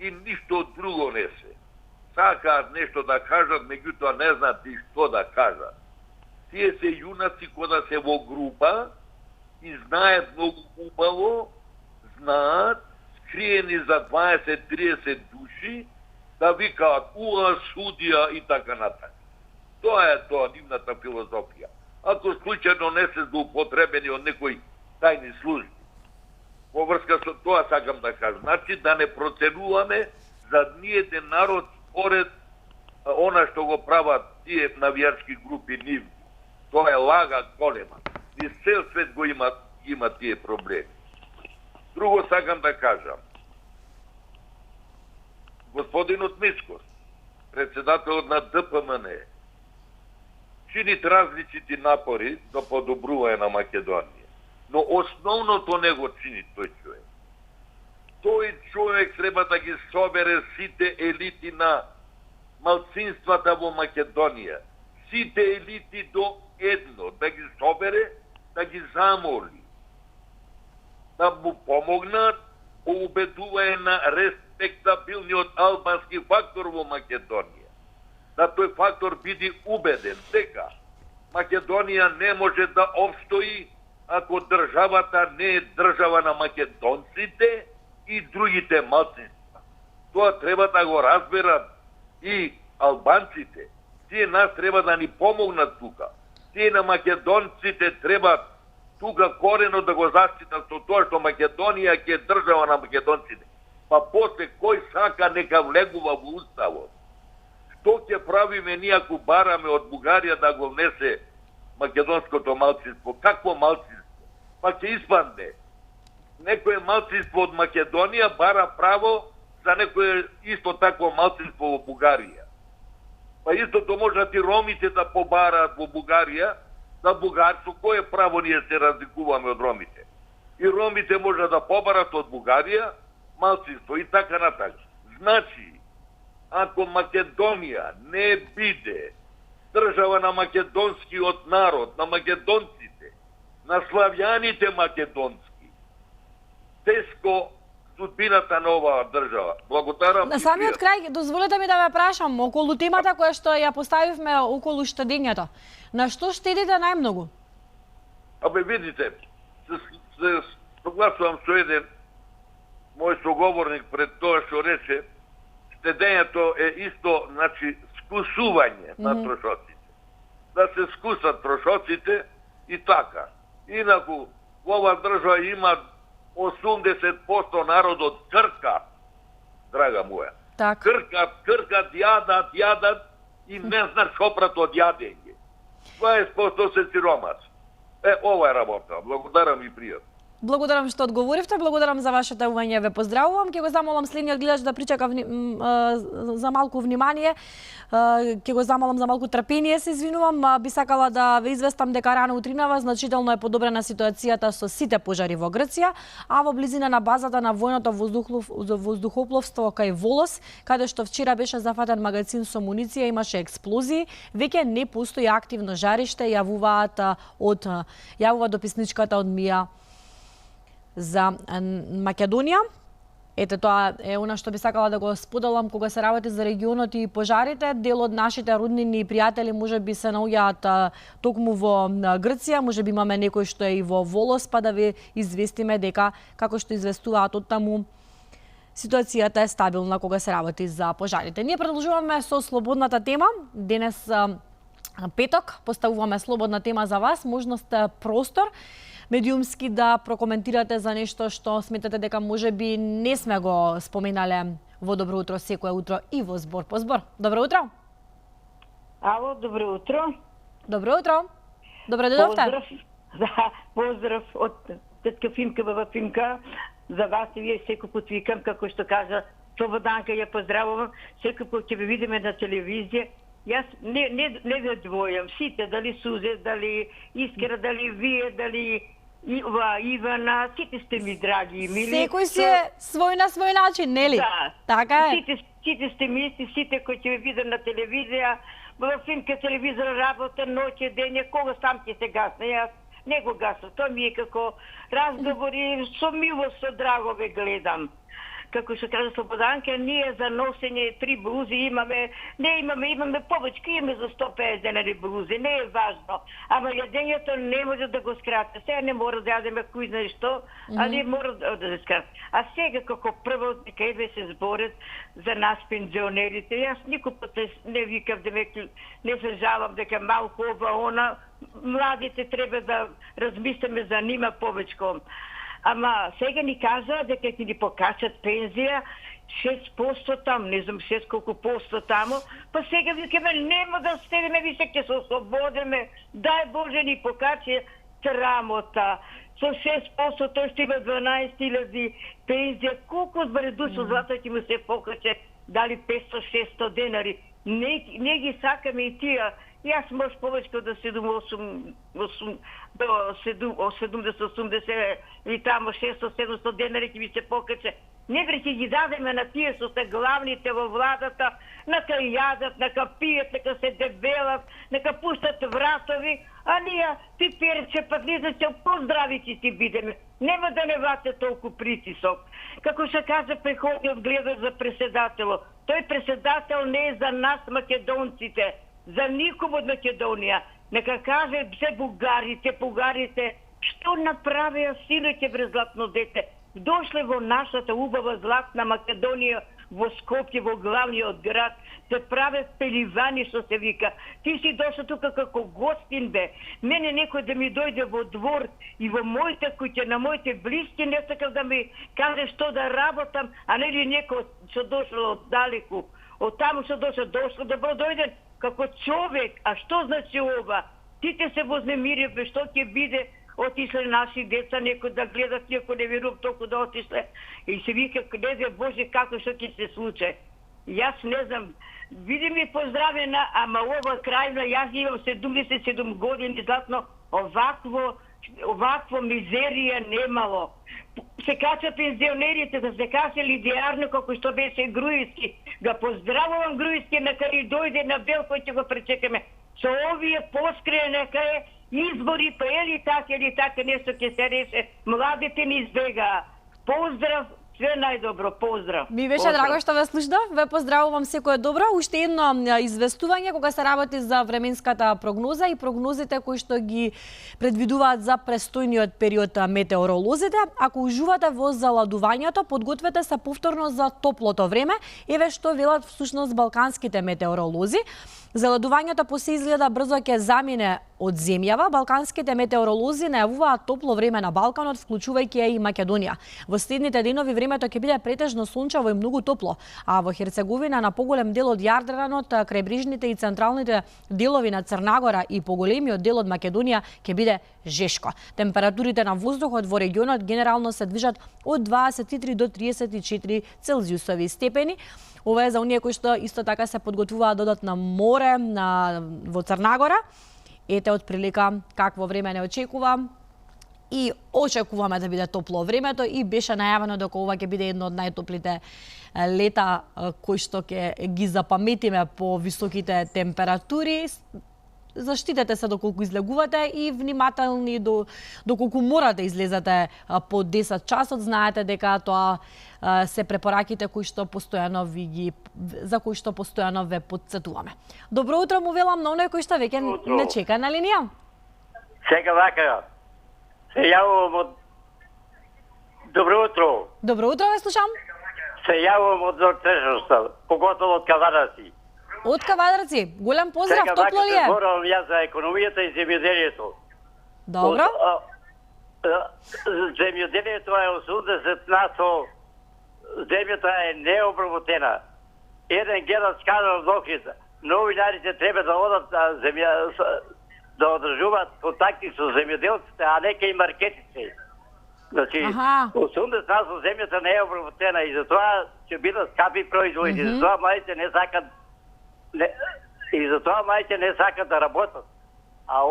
и ништо друго не се. Сакаат нешто да кажат, меѓутоа не знаат и што да кажат. Тие се јунаци кога се во група и знаат многу убаво, знаат, скриени за 20-30 души, да викаат уа, судија и така натака. Тоа е нивната филозофија. Ако случајно не се злоупотребени од некои тајни служби. Во врска со тоа сакам да кажам. Значи да не проценуваме за ниеден народ според она што го прават тие навијачки групи нивни. Тоа е лага голема. И цел свет го има тие проблеми. Друго сакам да кажам. Господинот Мицкос, председателот на ДПМН, чинит различити напори за подобрување на Македонија. Но основното не го чини тој човек. Тој човек треба да ги собере сите елити на малцинствата во Македонија. Сите елити до едно. Да ги собере, да ги замоли. Да му помогнат по убедување на респектабилниот албански фактор во Македонија. Да тој фактор биде убеден дека Македонија не може да обстои ако државата не е држава на македонците и другите малцинства. Тоа треба да го разберат и албанците. Тие нас треба да ни помогнат тука. Тие на македонците треба тука корено да го заштитат со тоа што Македонија ќе е држава на македонците. Па после кој сака нека влегува во уставот. Што ќе правиме ние ако бараме од Бугарија да го внесе македонското малцинство? Какво малцинство? Па ќе испадне. Некој малцинство од Македонија бара право за некој исто такво малцинство во Бугарија. Па истото можат и ромите да побараат во Бугарија, за бугарцо кое право ние се разликуваме од ромите. И ромите можат да побарат од Бугарија малцинство и така натака. Значи, ако Македонија не биде држава на македонскиот народ, на македонците, на славјаните македонски, теско судбината на оваа држава. Благодарам. На самиот крај, дозволете ми да ве прашам околу темата која што ја поставивме околу штедењето. На што штедите најмногу? Абе, видите, се согласувам со еден мој соговорник пред тоа што рече, штедењето е исто, значи, скусување на трошоците. Да се скусат трошоците и така. Инаку, во оваа држава има 80% народот крка, драга моја. Так. Кркат, јадат и не знаат што прат од јадење. 20% се сиромас. Ова е работа. Благодарам и пријат. Благодарам што одговоривте, благодарам за вашето јавување, ве поздравувам. Ќе го замолам следниот гледач да причека за малку внимание. Ќе го замолам за малку трпение, се извинувам. Би сакала да ве известам дека рано утринава значително е подобрена ситуацијата со сите пожари во Грција, а во близина на базата на војното воздухопловство кај Волос, каде што вчера беше зафатен магазин со муниција, имаше експлозии, веќе не постои активно жариште, јавува дописничката од Мија за Македонија. Ете, тоа е она што би сакала да го споделам кога се работи за регионот и пожарите. Дел од нашите роднини и пријатели можеби се наоѓаат токму во Грција, можеби имаме некој што е и во Волос, па да ви известиме дека, како што известуваат од таму, ситуацијата е стабилна кога се работи за пожарите. Ние продолжуваме со слободната тема. Денес петок, поставуваме слободна тема за вас, можност простор медиумски да прокоментирате за нешто што сметате дека можеби не сме го споменале во Добро утро секое утро и во Збор по збор. Добро утро. Ало, добро утро. Добро утро. Добре дојдовте. Поздрав. Да, поздрав од тетка Фимка, баба Фимка. За вас и вие секој пат викам, како што кажа Слободанка, ја поздравувам. Секој пат ќе ве видиме на телевизија. Јас не ве двојам. Сите, дали Сузе, дали Искра, дали вие, дали Ивана, сите сте ми драги и мили. Секој си е свој на свој начин, нели? Да. Така е. Сите сте ми исти, сите кои ќе ве видам на телевизија, во Фимка телевизор работа, ноќе, дење, кога сам ќе се гасне, јас не го гасам. Тоа ми е како разговори, со милост, со драго ве гледам. Како што кажа Слободанка, ние за носење 3 блузи имаме повечки, имаме за 150 денари блузи, не е важно. Ама јадењето не може да го скрати. Сега не мора да јадеме кој знае што, а не мора да се скрати. А сега како прво дека еве се зборат за нас пензионерите, јас никој пат не викав не се жалам дека малку ова она, младите треба да размислиме за нима повечко. Ама сега ни кажа дека ќе ни покачат пензија 6% там, не знам 6 колку посто таму, па сега викаме нема да стедеме, више ќе се ослободиме, дај Боже ни покачи трамота. Со 6% тој ще има 12.000 пензија, колку збаре душо злато ќе му се покаче, дали 500-600 денари. Не ги сакаме и тие. Јас може повечко до 70-80 и тамо 600-700 денари ќе ми се покаче. Не ќе ги дадеме на тие што се главните во владата, нека јадат, нека пијат, нека се дебелат, нека пуштат вратови, а ние пиперче пат лизаче поздрави ќе си бидеме. Нема да не вате толку притисок. Како што кажа преходниот гледач за преседателот, тој преседател не е за нас македонците, за ником од Македонија. Нека каже се бугарите, што направија синоќе врз златно дете. Дошле во нашата убава златна Македонија, во Скопје, во главниот град, се праве пеливани, што се вика. Ти си дошла тука како гостин бе. Мене некој да ми дојде во двор и во моите куќе, на моите блиски, не сакав да ми каже што да работам, а не ли некој што дошла од далеку. Од таму што дошла да дојде како човек. А што значи ова? Тите се вознемириве, што ќе биде, отишле наши деца, некој да гледат, иако не верувам толку да отишле. И се вика, не знам Боже, како што ќе се случи. Јас не знам, види ми поздравена, ама ова крајна, јас имам 77 години, златно, овакво мизерија немало. Се кача пензионерите, да се кача лидиарно, како што беше Груевски. Га поздравувам Груевски, нека ни дојде на Белко и ќе го пречекаме. Со овие поскрие нека е избори, па или така нешто ќе се реше. Младите ни избегаа. Поздрав, све најдобро, поздрав. Ми беше драго што ве слушнав, ве поздравувам секое добро. Уште едно известување кога се работи за временската прогноза и прогнозите кои што ги предвидуваат за престојниот период метеоролозите. Ако уживате во заладувањето, подгответе се повторно за топлото време. Еве што велат всушност балканските метеоролози. Заледувањето по се изгледа брзо ќе замине од земјава. Балканските метеоролози најавуваат топло време на Балканот, вклучувајќи и Македонија. Во следните денови времето ќе биде претежно сончево и многу топло, а во Херцеговина на поголем дел од Јадранот, крајбрежните и централните делови на Црнагора и поголемиот дел од Македонија ќе биде жешко. Температурите на воздухот во регионот генерално се движат од 23 до 34 целзиусови степени. Ова е за оние кои што исто така се подготвуваат да одат на море во Црнагора. Ете од прилика какво време не очекува и очекуваме да биде топло времето и беше најавено дека ова ќе биде едно од најтоплите лета кои што ќе ги запаметиме по високите температури. Заштитете се доколку излегувате и внимателни доколку морате да излезете по 10 часот. Знаете дека тоа се препораките кои што постојано за кои што постојано ве потсетуваме. Добро утро му велам на оној кој што веќе не чека на линија. Сега вака. Се јавувам од Добро утро. Добро утро, ве слушам. Се јавувам од Нортрешноста, поготово од Кавадарци. Од Кавадарци. Голем поздрав, топло ли е? Сега вака зборувам јас за економијата и земјоделието. Добро. Земјоделието е 80%, земјата е необработена. Еден гледа скандал во Охрид. Новинарите треба да одат на земја, да одржуваат контакти со земјоделците, а не кај маркетите. Значи, 80% земјата не е обработена и затоа ќе бидат скапи производи. Затоа мајите не сакат и затоа мајите не сакат да работат. А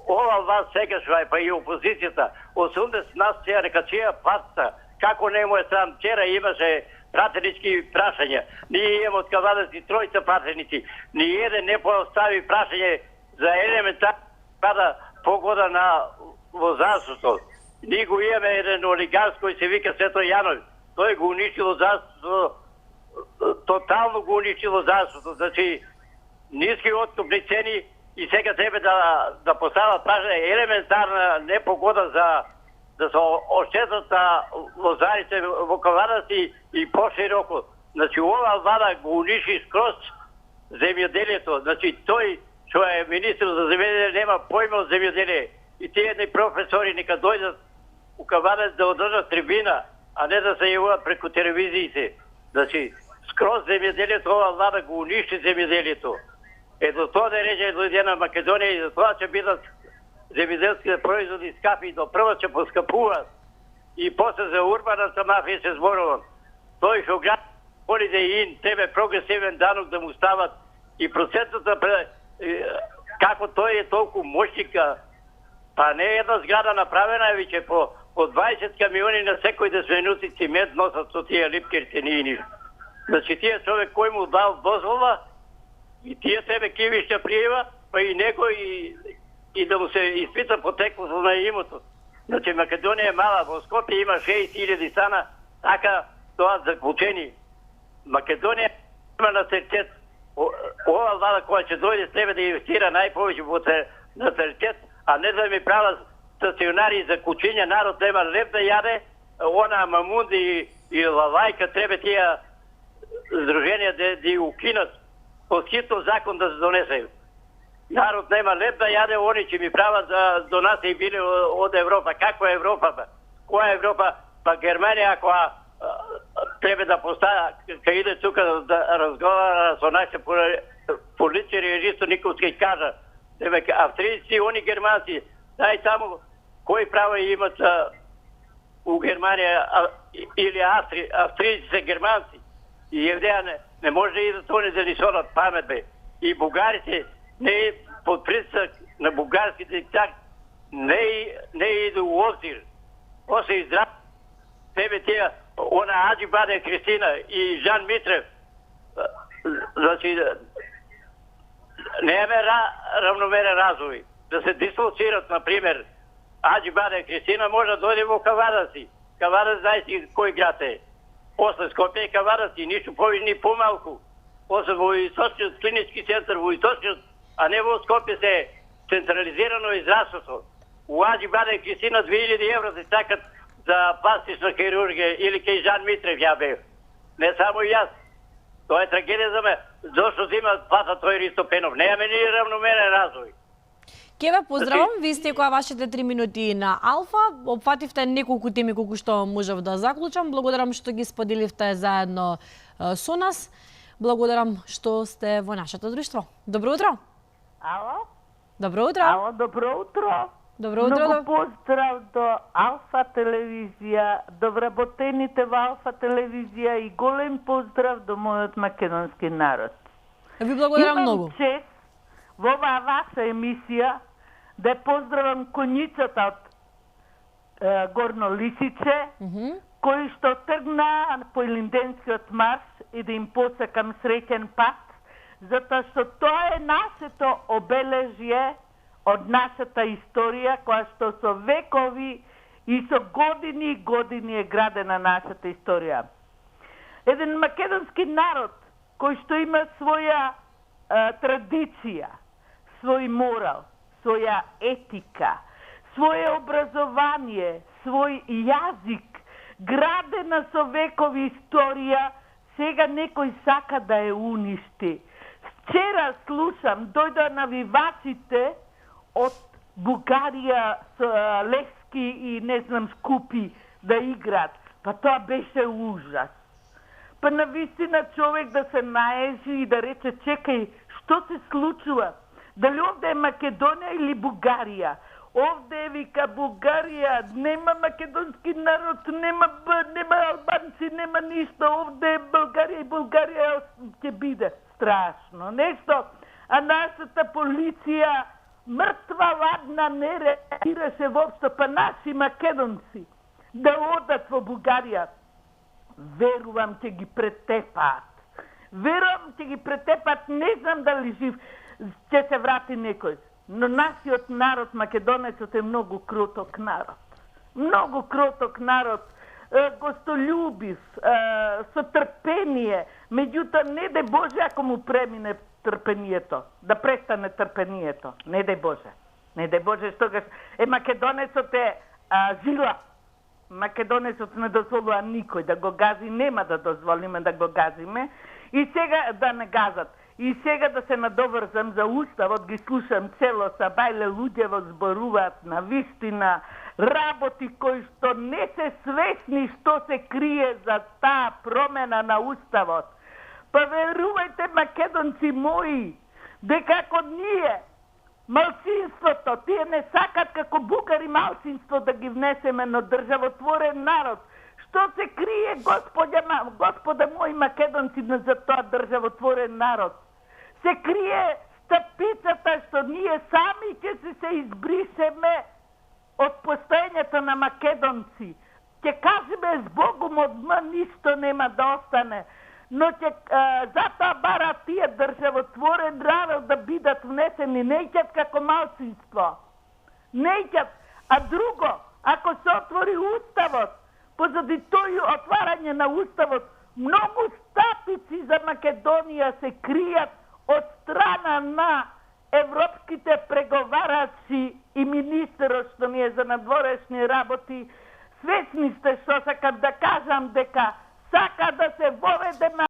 ова вас сега што е па и опозицијата, 80% се рекачија патта. Како не му е срам, вчера имаше пратенички прашања. Ние имаме од Кавадарци тројца пратеници. Ни еден не постави прашање за елементарна погода на лозарството. Ние го имаме еден олигарс кој се вика Свето Јанови. Тој го уништи лозарството, тотално го уништи лозарството. Значи, ниски откупни цени и сега треба да постават прашање елементарна непогода за да се оштетат лозарите во Кавадарци и пошироко. Значи, ова влада го униши скроз земјоделието. Значи, тој што е министр за земјоделие нема појма од земјоделие. И тие едни професори нека дојдат у Кавадарци да одржат трибина, а не да се јавуваат преку телевизиите. Значи, скроз земјоделието, ова влада го уништи земјоделието. Ето тоа да реже дојде на Македонија и за тоа ќе бидат земјоделските производи скапи, до прво ќе поскапуваат. И после за урбаната мафија се зборувам. Тој што град Holiday Inn, тебе прогресивен данок да му стават и процентата како тој е толку моќника. Па не е една зграда направена, веќе по 20 камиони на секој 10 минути цимент носат со тие липкерите ништо. Значи тие човек кој му дал дозвола и тие тебе кивишќа пријава, па и некој и да му се испита потеклото на имото. Значи Македонија е мала, во Скопје има 6000 стана, така тоа заклучени. Македонија има наталитет. Ова влада која ќе дојде треба да инвестира најповеќе во наталитет, а не да ми прават стационари за кучиња, народ нема лев да јаде, она Мамунди и Лавајка треба тие здруженија да укинат, по хитно закон да се донесе. Народ нема лев да јаде, они ќе ми прават донации били од Европа. Како е Европа? Која е Европа? Па Германија, која треба да поставя, кај иде тука да разговара со нашите полицари, исто никој ќе кажа. Австрийци, они германци, дај таму кој права имат у Германија или австрийци се германци. И евреја не може да идат они да ни сонат памет, бе. И бугарите не под притисак на бугарските чак не иду у обзир. Осе издрав тебе тие она Аджи Баде Кристина и Жан Митрев. Значи немаме равномерен развој. Да се дислоцират, например, Аджи Баде Кристина може да дојде во Кавадарци. Кавадарци знаете кој град е. После Скопје и Кавадарци, ништо повеќе ни помалку. После во источниот клинички центар, во источниот, а не во Скопје се централизирано израството. У Аджи Баде Кристина 2000 евро се чакат за пластична хирургија или кај Жан Митрев ја бев. Не само јас. Тоа е трагедија за мене. Зошто зима паса тој Ристо Пенов? Немаме ни равномерен развој. Ке ве поздравам, ви стекоа вашите 3 минути на Алфа, опфативте неколку теми колку што можев да заклучам. Благодарам што ги споделивте заедно со нас. Благодарам што сте во нашето друштво. Добро утро. Ало? Добро утро. Ало, добро утро. Добро утро. Многу поздрав до Алфа телевизија, до вработените во Алфа телевизија и голем поздрав до мојот македонски народ. Ви благодарам многу. Имам чест во оваа ваша емисија да поздравам коњицата од Горно Лисиче, кои што тргна по Илинденскиот марш и да им посакам среќен пат, затоа што тоа е нашето обележје од нашата историја, која што со векови и со години и години е градена нашата историја. Еден македонски народ кој што има своја традиција, свој морал, своја етика, свое образование, свој јазик, градена со векови историја, сега некој сака да ја уништи. Вчера слушам, дојдоа навивачите од Бугарија, Левски и не знам Скупи да играат. Па тоа беше ужас. Па навистина човек да се наежи и да рече, чекај, што се случува? Дали овде е Македонија или Бугарија? Овде е, вика, Бугарија, нема македонски народ, нема албанци, нема ништо. Овде е Българија и Българија ќе биде страшно нешто. А нашата полиција мртва ладна не реагираше воопшто, па наши македонци да одат во Бугарија. Верувам ќе ги претепаат. Верувам ќе ги претепаат, не знам дали жив ќе се врати некој. Но нашиот народ, македонецот, е многу круток народ. Многу круток народ, гостолюбив, со трпение. Меѓутоа, не де Боже ако му премине трпението, да престане трпението. Не де Боже. Не де Боже, што македонецот е жила. Македонецот не дозволува никој да го гази, нема да дозволиме да го газиме. И сега да не газат. И сега да се надоврзам за уставот, ги слушам цело сабајле, луѓе во зборуваат на вистина, работи кои што не се свесни што се крие за таа промена на уставот. Па верувајте, македонци мои, дека како ние, малцинството, тие не сакат како бугари малцинство да ги внесеме на државотворен народ. Што се крие, господа мои македонци, за тоа државотворен народ? Се крие стапицата што ние сами ќе се избрисеме од постоењето на македонци. Ќе кажеме збогум одма ништо нема да остане. Но затоа барат тие државотворен народ да бидат внесени, неќат како малцинство. Неќат. А друго, ако се отвори уставот, позади тој отварање на уставот, многу стапици за Македонија се кријат од страна на европските преговарачи и министерот што ни е за надворешни работи. Свесни сте што сакам да кажам дека сака да се воведе на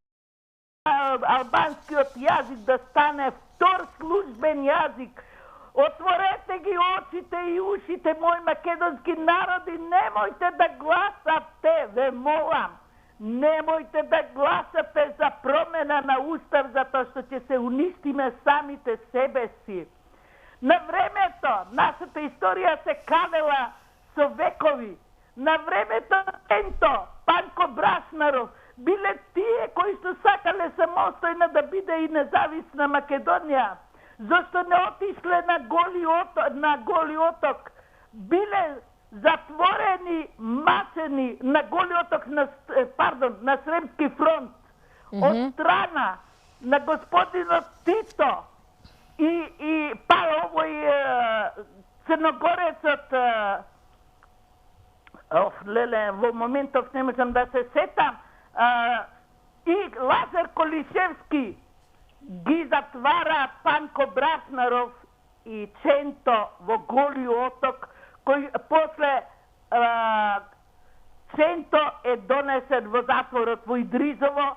албанскиот јазик да стане втор службен јазик. Отворете ги очите и ушите, мои македонски народи, немојте да гласате, ве молам. Немојте да гласате за промена на устав, затоа што ќе се уништиме самите себе си. На времето, нашата историја се кадела со векови. На времето Енто, Панко Браснаров, биле тие кои што сакале самостојна да биде и независна Македонија. Зошто не отишле на Голи оток? Биле затворени, мачени на Голи оток, на Сремски фронт, од страна на господинот Тито и овој црногорецот, во моментов не можам да се сетам, и Лазар Колишевски ги затвара Панко Браснаров и Ченто во Голи оток, кој после Ченто е донесен во затворот во Идризово,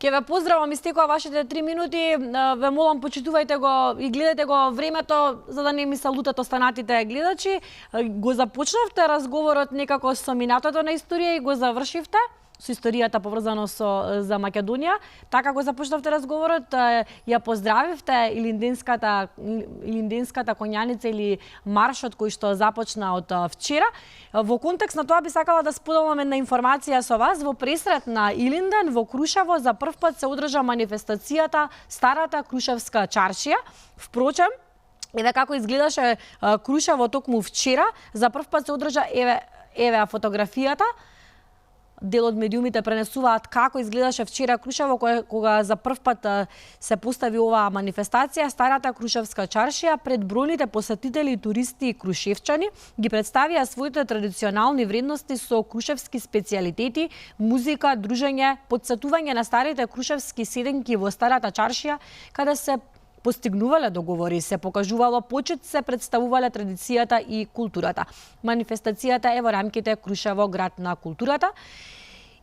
Ке ве поздравам, истекоа вашите 3 минути. Ве молам, почитувајте го и гледате го времето, за да не ми се лутат останатите гледачи. Го започнавте разговорот некако со минатото на историја и го завршивте со историјата поврзано за Македонија. Така го започнавте разговорот, ја поздравивте Илинденската конјаница или маршот кој што започна од вчера. Во контекст на тоа би сакала да споделам една информација со вас. Во пресрет на Илинден во Крушево за прв пат се одржа манифестацијата Старата Крушевска чаршија. Впрочем, еве како изгледаше Крушево токму вчера, за прв пат се одржа еве фотографијата. Дел од медиумите пренесуваат како изгледаше вчера Крушево, кога за прв пат се постави оваа манифестација. Старата Крушевска чаршија пред бројните посетители, туристи и крушевчани ги представија своите традиционални вредности со крушевски специјалитети, музика, дружење, потсетување на старите крушевски седенки во Старата чаршија, каде се постигнувале договори, се покажувало почит, се представувале традицијата и културата. Манифестацијата е во рамките Крушево град на културата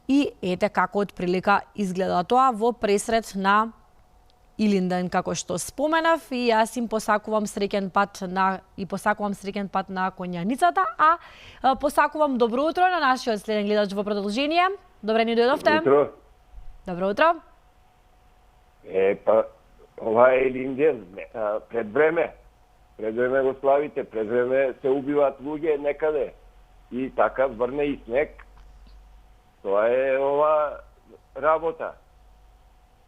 и ете како од прилика изгледа тоа во пресрет на Илинден, како што споменав, и јас им посакувам среќен пат на конјаницата, а посакувам добро утро на нашиот следен гледач во продолжение. Добре ни дојдовте. Утро. Добро утро. Ова е Илинден, пред време го славите, пред време се убиваат луѓе некаде и така врне и снег. Тоа е ова работа.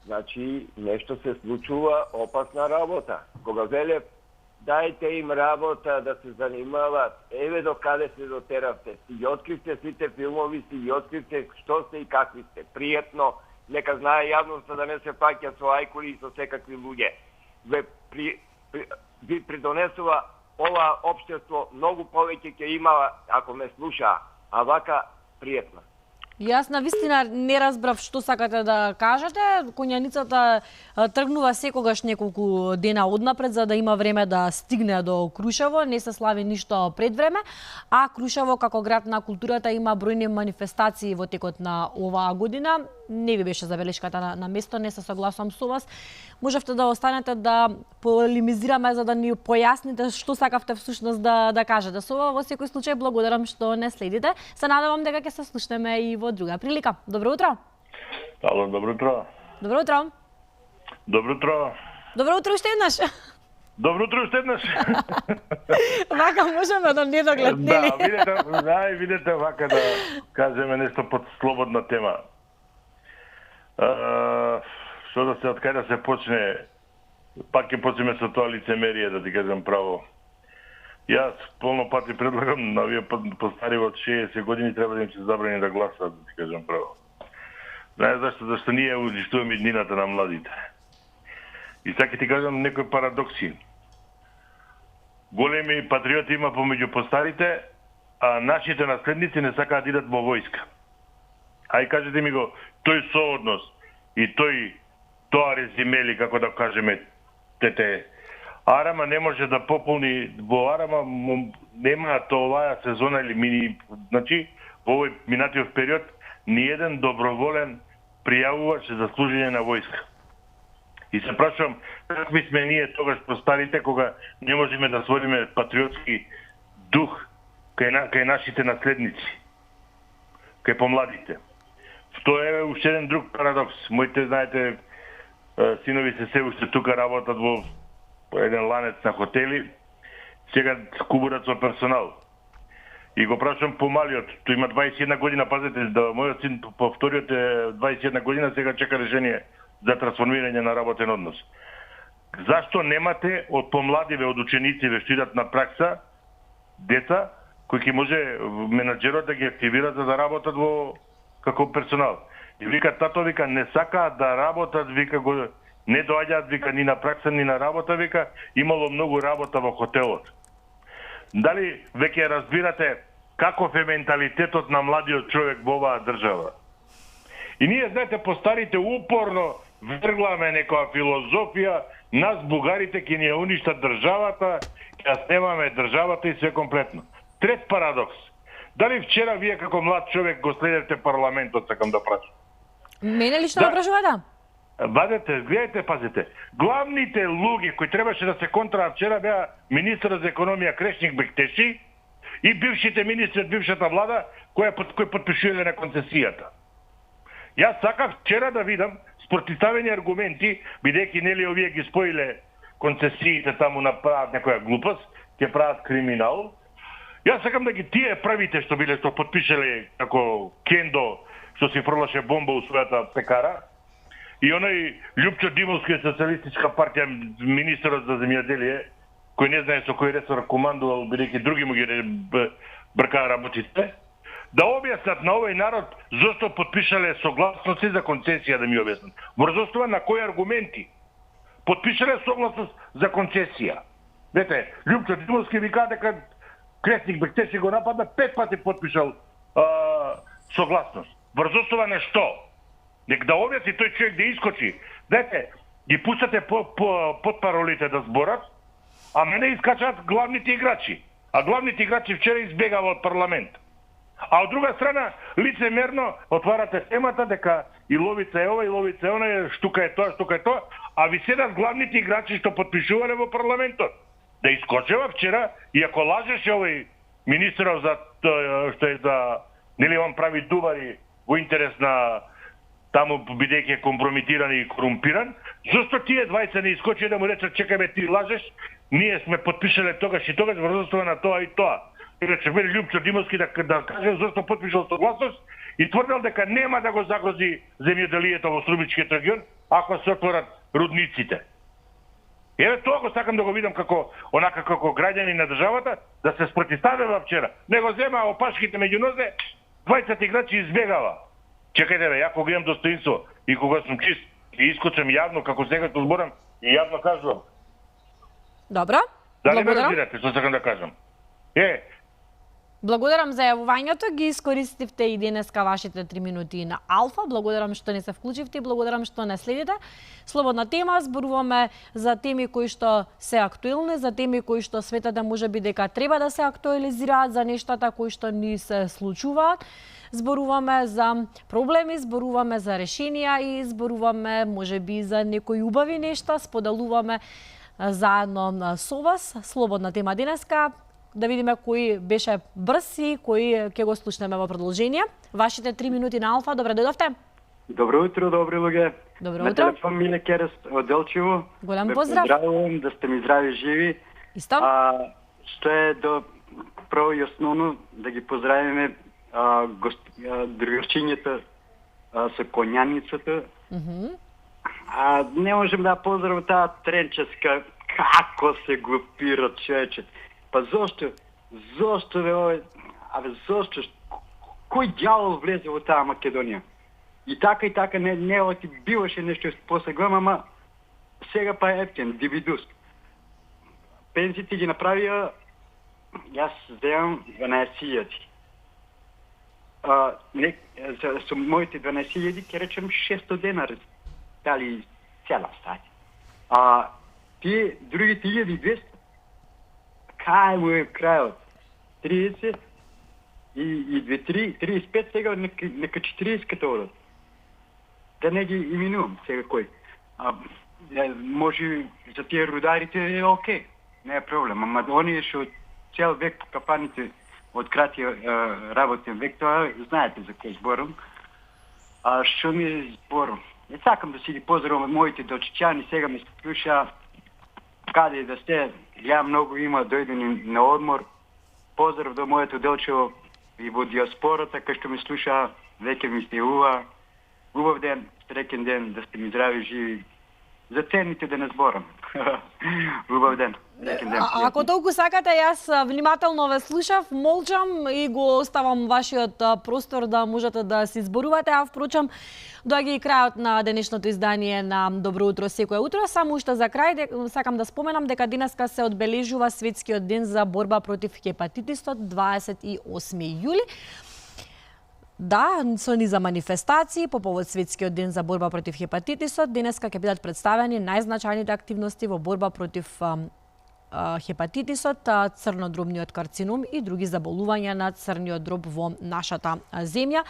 Значи, нешто се случува, опасна работа. Кога веле, дајте им работа да се занимават, еве до каде се дотеравте, си ги откривте сите филмови, си ги откривте што сте и какви сте. Пријатно, нека знае јавноста да не се паќа со ајкули и со секакви луѓе. Ви придонесува ова општество многу повеќе ќе има ако ме слуша, а вака пријатно. Јас на вистина не разбрав што сакате да кажете. Конјаницата тргнува секогаш неколку дена однапред за да има време да стигне до Крушево, не се слави ништо пред време, а Крушево како град на културата има бројни манифестации во текот на оваа година. Не ви беше забелешката на место, не се согласувам со вас. Можевте да останете да полемизираме за да ни појасните што сакавте всушност да кажете. Со ова во секој случај благодарам што не следите. Се надевам дека ќе се слушнеме и во друга прилика. Добро утро. Ало, добро утро. Добро утро. Добро утро. Добро утро уште еднаш. Добро утро уште еднаш. Вака можеме до недоглед, нели? Да, видете вака да кажеме нешто под слободна тема. Што да се откај да се почне, пак ќе почнеме со тоа лицемерие, да ти кажам право. Јас полно пати предлагам на овие постари од 60 години треба да им се забрани да гласат, да ти кажам право. Знаеш зашто? Зашто ние уништуваме иднината на младите. И сега ти кажам некои парадокси. Големи патриоти има помеѓу постарите, а нашите наследници не сакаат да идат во војска. Ај кажете ми го, тој сооднос и тоа резимели, како да кажеме, тете, Арама не може да пополни, во Арама нема оваа сезона или мини, значи, во овој минатиот период, ниеден доброволен пријавуваше за служење на војска. И се прашувам, какви сме ние тогаш постарите, кога не можеме да створиме патриотски дух кај нашите наследници, кај помладите. Тоа е уште еден друг парадокс. Моите, знаете, синови се уште тука работат во еден ланец на хотели, сега скубурат со персонал. И го прашувам помалиот, тој има 21 година, пазете, да мојот син по вториот е 21 година, сега чека решение за трансформирање на работен однос. Зашто немате од помладиве, од ученициве што идат на пракса, деца, кои ќе може менаџерот да ги активира за да работат во како персонал. И вика, тато, вика, не сакаат да работат, вика, не доаѓаат, вика, ни на пракса, ни на работа, вика, имало многу работа во хотелот. Дали веќе разбирате каков е менталитетот на младиот човек во оваа држава? И ние, знаете, постарите упорно вргламе некоја филозофија, нас, бугарите, ќе ни ја уништат државата, ќе ја снемаме државата и све комплетно. Трет парадокс. Дали вчера вие како млад човек го следевте парламентот, сакам да прашам? Мене лично да прашувате? Гледайте, пазите. Главните луѓе кои требаше да се контраат вчера беа министерот за економија Крешник Бектеши и бившите министри од бившата влада кои потпишувале на концесијата. Јас сакав вчера да видам спротивставени аргументи, бидејќи нели овие ги споиле концесиите таму направат некоја глупост, ќе прават криминал. Јас сакам да ги тие првите што биле што потпишале како Кендо што си фрлаше бомба у својата пекара. И оној Љупчо Димовски социјалистичка партија министерот за земјоделие, кој не знае со кој ресор командувал, бидејќи други му ги бркаа работите, да објаснат на овој народ зошто потпишале согласности за концесија, да ми објаснат. Врз основа на кои аргументи потпишале согласност за концесија. Вете, Љупчо Димовски ви кажа дека Крешник Бектеши го нападна 5 пати потпишал согласност. Врз основа на што? Нек да објасни тој човек да искочи. Дете, ги пуштате под паролите да зборат, а мене искачаат главните играчи. А главните играчи вчера избегава од парламент. А од друга страна, лицемерно отварате темата дека и ловица е ова, и ловица е она, штука е тоа, а ви седат главните играчи што потпишувале во парламентот. Да искочева вчера, и ако лажеше овој министеров за што е за, нели он прави дувари во интерес на таму бидејќи е компрометиран и корумпиран, зашто тие двајца не искочи да му речат чекај бе ти лажеш, ние сме потпишале тогаш и тогаш врз основа на тоа и тоа. Рече бе Љупчо Димовски да каже зашто потпишал согласност и тврдел дека нема да го загрози земјоделието во Струмичкиот регион ако се отворат рудниците. Еве тоа го сакам да го видам како граѓани на државата да се спротивставува вчера. Не го зема опашките меѓу нозе, двајцата играчи избегава. Чекајте бе, ја кога имам достоинство и кога сум чист и искочам јавно како сега што зборам и јавно кажувам. Добро. Да не ме разбирате што сакам да кажам. Благодарам за јавувањето, ги искористивте и денеска вашите 3 минути на Алфа. Благодарам што не се вклучивте и благодарам што не следите. Слободна тема, зборуваме за теми кои што се актуелни, за теми кои што светата можеби дека треба да се актуализираат, за нештата кои што ни се случуваат. Зборуваме за проблеми, зборуваме за решенија и зборуваме можеби за некои убави нешта, споделуваме заедно со вас. Слободна тема денеска. Да видиме кој беше брз и кој ќе го слушнеме во продолжение. Вашите 3 минути на Алфа, добре дојдовте. Добро утро, добри луѓе. Добро утро. На телефон Миле Керес од Делчево. Голем поздрав. Поздравувам да сте ми здрави живи. Исто. Што е прво и основно да ги поздравиме другарчињата со конјаницата. Не можем да поздравам таа тренческа како се глупира човече. Па зошто? Зошто бе овој? Зошто? Кој ѓавол влезе во таа Македонија? И така не оти биваше нешто после гледам, ама сега па ефтин, дивидус. Пензите ги направија, јас земам 12.000. Со моите 12.000 ќе речем 600 денари. Дали цела стаја. Тие другите 1200 кај му е крајот? 30 и 35 сега, нека 40 като одат. Да не ги именувам сега кој. Може за тие рударите е окей, не е проблем. Ама оние што цел век по капаните од кратиот работен век, тоа знаете за кој зборам. Што ми зборам? Не сакам да си ги поздравам моите дочичани, сега ме слуша каде да сте, ја многу има дојдени на одмор. Поздрав до моето Делчево и во диаспората, кај што ме слуша, веќе ми сте убав ден, среќен ден, да сте ми здрави, живи. За ценните да не зборам. Убав ден. Ако толку сакате, јас внимателно ве слушав, молчам и го оставам вашиот простор да можете да се изборувате, а впрочем, доаѓа и крајот на денешното издание на Добро утро секое утро. Само уште за крај сакам да споменам дека денеска се одбележува Светскиот ден за борба против хепатитисот 28 јули. Да, со низа манифестации по повод Светскиот ден за борба против хепатитисот, денеска ќе бидат представени најзначајните активности во борба против хепатитисот, црнодробниот карцином и други заболувања на црниот дроб во нашата земја.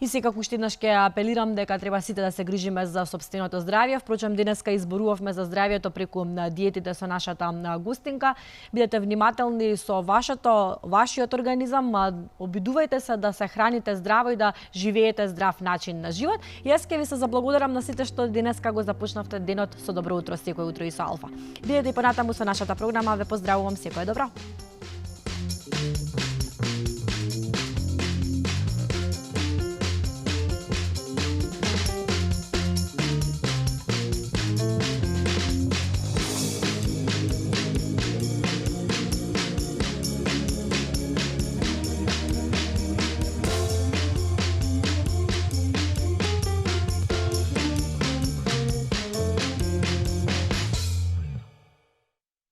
И секако уште еднаш ќе апелирам дека треба сите да се грижиме за сопственото здравје. Впрочем, денеска изборувавме за здравјето преку диетите со нашата гостинка. Бидете внимателни со вашиот организам, обидувајте се да се храните здраво и да живеете здрав начин на живот. И јас ќе ви се заблагодарам на сите што денеска го започнавте денот со добро утро, секој утро и со Алфа. Бидете и понатаму со нашата програма. Ве поздравувам, секое добро.